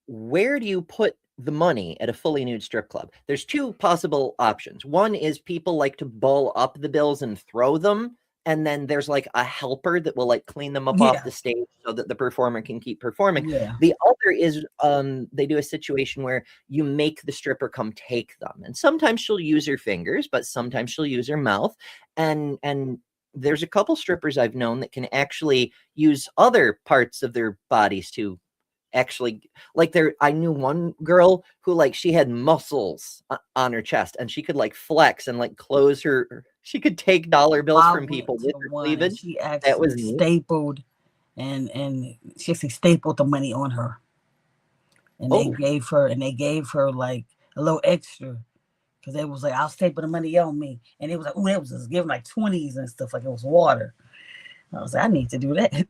[SPEAKER 2] Where do you put the money at a fully nude strip club? There's 2 possible options. One is people like to ball up the bills and throw them and then there's like a helper that will like clean them up off the stage so that the performer can keep performing. The other is they do a situation where you make the stripper come take them, and sometimes she'll use her fingers, but sometimes she'll use her mouth, and there's a couple strippers I've known that can actually use other parts of their bodies to actually, like, I knew one girl who, like, she had muscles on her chest, and she could like flex and like close her. She could take dollar bills from people with her cleavage.
[SPEAKER 5] She actually stapled, and she actually stapled the money on her, and they gave her like a little extra, because they was like, I'll staple the money on me, and it was like, it was just giving like 20s and stuff, like it was water. I was like, I need to do that.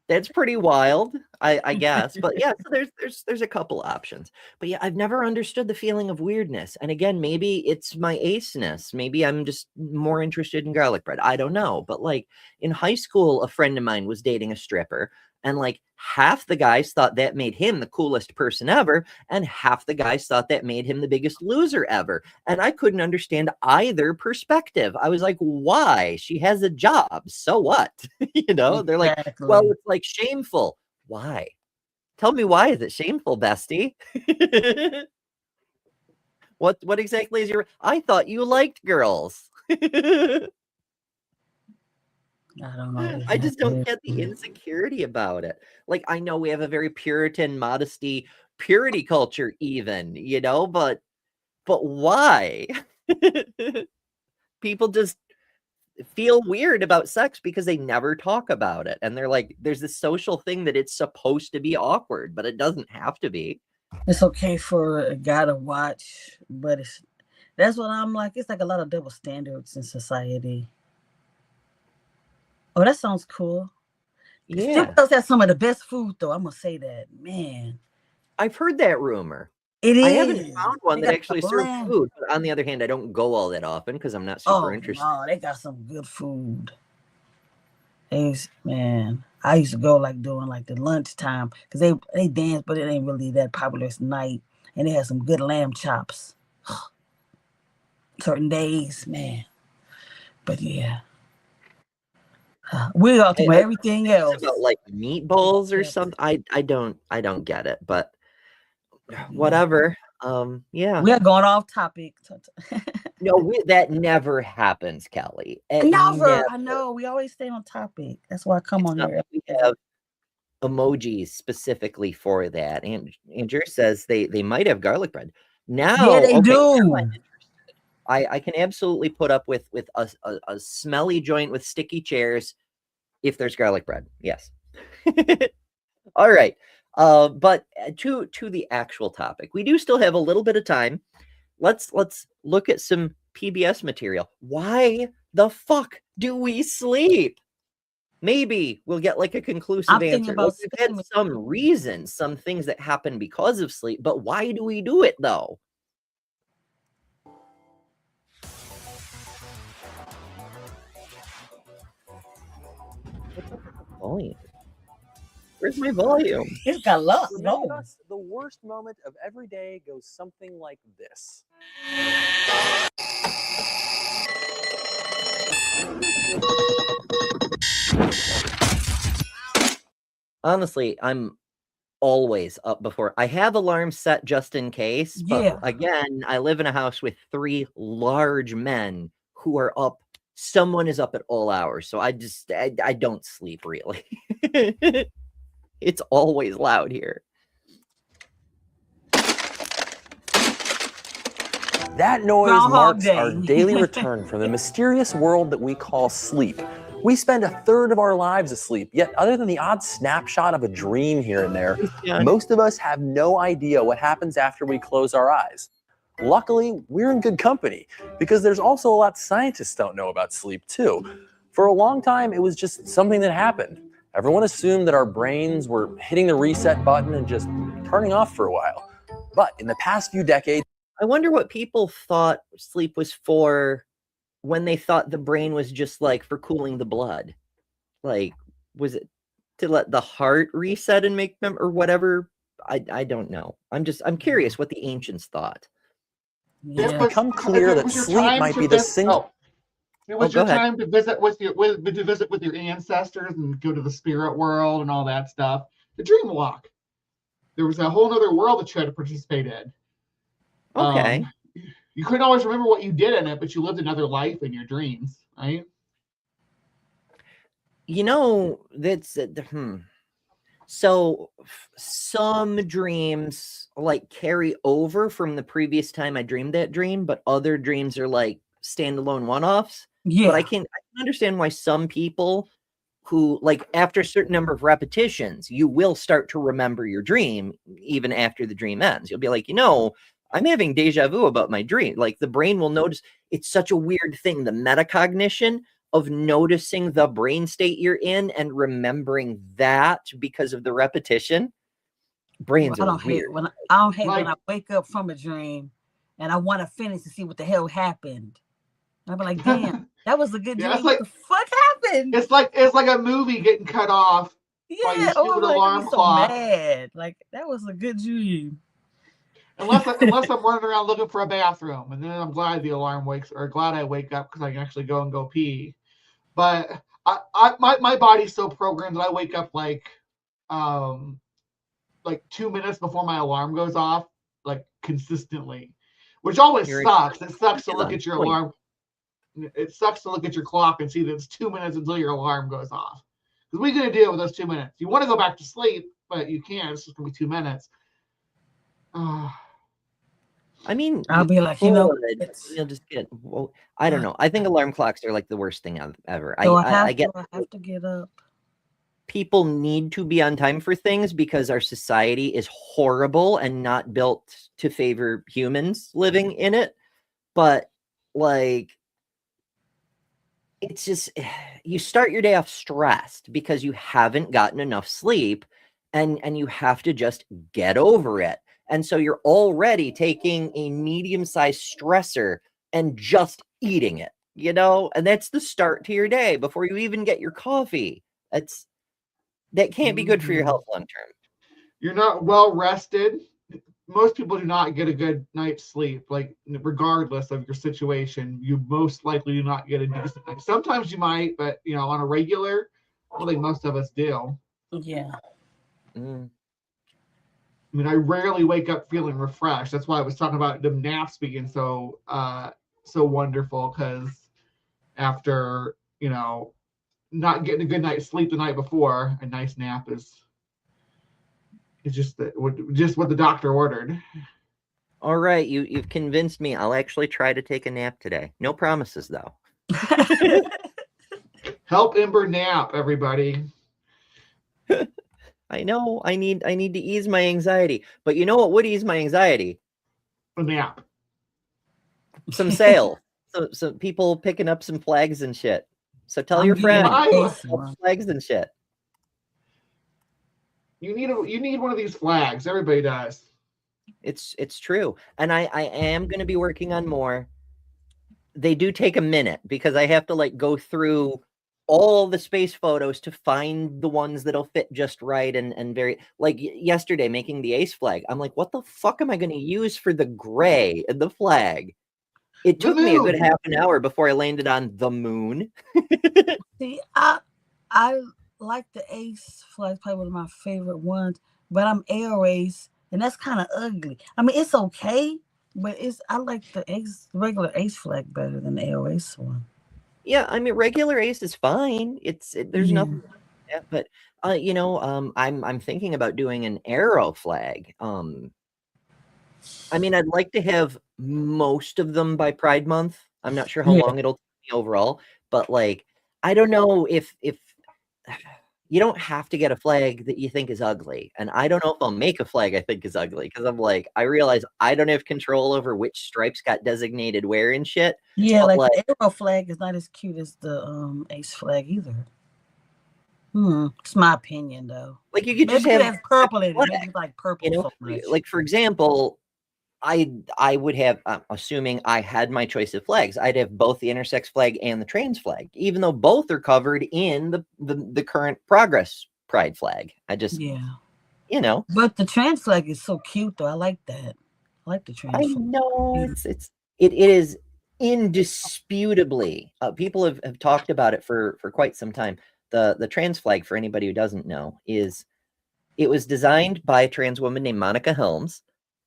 [SPEAKER 2] That's pretty wild, I guess. But yeah, so there's a couple options. But yeah, I've never understood the feeling of weirdness. And again, maybe it's my aceness. Maybe I'm just more interested in garlic bread. I don't know. But like in high school, a friend of mine was dating a stripper, and like half the guys thought that made him the coolest person ever, and half the guys thought that made him the biggest loser ever. And I couldn't understand either perspective. I was like, why? She has a job. So what? You know, they're like, well, it's like shameful. Why? Tell me, why is it shameful, bestie? What exactly is your... I thought you liked girls.
[SPEAKER 5] I don't know.
[SPEAKER 2] I just don't get the insecurity about it. Like, I know we have a very Puritan modesty, purity culture even, you know, but why? People just feel weird about sex because they never talk about it. And they're like, there's this social thing that it's supposed to be awkward, but it doesn't have to be.
[SPEAKER 5] It's okay for a guy to watch, but that's what I'm like. It's like a lot of double standards in society. Oh, that sounds cool.
[SPEAKER 2] Yeah.
[SPEAKER 5] Strip clubs have some of the best food, though. I'm gonna say that, man.
[SPEAKER 2] I've heard that rumor.
[SPEAKER 5] It is.
[SPEAKER 2] I haven't found one
[SPEAKER 5] They
[SPEAKER 2] that
[SPEAKER 5] got
[SPEAKER 2] actually
[SPEAKER 5] some
[SPEAKER 2] serves
[SPEAKER 5] lamb.
[SPEAKER 2] food. But on the other hand, I don't go all that often because I'm not super interested.
[SPEAKER 5] Oh, they got some good food. Man, I used to go like during like the lunchtime because they dance, but it ain't really that popular at night. And they had some good lamb chops. Certain days, man. But yeah. We are talking about everything else.
[SPEAKER 2] About like meatballs or something. I don't get it, but whatever. Yeah.
[SPEAKER 5] We are going off topic.
[SPEAKER 2] No, that never happens, Kelly.
[SPEAKER 5] Never. I know. We always stay on topic. That's why I come on here.
[SPEAKER 2] We have emojis specifically for that. And Andrew says they might have garlic bread. Now,
[SPEAKER 5] yeah, they do.
[SPEAKER 2] I can absolutely put up with a smelly joint with sticky chairs if there's garlic bread. Yes. All right. But to the actual topic, we do still have a little bit of time. Let's look at some PBS material. Why the fuck do we sleep? Maybe we'll get like a conclusive answer. Like, we've had some reasons, some things that happen because of sleep, but why do we do it though? Volume. Where's my volume?
[SPEAKER 5] It's got love.
[SPEAKER 17] For many of us, the worst moment of every day goes something like this.
[SPEAKER 2] Honestly, I'm always up before. I have alarms set just in case, but again, I live in a house with 3 large men who are up. Someone is up at all hours, so I don't sleep really. It's always loud here.
[SPEAKER 17] That noise marks our daily return from the mysterious world that we call sleep. We spend 1/3 of our lives asleep, yet other than the odd snapshot of a dream here and there, most of us have no idea what happens after we close our eyes. Luckily, we're in good company because there's also a lot scientists don't know about sleep too. For a long time, it was just something that happened. Everyone assumed that our brains were hitting the reset button and just turning off for a while. But in the past few decades,
[SPEAKER 2] I wonder what people thought sleep was for when they thought the brain was just like for cooling the blood. Like, was it to let the heart reset and make them or whatever? I don't know. I'm curious what the ancients thought.
[SPEAKER 17] it's become clear that sleep might be the single.
[SPEAKER 16] It was your time to visit with your ancestors and go to the spirit world and all that stuff. The dream walk. There was a whole other world that you had to participate in.
[SPEAKER 2] Okay.
[SPEAKER 16] You couldn't always remember what you did in it, but you lived another life in your dreams, right?
[SPEAKER 2] You know, that's So some dreams like carry over from the previous time I dreamed that dream, but other dreams are like standalone one-offs.
[SPEAKER 5] Yeah.
[SPEAKER 2] But I can understand why some people who, like, after a certain number of repetitions, you will start to remember your dream even after the dream ends. You'll be like, I'm having deja vu about my dream. Like, the brain will notice. It's such a weird thing, the metacognition of noticing the brain state you're in and remembering that because of the repetition. Brains are weird.
[SPEAKER 5] I don't hate when I wake up from a dream and I want to finish to see what the hell happened. I'll be like, damn, that was a good dream.
[SPEAKER 16] It's like,
[SPEAKER 5] what the fuck happened?
[SPEAKER 16] It's like a movie getting cut off by your stupid alarm clock.
[SPEAKER 5] So mad. Like, that was a good dream.
[SPEAKER 16] Unless I'm running around looking for a bathroom, and then I'm glad glad I wake up because I can actually go pee. But my body's so programmed that I wake up like 2 minutes before my alarm goes off, like consistently, which always sucks. It sucks to look at your alarm. It sucks to look at your clock and see that it's 2 minutes until your alarm goes off. Because what are you going to do with those 2 minutes? You want to go back to sleep, but you can't. It's just going to be 2 minutes.
[SPEAKER 2] I mean,
[SPEAKER 5] I'll be like,
[SPEAKER 2] you'll just get. Well, I don't know. I think alarm clocks are like the worst thing ever.
[SPEAKER 5] So I have to get up.
[SPEAKER 2] People need to be on time for things because our society is horrible and not built to favor humans living in it. But like, it's just, you start your day off stressed because you haven't gotten enough sleep, and you have to just get over it. And so you're already taking a medium-sized stressor and just eating it, and that's the start to your day before you even get your coffee. That can't be good for your health long term.
[SPEAKER 16] You're not well rested. Most people do not get a good night's sleep. Like, regardless of your situation, you most likely do not get a decent night. Sometimes you might, but on a regular, I think most of us do.
[SPEAKER 5] Yeah.
[SPEAKER 16] I mean, I rarely wake up feeling refreshed. That's why I was talking about the naps being so wonderful, because after, not getting a good night's sleep the night before, a nice nap is just what the doctor ordered.
[SPEAKER 2] All right, you've convinced me. I'll actually try to take a nap today. No promises, though.
[SPEAKER 16] Help Ember nap, everybody.
[SPEAKER 2] I know I need to ease my anxiety, but you know what would ease my anxiety?
[SPEAKER 16] A nap.
[SPEAKER 2] Some sale. So people picking up some flags and shit. So tell your friends flags and shit.
[SPEAKER 16] You need one of these flags. Everybody does.
[SPEAKER 2] It's true. And I am going to be working on more. They do take a minute because I have to go through all the space photos to find the ones that'll fit just right and very, like yesterday making the ace flag. I'm like, what the fuck am I going to use for the gray in the flag? It took me a good half an hour before I landed on the moon.
[SPEAKER 5] See, I like the ace flag, probably one of my favorite ones, but I'm air ace, and that's kind of ugly. I mean, it's okay, but I like the regular ace flag better than the air ace one.
[SPEAKER 2] Yeah, I mean, regular ace is fine. There's nothing, but I'm thinking about doing an arrow flag. I mean, I'd like to have most of them by Pride Month. I'm not sure how long it'll take me overall, but I don't know if you don't have to get a flag that you think is ugly, and I don't know if I'll make a flag I think is ugly because I'm I realize I don't have control over which stripes got designated where and shit.
[SPEAKER 5] Yeah, the arrow flag is not as cute as the ace flag either. It's my opinion though.
[SPEAKER 2] You could just have
[SPEAKER 5] purple in it. Maybe like purple. So much.
[SPEAKER 2] For example, I would have, assuming I had my choice of flags, I'd have both the intersex flag and the trans flag, even though both are covered in the current progress pride flag. I just, But
[SPEAKER 5] the trans flag is so cute though. I like that. I like the trans flag.
[SPEAKER 2] I know it is indisputably, people have talked about it for quite some time. The trans flag, for anybody who doesn't know, it was designed by a trans woman named Monica Helms.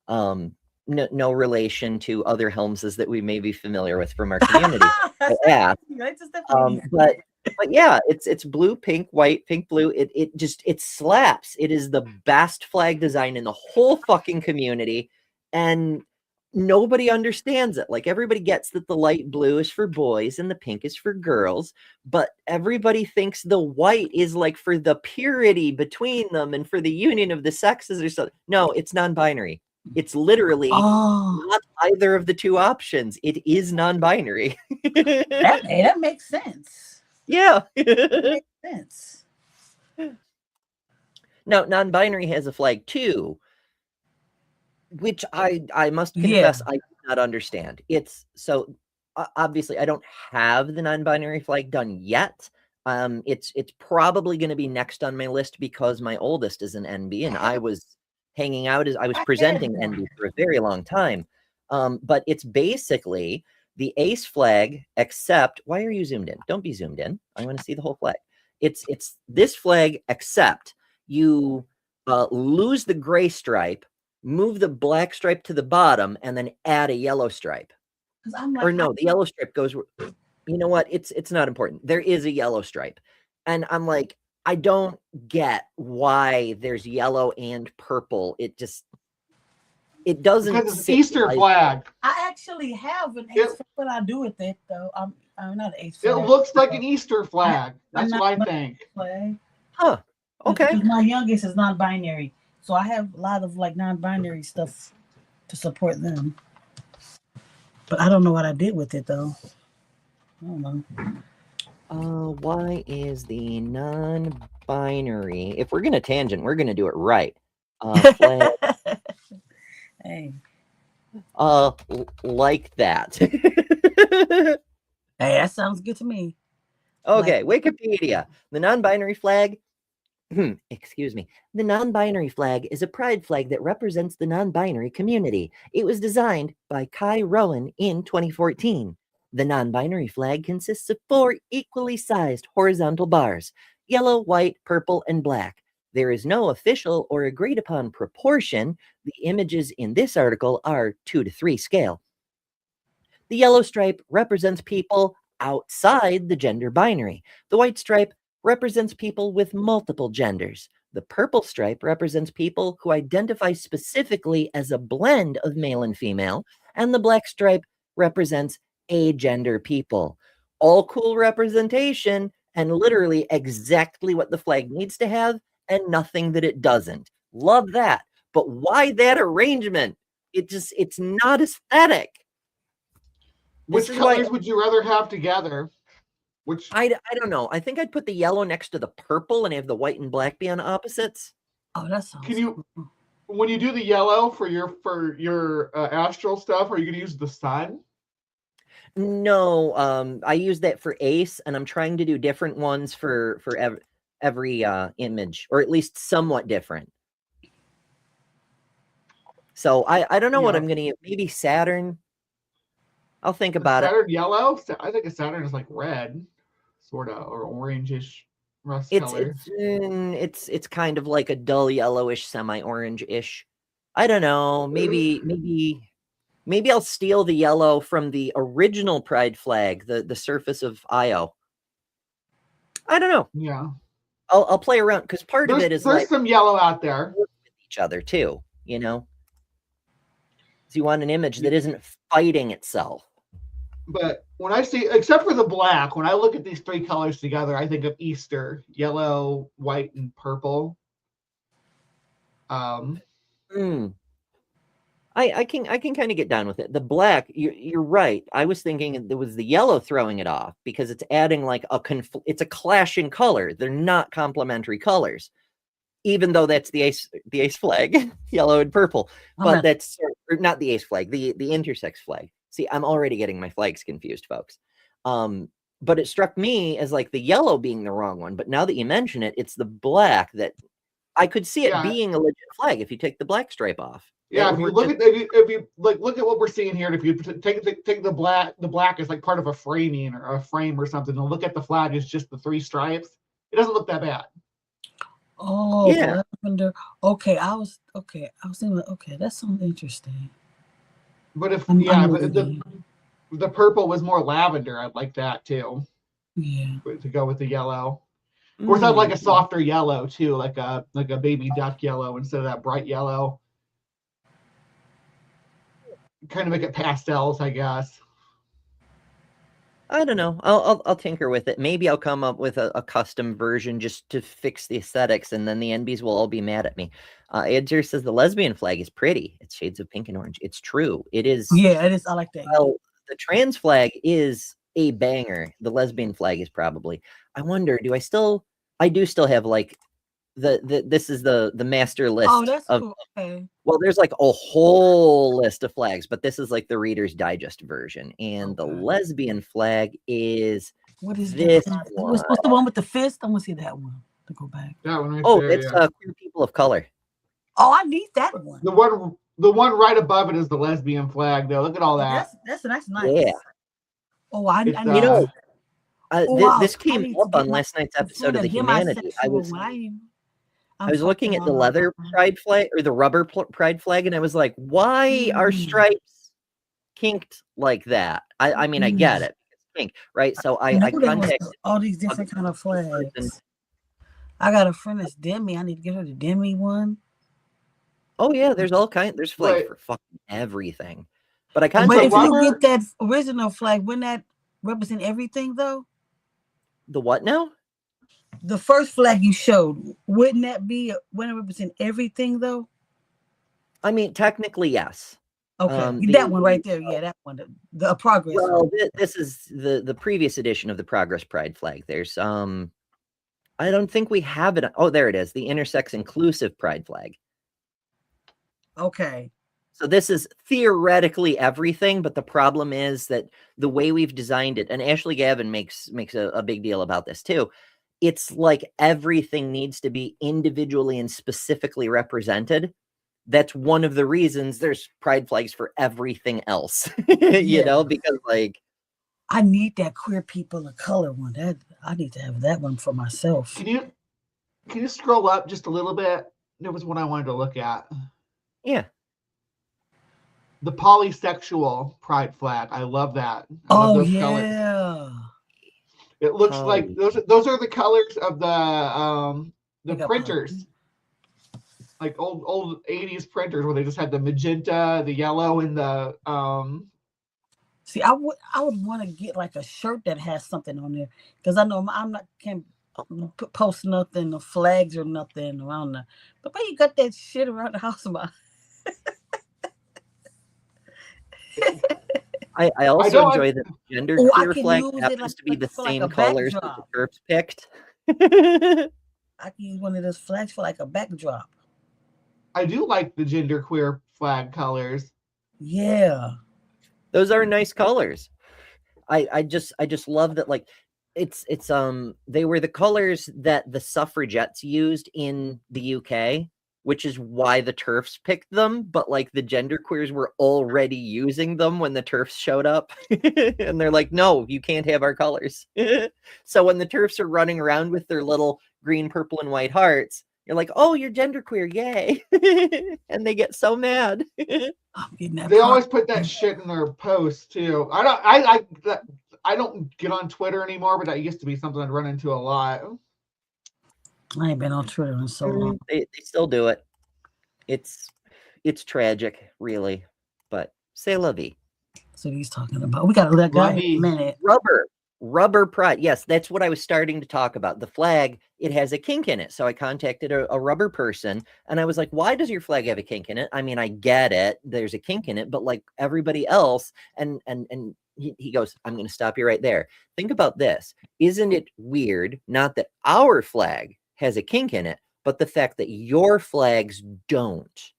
[SPEAKER 2] No relation to other Helmses that we may be familiar with from our community. But yeah, it's blue, pink, white, pink, blue. It slaps. It is the best flag design in the whole fucking community, and nobody understands it. Like, everybody gets that the light blue is for boys and the pink is for girls, but everybody thinks the white is like for the purity between them and for the union of the sexes or something. No, it's non-binary. It's literally not either of the two options. It is non-binary.
[SPEAKER 5] that makes sense.
[SPEAKER 2] Yeah.
[SPEAKER 5] That makes sense.
[SPEAKER 2] Now, non-binary has a flag too, which I must confess I do not understand. It's so obviously I don't have the non-binary flag done yet. It's probably going to be next on my list because my oldest is an NB, and I was hanging out as I was presenting NB for a very long time. But it's basically the ace flag, except, why are you zoomed in? Don't be zoomed in. I want to see the whole flag. It's this flag, except you lose the gray stripe, move the black stripe to the bottom, and then add a yellow stripe. Or no, the yellow stripe goes, you know what? It's not important. There is a yellow stripe. And I'm like, I don't get why there's yellow and purple. It doesn't.
[SPEAKER 16] Because it's Easter flag.
[SPEAKER 5] I actually have an ace flag, but I do with it though. I'm not an ace flag.
[SPEAKER 16] It looks like an Easter flag. That's what I think.
[SPEAKER 5] Flag.
[SPEAKER 2] Huh. Okay.
[SPEAKER 5] Because my youngest is non-binary, so I have a lot of like non-binary stuff to support them. But I don't know what I did with it though. I don't know.
[SPEAKER 2] Why is the non-binary? If we're gonna tangent, we're gonna do it right. Flag,
[SPEAKER 5] hey.
[SPEAKER 2] Like that.
[SPEAKER 5] Hey, that sounds good to me.
[SPEAKER 2] Okay, Wikipedia. The non-binary flag. Excuse me. The non-binary flag is a pride flag that represents the non-binary community. It was designed by Kai Rowan in 2014. The non-binary flag consists of 4 equally sized horizontal bars: yellow, white, purple, and black. There is no official or agreed upon proportion. The images in this article are 2:3 scale. The yellow stripe represents people outside the gender binary. The white stripe represents people with multiple genders. The purple stripe represents people who identify specifically as a blend of male and female. And the black stripe represents agender people. All cool representation, and literally exactly what the flag needs to have, and nothing that it doesn't. Love that. But why that arrangement? It's not aesthetic.
[SPEAKER 16] Which colors would you rather have together? Which
[SPEAKER 2] I don't know. I think I'd put the yellow next to the purple and have the white and black be on opposites.
[SPEAKER 5] Oh, that sounds.
[SPEAKER 16] Can you, when you do the yellow for your astral stuff, are you gonna use the sun?
[SPEAKER 2] No, I use that for ace, and I'm trying to do different ones for every image, or at least somewhat different. So I don't know what I'm gonna use. Maybe Saturn. I'll think about it.
[SPEAKER 16] Saturn yellow? I think a Saturn is like red, sort of, or orangish rust color.
[SPEAKER 2] It's kind of like a dull yellowish, semi-orange-ish. I don't know. Maybe I'll steal the yellow from the original pride flag, the surface of Io. I don't know.
[SPEAKER 16] Yeah.
[SPEAKER 2] I'll play around, because part of it is
[SPEAKER 16] there's
[SPEAKER 2] like
[SPEAKER 16] some yellow out there
[SPEAKER 2] with each other too, you know. So you want an image that isn't fighting itself.
[SPEAKER 16] But when I see, except for the black, when I look at these 3 colors together, I think of Easter: yellow, white, and purple.
[SPEAKER 2] I can kind of get down with it. The black, you're right. I was thinking it was the yellow throwing it off, because it's adding like it's a clash in color. They're not complementary colors, even though that's the ace flag, yellow and purple. But that's not the ace flag, the intersex flag. See, I'm already getting my flags confused, folks. But it struck me as like the yellow being the wrong one. But now that you mention it, it's the black that I could see it being a legit flag if you take the black stripe off.
[SPEAKER 16] Yeah, if you look at if you like look at what we're seeing here, and if you take the black as like part of a framing or a frame or something, and look at the flag as just the 3 stripes, it doesn't look that bad.
[SPEAKER 5] Oh,
[SPEAKER 2] Yeah.
[SPEAKER 5] lavender. Okay, I was thinking, okay, that sounds interesting.
[SPEAKER 16] But if the purple was more lavender, I'd like that too.
[SPEAKER 5] Yeah.
[SPEAKER 16] To go with the yellow. Of course, I'd like a softer yellow too, like a baby duck yellow instead of that bright yellow. Kind of make it pastels, I guess.
[SPEAKER 2] I don't know. I'll tinker with it. Maybe I'll come up with a custom version just to fix the aesthetics, and then the NBs will all be mad at me. Edger says the lesbian flag is pretty. It's shades of pink and orange. It's true. It is.
[SPEAKER 5] Yeah, it is. I like that.
[SPEAKER 2] Well, the trans flag is a banger. The lesbian flag is probably. I wonder, I do still have like this is the master list.
[SPEAKER 5] Oh, that's cool. Okay.
[SPEAKER 2] Well, there's like a whole list of flags, but this is like the Reader's Digest version. And the lesbian flag is
[SPEAKER 5] what is
[SPEAKER 2] this
[SPEAKER 5] one? What's the one with the fist? I want to see that one. To go back.
[SPEAKER 16] That one right there.
[SPEAKER 2] It's Queer People of Color.
[SPEAKER 5] Oh, I need that one.
[SPEAKER 16] The one right above it is the lesbian flag, though. Look at all that.
[SPEAKER 5] That's nice.
[SPEAKER 2] Yeah.
[SPEAKER 5] Oh,
[SPEAKER 2] this came up on last night's episode of The Humanity. I was looking at the leather pride flag or the rubber pride flag, and I was like, why are stripes kinked like that? I mean, I get it. It's kink, right? So I contacted
[SPEAKER 5] all these different kind of flags. I got a friend that's Demi. I need to get her the Demi one.
[SPEAKER 2] Oh yeah, there's all kinds. There's flags for fucking everything. But I
[SPEAKER 5] But
[SPEAKER 2] contacted
[SPEAKER 5] if you get that original flag, wouldn't that represent everything though?
[SPEAKER 2] the what now?
[SPEAKER 5] The first flag you showed, wouldn't it represent everything though?
[SPEAKER 2] I mean, technically, yes.
[SPEAKER 5] Okay, that one right there. Yeah, that one. The progress.
[SPEAKER 2] Well, this is the previous edition of the Progress Pride flag. There's I don't think we have it. Oh, there it is. The intersex inclusive pride flag.
[SPEAKER 5] Okay.
[SPEAKER 2] So this is theoretically everything, but the problem is that the way we've designed it, and Ashley Gavin makes a big deal about this too. It's like everything needs to be individually and specifically represented. That's one of the reasons there's pride flags for everything else, you know, because like
[SPEAKER 5] I need that Queer People of Color one. That I need to have that one for myself.
[SPEAKER 16] Can you scroll up just a little bit? There was one I wanted to look at.
[SPEAKER 2] Yeah.
[SPEAKER 16] The polysexual pride flag. I love that. I love those colors. It looks like those are the colors of the printers. Like old 80s printers where they just had the magenta, the yellow, and the
[SPEAKER 5] See, I would want to get like a shirt that has something on there because I know can't post nothing, no flags or nothing around there. But you got that shit around the house, my.
[SPEAKER 2] I also enjoy that gender queer flag happens to be the same colors that the Terps picked.
[SPEAKER 5] I can use one of those flags for like a backdrop.
[SPEAKER 16] I do like the gender queer flag colors.
[SPEAKER 5] Yeah.
[SPEAKER 2] Those are nice colors. I just love that, like it's they were the colors that the suffragettes used in the UK, which is why the TERFs picked them, but like the genderqueers were already using them when the TERFs showed up. And they're like, no, you can't have our colors. So when the TERFs are running around with their little green, purple, and white hearts, you're like, oh, you're genderqueer, yay. And they get so mad.
[SPEAKER 16] They always put that shit in their posts too. I don't get on Twitter anymore, but that used to be something I'd run into a lot.
[SPEAKER 5] I ain't been on Twitter in so long.
[SPEAKER 2] They still do it. It's tragic, really. But c'est la vie.
[SPEAKER 5] So he's talking about. We got to let go in a minute.
[SPEAKER 2] Rubber pride. Yes, that's what I was starting to talk about. The flag, it has a kink in it. So I contacted a rubber person and I was like, why does your flag have a kink in it? I mean, I get it. There's a kink in it, but like everybody else, and he goes, I'm going to stop you right there. Think about this. Isn't it weird? Not that our flag has a kink in it, but the fact that your flags don't.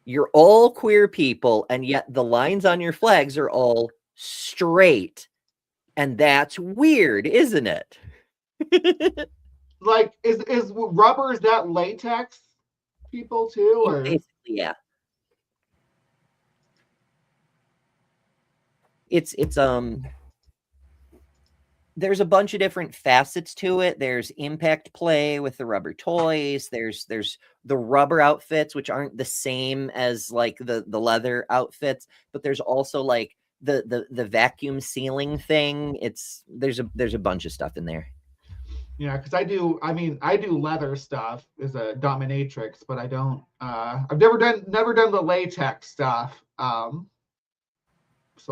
[SPEAKER 2] You're all queer people, and yet the lines on your flags are all straight. And that's weird, isn't it?
[SPEAKER 16] Like, is rubber, is that latex people too? Or?
[SPEAKER 2] Basically, yeah. it's there's a bunch of different facets to it. There's impact play with the rubber toys. There's the rubber outfits, which aren't the same as like the leather outfits, but there's also like the vacuum sealing thing. There's a bunch of stuff in there.
[SPEAKER 16] Yeah, because I do leather stuff as a dominatrix, but I don't I've never done the latex stuff. So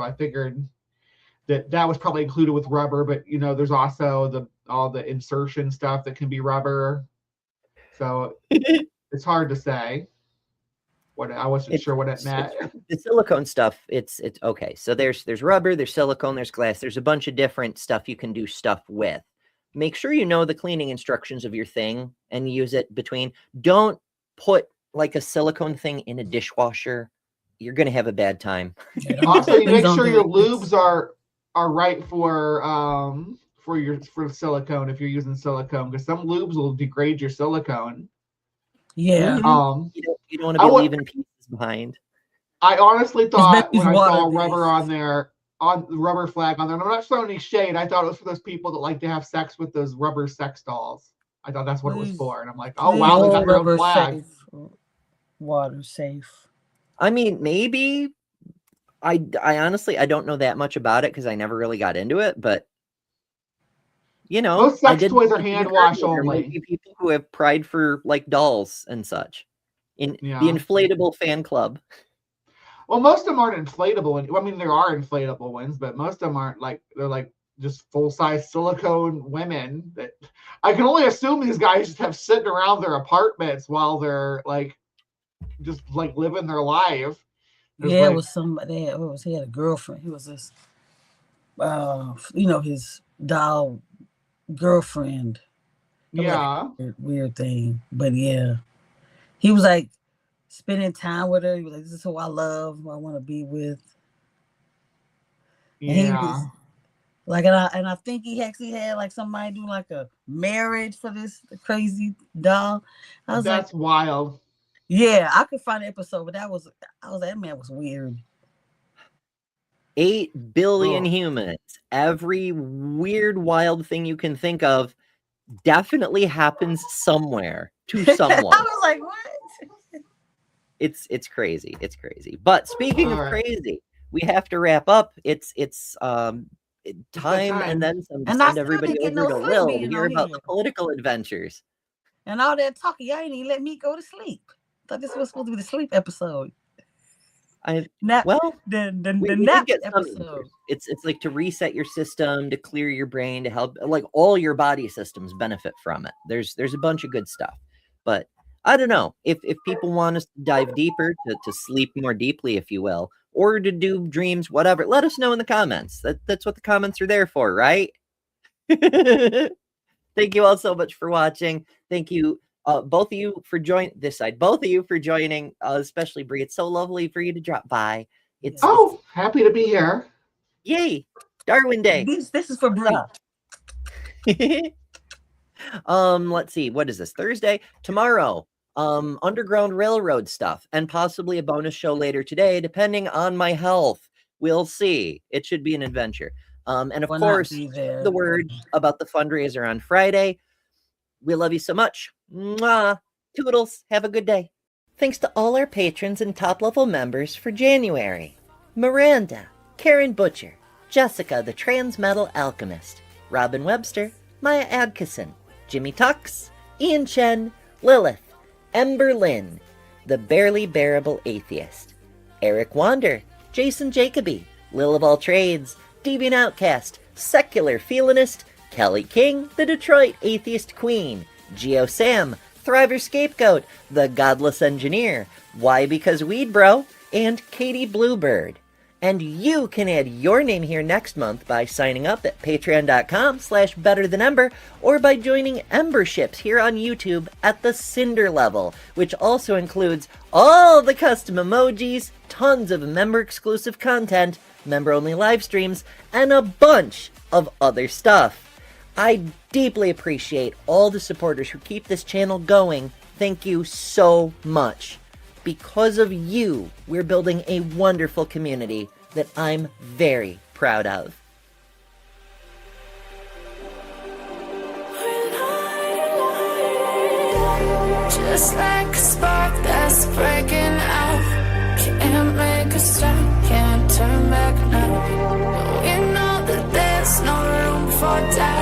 [SPEAKER 16] I figured that was probably included with rubber, but there's also all the insertion stuff that can be rubber. So it's hard to say. I wasn't sure what it meant.
[SPEAKER 2] The silicone stuff, it's okay. So there's rubber, there's silicone, there's glass. There's a bunch of different stuff you can do stuff with. Make sure you know the cleaning instructions of your thing and use it between. Don't put like a silicone thing in a dishwasher. You're gonna have a bad time.
[SPEAKER 16] Also, you make sure your lubes are right for silicone if you're using silicone, because some lubes will degrade your silicone.
[SPEAKER 5] Yeah.
[SPEAKER 2] You don't want to be leaving pieces behind.
[SPEAKER 16] I honestly thought when I saw rubber on there, on the rubber flag on there, and I'm not throwing any shade, I thought it was for those people that like to have sex with those rubber sex dolls. I thought that's what it was for. And I'm like, oh wow, they got their own flag.
[SPEAKER 5] Water safe.
[SPEAKER 2] I mean, maybe. I honestly, I don't know that much about it because I never really got into it, but
[SPEAKER 16] most sex toys are hand wash only.
[SPEAKER 2] There might be people who have pride for like dolls and such. The inflatable fan club.
[SPEAKER 16] Well, most of them aren't inflatable. I mean, there are inflatable ones, but most of them aren't they're like just full-size silicone women that I can only assume these guys just have sitting around their apartments while they're just living their life.
[SPEAKER 5] It was somebody. He had a girlfriend. He was this, his doll girlfriend.
[SPEAKER 16] Yeah.
[SPEAKER 5] Weird thing, but yeah, he was like spending time with her. He was like, "This is who I love. Who I want to be with." And he was and I think he actually had like somebody do like a marriage for this crazy doll. I was
[SPEAKER 16] That's wild.
[SPEAKER 5] Yeah, I could find an episode, but that man was weird.
[SPEAKER 2] 8 billion humans. Every weird, wild thing you can think of definitely happens somewhere to someone.
[SPEAKER 5] I was like, what?
[SPEAKER 2] It's crazy. It's crazy. But speaking of crazy, we have to wrap up. It's time and then some to send everybody over to Lil to hear about the political adventures.
[SPEAKER 5] And all that talking, y'all ain't even let me go to sleep. Thought this was supposed to be the sleep episode.
[SPEAKER 2] The
[SPEAKER 5] nap
[SPEAKER 2] episode. It's like to reset your system, to clear your brain, to help like all your body systems benefit from it. There's a bunch of good stuff. But I don't know if people want us to dive deeper, to sleep more deeply, if you will, or to do dreams, whatever. Let us know in the comments. That's what the comments are there for, right? Thank you all so much for watching. Thank you. Both of you for joining this side. Both of you for joining, especially Brie. It's so lovely for you to drop by. It's
[SPEAKER 16] happy to be here.
[SPEAKER 2] Yay, Darwin Day.
[SPEAKER 5] This is for Brie.
[SPEAKER 2] Let's see. What is this? Thursday? Tomorrow. Underground Railroad stuff and possibly a bonus show later today, depending on my health. We'll see. It should be an adventure. And of course, the word about the fundraiser on Friday. We love you so much. Mwah. Toodles. Have a good day. Thanks to all our patrons and top-level members for January. Miranda, Karen Butcher, Jessica the Transmetal Alchemist, Robin Webster, Maya Adkisson, Jimmy Tux, Ian Chen, Lilith, Ember Lynn, The Barely Bearable Atheist, Eric Wander, Jason Jacoby, Lil of All Trades, Deviant Outcast, Secular Feelinist, Kelly King, the Detroit Atheist Queen, Geo Sam, Thriver Scapegoat, the Godless Engineer, Why Because Weed Bro, and Katie Bluebird. And you can add your name here next month by signing up at patreon.com/betterthanember or by joining Emberships here on YouTube at the Cinder level, which also includes all the custom emojis, tons of member-exclusive content, member-only live streams, and a bunch of other stuff. I deeply appreciate all the supporters who keep this channel going. Thank you so much. Because of you, we're building a wonderful community that I'm very proud of.
[SPEAKER 3] Just like a spark that's breaking out. Can't make a stop, can't turn back now. We know that there's no room for doubt.